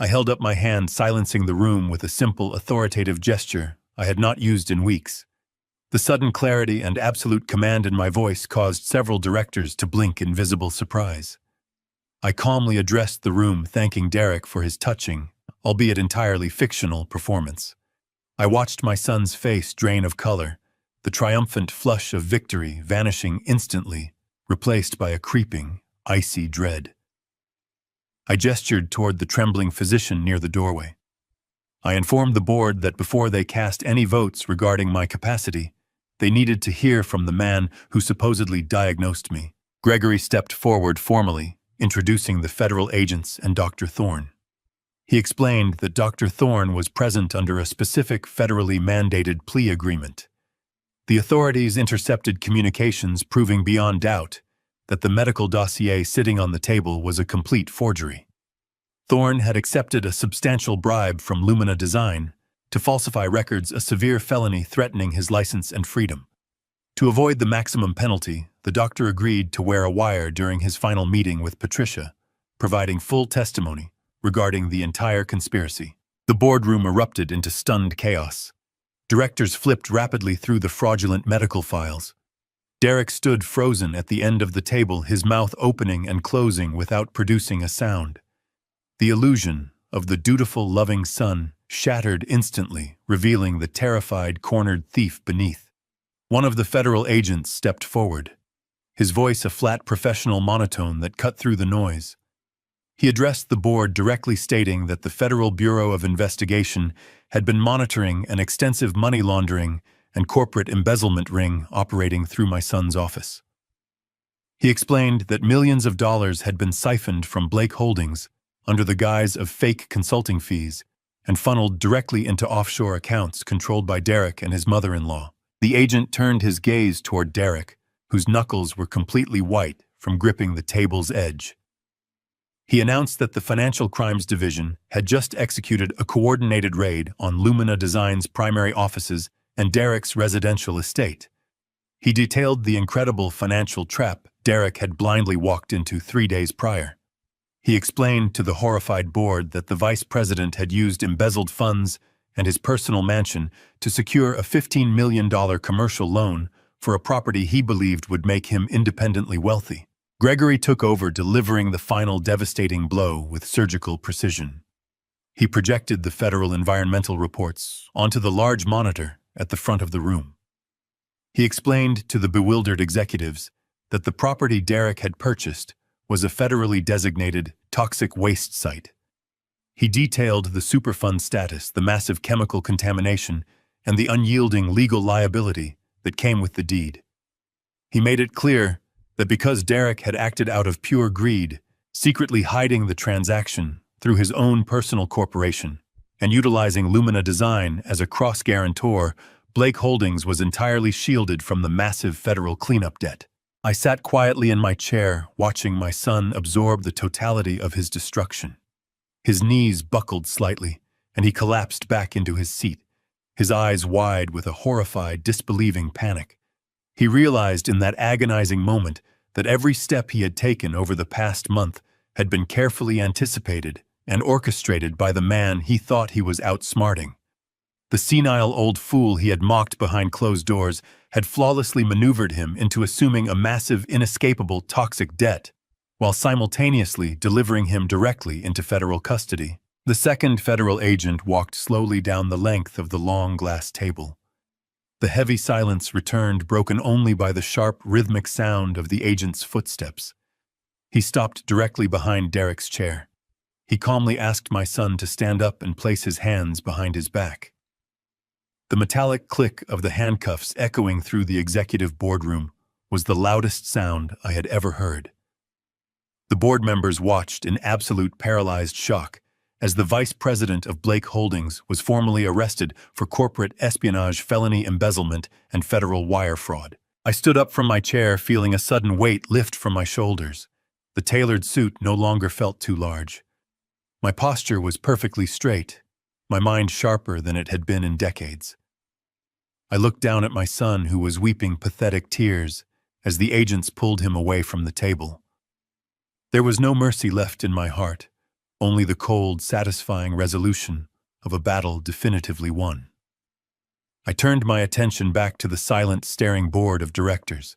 I held up my hand, silencing the room with a simple, authoritative gesture I had not used in weeks. The sudden clarity and absolute command in my voice caused several directors to blink in visible surprise. I calmly addressed the room, thanking Derek for his touching, albeit entirely fictional, performance. I watched my son's face drain of color, the triumphant flush of victory vanishing instantly, replaced by a creeping, icy dread. I gestured toward the trembling physician near the doorway. I informed the board that before they cast any votes regarding my capacity, they needed to hear from the man who supposedly diagnosed me. Gregory stepped forward formally, introducing the federal agents and Dr. Thorne. He explained that Dr. Thorne was present under a specific federally mandated plea agreement. The authorities intercepted communications proving beyond doubt that the medical dossier sitting on the table was a complete forgery. Thorne had accepted a substantial bribe from Lumina Design to falsify records, a severe felony threatening his license and freedom. To avoid the maximum penalty, the doctor agreed to wear a wire during his final meeting with Patricia, providing full testimony regarding the entire conspiracy. The boardroom erupted into stunned chaos. Directors flipped rapidly through the fraudulent medical files. Derek stood frozen at the end of the table, his mouth opening and closing without producing a sound. The illusion of the dutiful, loving son shattered instantly, revealing the terrified, cornered thief beneath. One of the federal agents stepped forward, his voice a flat professional monotone that cut through the noise. He addressed the board directly, stating that the Federal Bureau of Investigation had been monitoring an extensive money laundering and corporate embezzlement ring operating through my son's office. He explained that millions of dollars had been siphoned from Blake Holdings under the guise of fake consulting fees and funneled directly into offshore accounts controlled by Derek and his mother-in-law. The agent turned his gaze toward Derek, whose knuckles were completely white from gripping the table's edge. He announced that the Financial Crimes Division had just executed a coordinated raid on Lumina Design's primary offices and Derek's residential estate. He detailed the incredible financial trap Derek had blindly walked into 3 days prior. He explained to the horrified board that the vice president had used embezzled funds and his personal mansion to secure a $15 million commercial loan for a property he believed would make him independently wealthy. Gregory took over, delivering the final devastating blow with surgical precision. He projected the federal environmental reports onto the large monitor at the front of the room. He explained to the bewildered executives that the property Derek had purchased was a federally designated toxic waste site. He detailed the Superfund status, the massive chemical contamination, and the unyielding legal liability that came with the deed. He made it clear that because Derek had acted out of pure greed, secretly hiding the transaction through his own personal corporation and utilizing Lumina Design as a cross-guarantor, Blake Holdings was entirely shielded from the massive federal cleanup debt. I sat quietly in my chair, watching my son absorb the totality of his destruction. His knees buckled slightly, and he collapsed back into his seat, his eyes wide with a horrified, disbelieving panic. He realized in that agonizing moment that every step he had taken over the past month had been carefully anticipated and orchestrated by the man he thought he was outsmarting. The senile old fool he had mocked behind closed doors had flawlessly maneuvered him into assuming a massive, inescapable, toxic debt, while simultaneously delivering him directly into federal custody. The second federal agent walked slowly down the length of the long glass table. The heavy silence returned, broken only by the sharp, rhythmic sound of the agent's footsteps. He stopped directly behind Derek's chair. He calmly asked my son to stand up and place his hands behind his back. The metallic click of the handcuffs echoing through the executive boardroom was the loudest sound I had ever heard. The board members watched in absolute paralyzed shock as the vice president of Blake Holdings was formally arrested for corporate espionage, felony embezzlement, and federal wire fraud. I stood up from my chair, feeling a sudden weight lift from my shoulders. The tailored suit no longer felt too large. My posture was perfectly straight, my mind sharper than it had been in decades. I looked down at my son, who was weeping pathetic tears as the agents pulled him away from the table. There was no mercy left in my heart, only the cold, satisfying resolution of a battle definitively won. I turned my attention back to the silent, staring board of directors.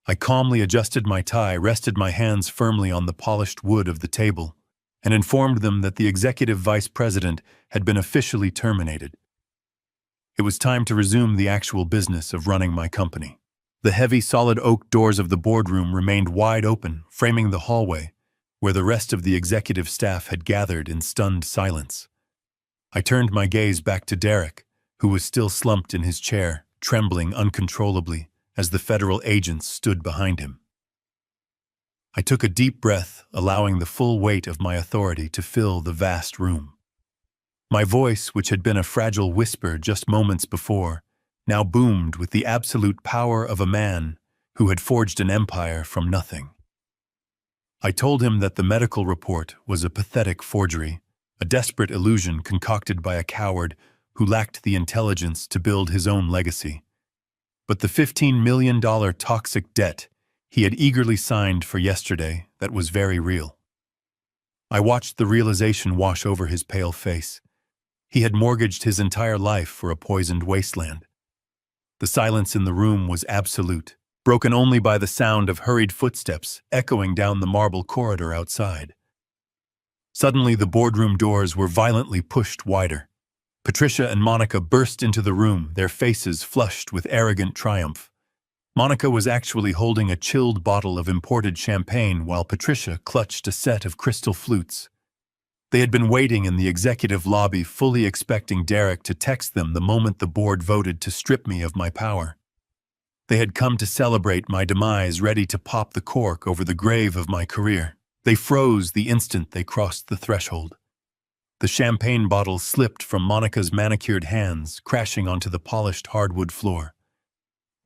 I calmly adjusted my tie, rested my hands firmly on the polished wood of the table, and informed them that the executive vice president had been officially terminated. It was time to resume the actual business of running my company. The heavy, solid oak doors of the boardroom remained wide open, framing the hallway, where the rest of the executive staff had gathered in stunned silence. I turned my gaze back to Derek, who was still slumped in his chair, trembling uncontrollably as the federal agents stood behind him. I took a deep breath, allowing the full weight of my authority to fill the vast room. My voice, which had been a fragile whisper just moments before, now boomed with the absolute power of a man who had forged an empire from nothing. I told him that the medical report was a pathetic forgery, a desperate illusion concocted by a coward who lacked the intelligence to build his own legacy. But the $15 million toxic debt he had eagerly signed for yesterday, that was very real. I watched the realization wash over his pale face. He had mortgaged his entire life for a poisoned wasteland. The silence in the room was absolute, broken only by the sound of hurried footsteps echoing down the marble corridor outside. Suddenly, the boardroom doors were violently pushed wider. Patricia and Monica burst into the room, their faces flushed with arrogant triumph. Monica was actually holding a chilled bottle of imported champagne while Patricia clutched a set of crystal flutes. They had been waiting in the executive lobby, fully expecting Derek to text them the moment the board voted to strip me of my power. They had come to celebrate my demise, ready to pop the cork over the grave of my career. They froze the instant they crossed the threshold. The champagne bottle slipped from Monica's manicured hands, crashing onto the polished hardwood floor.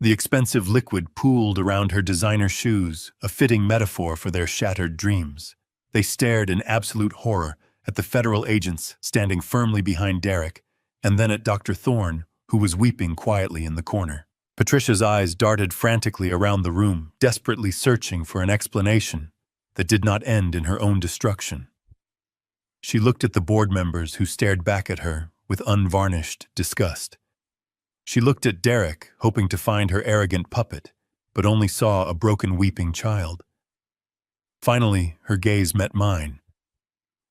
The expensive liquid pooled around her designer shoes, a fitting metaphor for their shattered dreams. They stared in absolute horror at the federal agents standing firmly behind Derek, and then at Dr. Thorne, who was weeping quietly in the corner. Patricia's eyes darted frantically around the room, desperately searching for an explanation that did not end in her own destruction. She looked at the board members who stared back at her with unvarnished disgust. She looked at Derek, hoping to find her arrogant puppet, but only saw a broken, weeping child. Finally, her gaze met mine.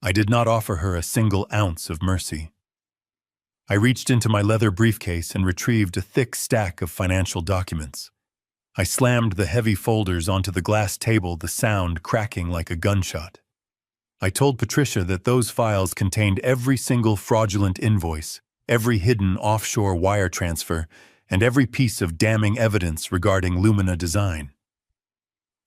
I did not offer her a single ounce of mercy. I reached into my leather briefcase and retrieved a thick stack of financial documents. I slammed the heavy folders onto the glass table, the sound cracking like a gunshot. I told Patricia that those files contained every single fraudulent invoice, every hidden offshore wire transfer, and every piece of damning evidence regarding Lumina Design.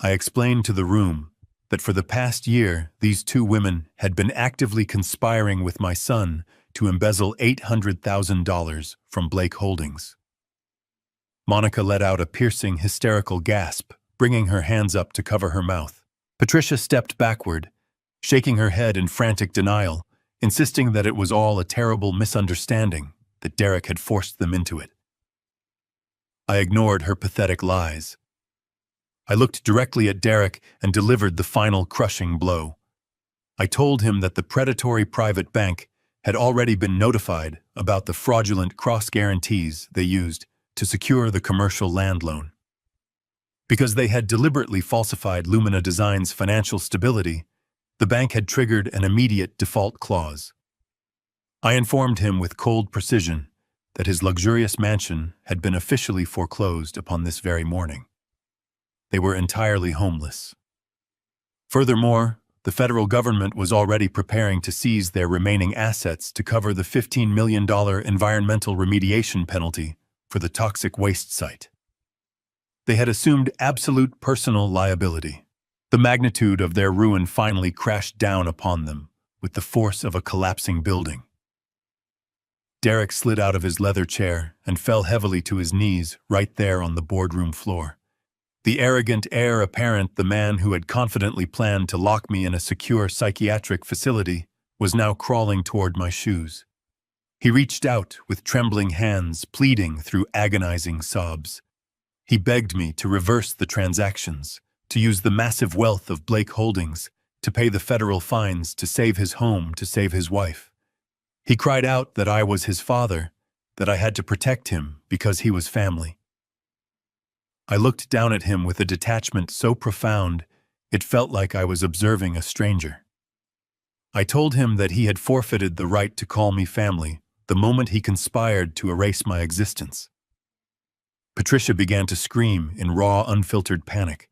I explained to the room that for the past year, these two women had been actively conspiring with my son to embezzle $800,000 from Blake Holdings. Monica let out a piercing, hysterical gasp, bringing her hands up to cover her mouth. Patricia stepped backward, shaking her head in frantic denial, insisting that it was all a terrible misunderstanding, that Derek had forced them into it. I ignored her pathetic lies. I looked directly at Derek and delivered the final crushing blow. I told him that the predatory private bank had already been notified about the fraudulent cross-guarantees they used to secure the commercial land loan. Because they had deliberately falsified Lumina Design's financial stability, the bank had triggered an immediate default clause. I informed him with cold precision that his luxurious mansion had been officially foreclosed upon this very morning. They were entirely homeless. Furthermore, the federal government was already preparing to seize their remaining assets to cover the $15 million environmental remediation penalty for the toxic waste site. They had assumed absolute personal liability. The magnitude of their ruin finally crashed down upon them with the force of a collapsing building. Derek slid out of his leather chair and fell heavily to his knees right there on the boardroom floor. The arrogant heir apparent, the man who had confidently planned to lock me in a secure psychiatric facility, was now crawling toward my shoes. He reached out with trembling hands, pleading through agonizing sobs. He begged me to reverse the transactions, to use the massive wealth of Blake Holdings, to pay the federal fines, to save his home, to save his wife. He cried out that I was his father, that I had to protect him because he was family. I looked down at him with a detachment so profound, it felt like I was observing a stranger. I told him that he had forfeited the right to call me family the moment he conspired to erase my existence. Patricia began to scream in raw, unfiltered panic.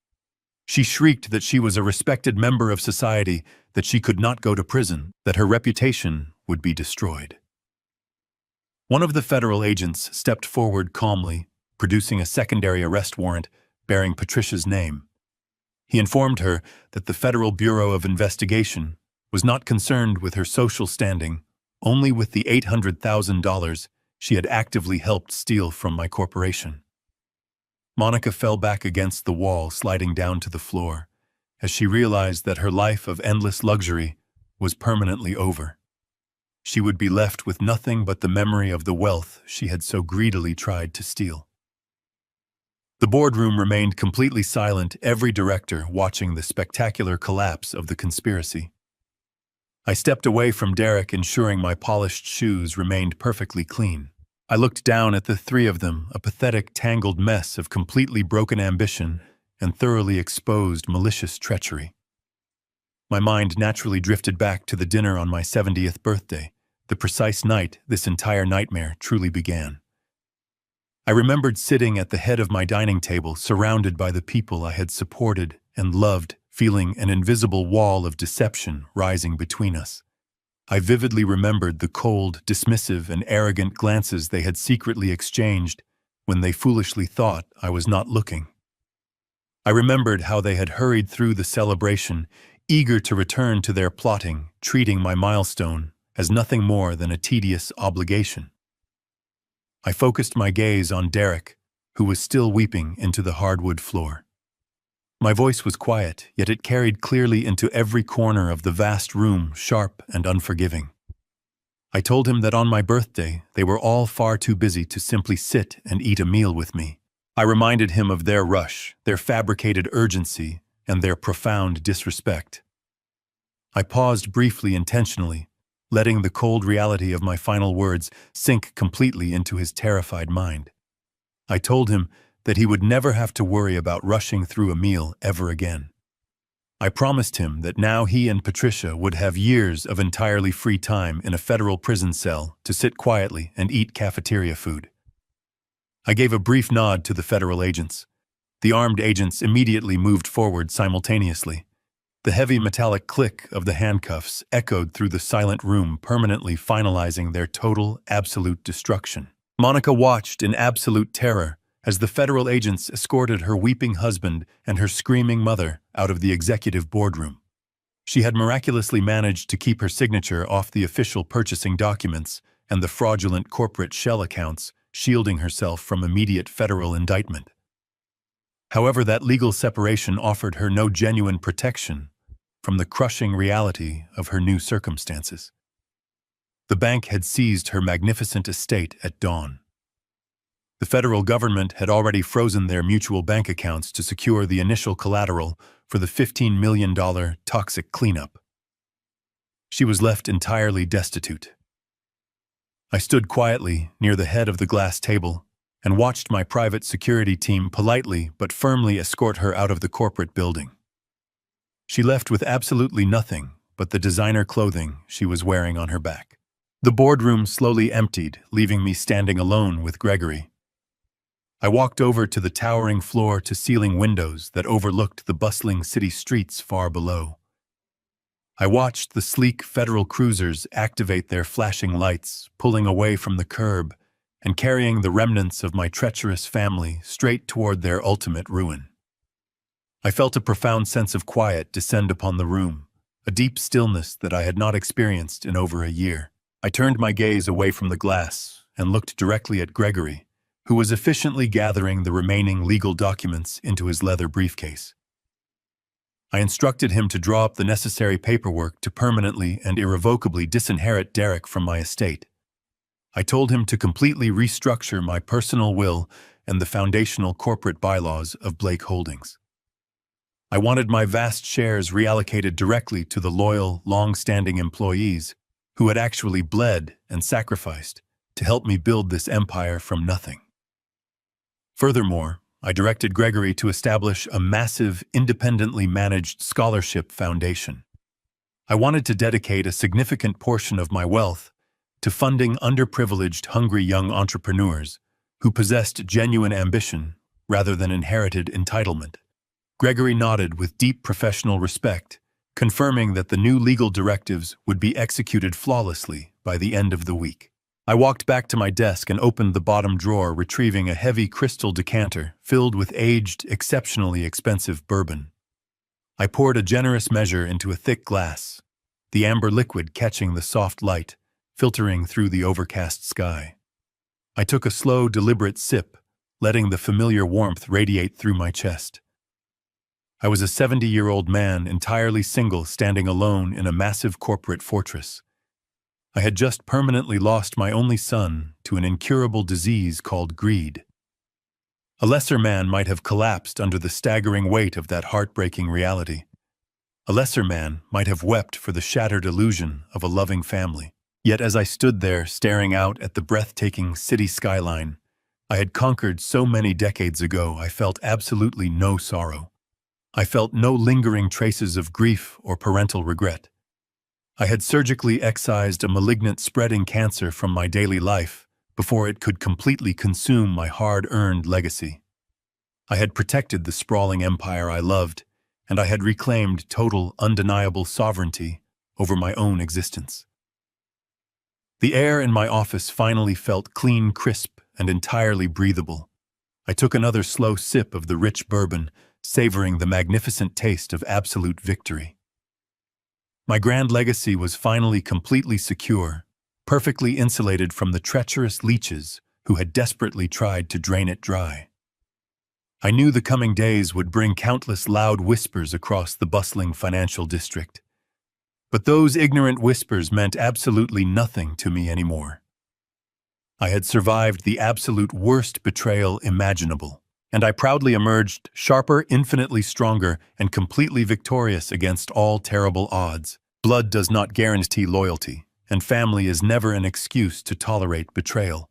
She shrieked that she was a respected member of society, that she could not go to prison, that her reputation would be destroyed. One of the federal agents stepped forward calmly, producing a secondary arrest warrant bearing Patricia's name. He informed her that the Federal Bureau of Investigation was not concerned with her social standing, only with the $800,000 she had actively helped steal from my corporation. Monica fell back against the wall, sliding down to the floor, as she realized that her life of endless luxury was permanently over. She would be left with nothing but the memory of the wealth she had so greedily tried to steal. The boardroom remained completely silent, every director watching the spectacular collapse of the conspiracy. I stepped away from Derek, ensuring my polished shoes remained perfectly clean. I looked down at the three of them, a pathetic, tangled mess of completely broken ambition and thoroughly exposed malicious treachery. My mind naturally drifted back to the dinner on my 70th birthday, the precise night this entire nightmare truly began. I remembered sitting at the head of my dining table, surrounded by the people I had supported and loved, feeling an invisible wall of deception rising between us. I vividly remembered the cold, dismissive, and arrogant glances they had secretly exchanged when they foolishly thought I was not looking. I remembered how they had hurried through the celebration, eager to return to their plotting, treating my milestone as nothing more than a tedious obligation. I focused my gaze on Derek, who was still weeping into the hardwood floor. My voice was quiet, yet it carried clearly into every corner of the vast room, sharp and unforgiving. I told him that on my birthday, they were all far too busy to simply sit and eat a meal with me. I reminded him of their rush, their fabricated urgency, and their profound disrespect. I paused briefly, intentionally, letting the cold reality of my final words sink completely into his terrified mind. I told him that he would never have to worry about rushing through a meal ever again. I promised him that now he and Patricia would have years of entirely free time in a federal prison cell to sit quietly and eat cafeteria food. I gave a brief nod to the federal agents. The armed agents immediately moved forward simultaneously. The heavy metallic click of the handcuffs echoed through the silent room, permanently finalizing their total, absolute destruction. Monica watched in absolute terror as the federal agents escorted her weeping husband and her screaming mother out of the executive boardroom. She had miraculously managed to keep her signature off the official purchasing documents and the fraudulent corporate shell accounts, shielding herself from immediate federal indictment. However, that legal separation offered her no genuine protection from the crushing reality of her new circumstances. The bank had seized her magnificent estate at dawn. The federal government had already frozen their mutual bank accounts to secure the initial collateral for the $15 million toxic cleanup. She was left entirely destitute. I stood quietly near the head of the glass table and watched my private security team politely but firmly escort her out of the corporate building. She left with absolutely nothing but the designer clothing she was wearing on her back. The boardroom slowly emptied, leaving me standing alone with Gregory. I walked over to the towering floor-to-ceiling windows that overlooked the bustling city streets far below. I watched the sleek federal cruisers activate their flashing lights, pulling away from the curb and carrying the remnants of my treacherous family straight toward their ultimate ruin. I felt a profound sense of quiet descend upon the room, a deep stillness that I had not experienced in over a year. I turned my gaze away from the glass and looked directly at Gregory, who was efficiently gathering the remaining legal documents into his leather briefcase. I instructed him to draw up the necessary paperwork to permanently and irrevocably disinherit Derek from my estate. I told him to completely restructure my personal will and the foundational corporate bylaws of Blake Holdings. I wanted my vast shares reallocated directly to the loyal, long-standing employees who had actually bled and sacrificed to help me build this empire from nothing. Furthermore, I directed Gregory to establish a massive, independently managed scholarship foundation. I wanted to dedicate a significant portion of my wealth to funding underprivileged, hungry young entrepreneurs who possessed genuine ambition rather than inherited entitlement. Gregory nodded with deep professional respect, confirming that the new legal directives would be executed flawlessly by the end of the week. I walked back to my desk and opened the bottom drawer, retrieving a heavy crystal decanter filled with aged, exceptionally expensive bourbon. I poured a generous measure into a thick glass, the amber liquid catching the soft light, filtering through the overcast sky. I took a slow, deliberate sip, letting the familiar warmth radiate through my chest. I was a 70-year-old man, entirely single, standing alone in a massive corporate fortress. I had just permanently lost my only son to an incurable disease called greed. A lesser man might have collapsed under the staggering weight of that heartbreaking reality. A lesser man might have wept for the shattered illusion of a loving family. Yet as I stood there staring out at the breathtaking city skyline I had conquered so many decades ago, I felt absolutely no sorrow. I felt no lingering traces of grief or parental regret. I had surgically excised a malignant spreading cancer from my daily life before it could completely consume my hard-earned legacy. I had protected the sprawling empire I loved, and I had reclaimed total, undeniable sovereignty over my own existence. The air in my office finally felt clean, crisp, and entirely breathable. I took another slow sip of the rich bourbon, savoring the magnificent taste of absolute victory. My grand legacy was finally completely secure, perfectly insulated from the treacherous leeches who had desperately tried to drain it dry. I knew the coming days would bring countless loud whispers across the bustling financial district. But those ignorant whispers meant absolutely nothing to me anymore. I had survived the absolute worst betrayal imaginable, and I proudly emerged sharper, infinitely stronger, and completely victorious against all terrible odds. Blood does not guarantee loyalty, and family is never an excuse to tolerate betrayal.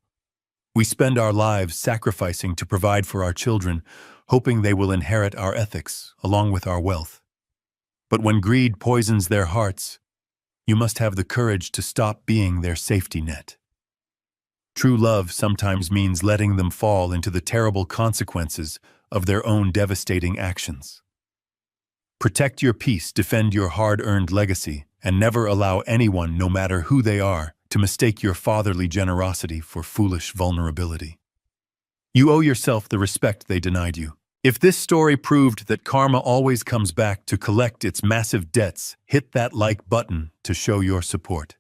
We spend our lives sacrificing to provide for our children, hoping they will inherit our ethics along with our wealth. But when greed poisons their hearts, you must have the courage to stop being their safety net. True love sometimes means letting them fall into the terrible consequences of their own devastating actions. Protect your peace, defend your hard-earned legacy, and never allow anyone, no matter who they are, to mistake your fatherly generosity for foolish vulnerability. You owe yourself the respect they denied you. If this story proved that karma always comes back to collect its massive debts, hit that like button to show your support.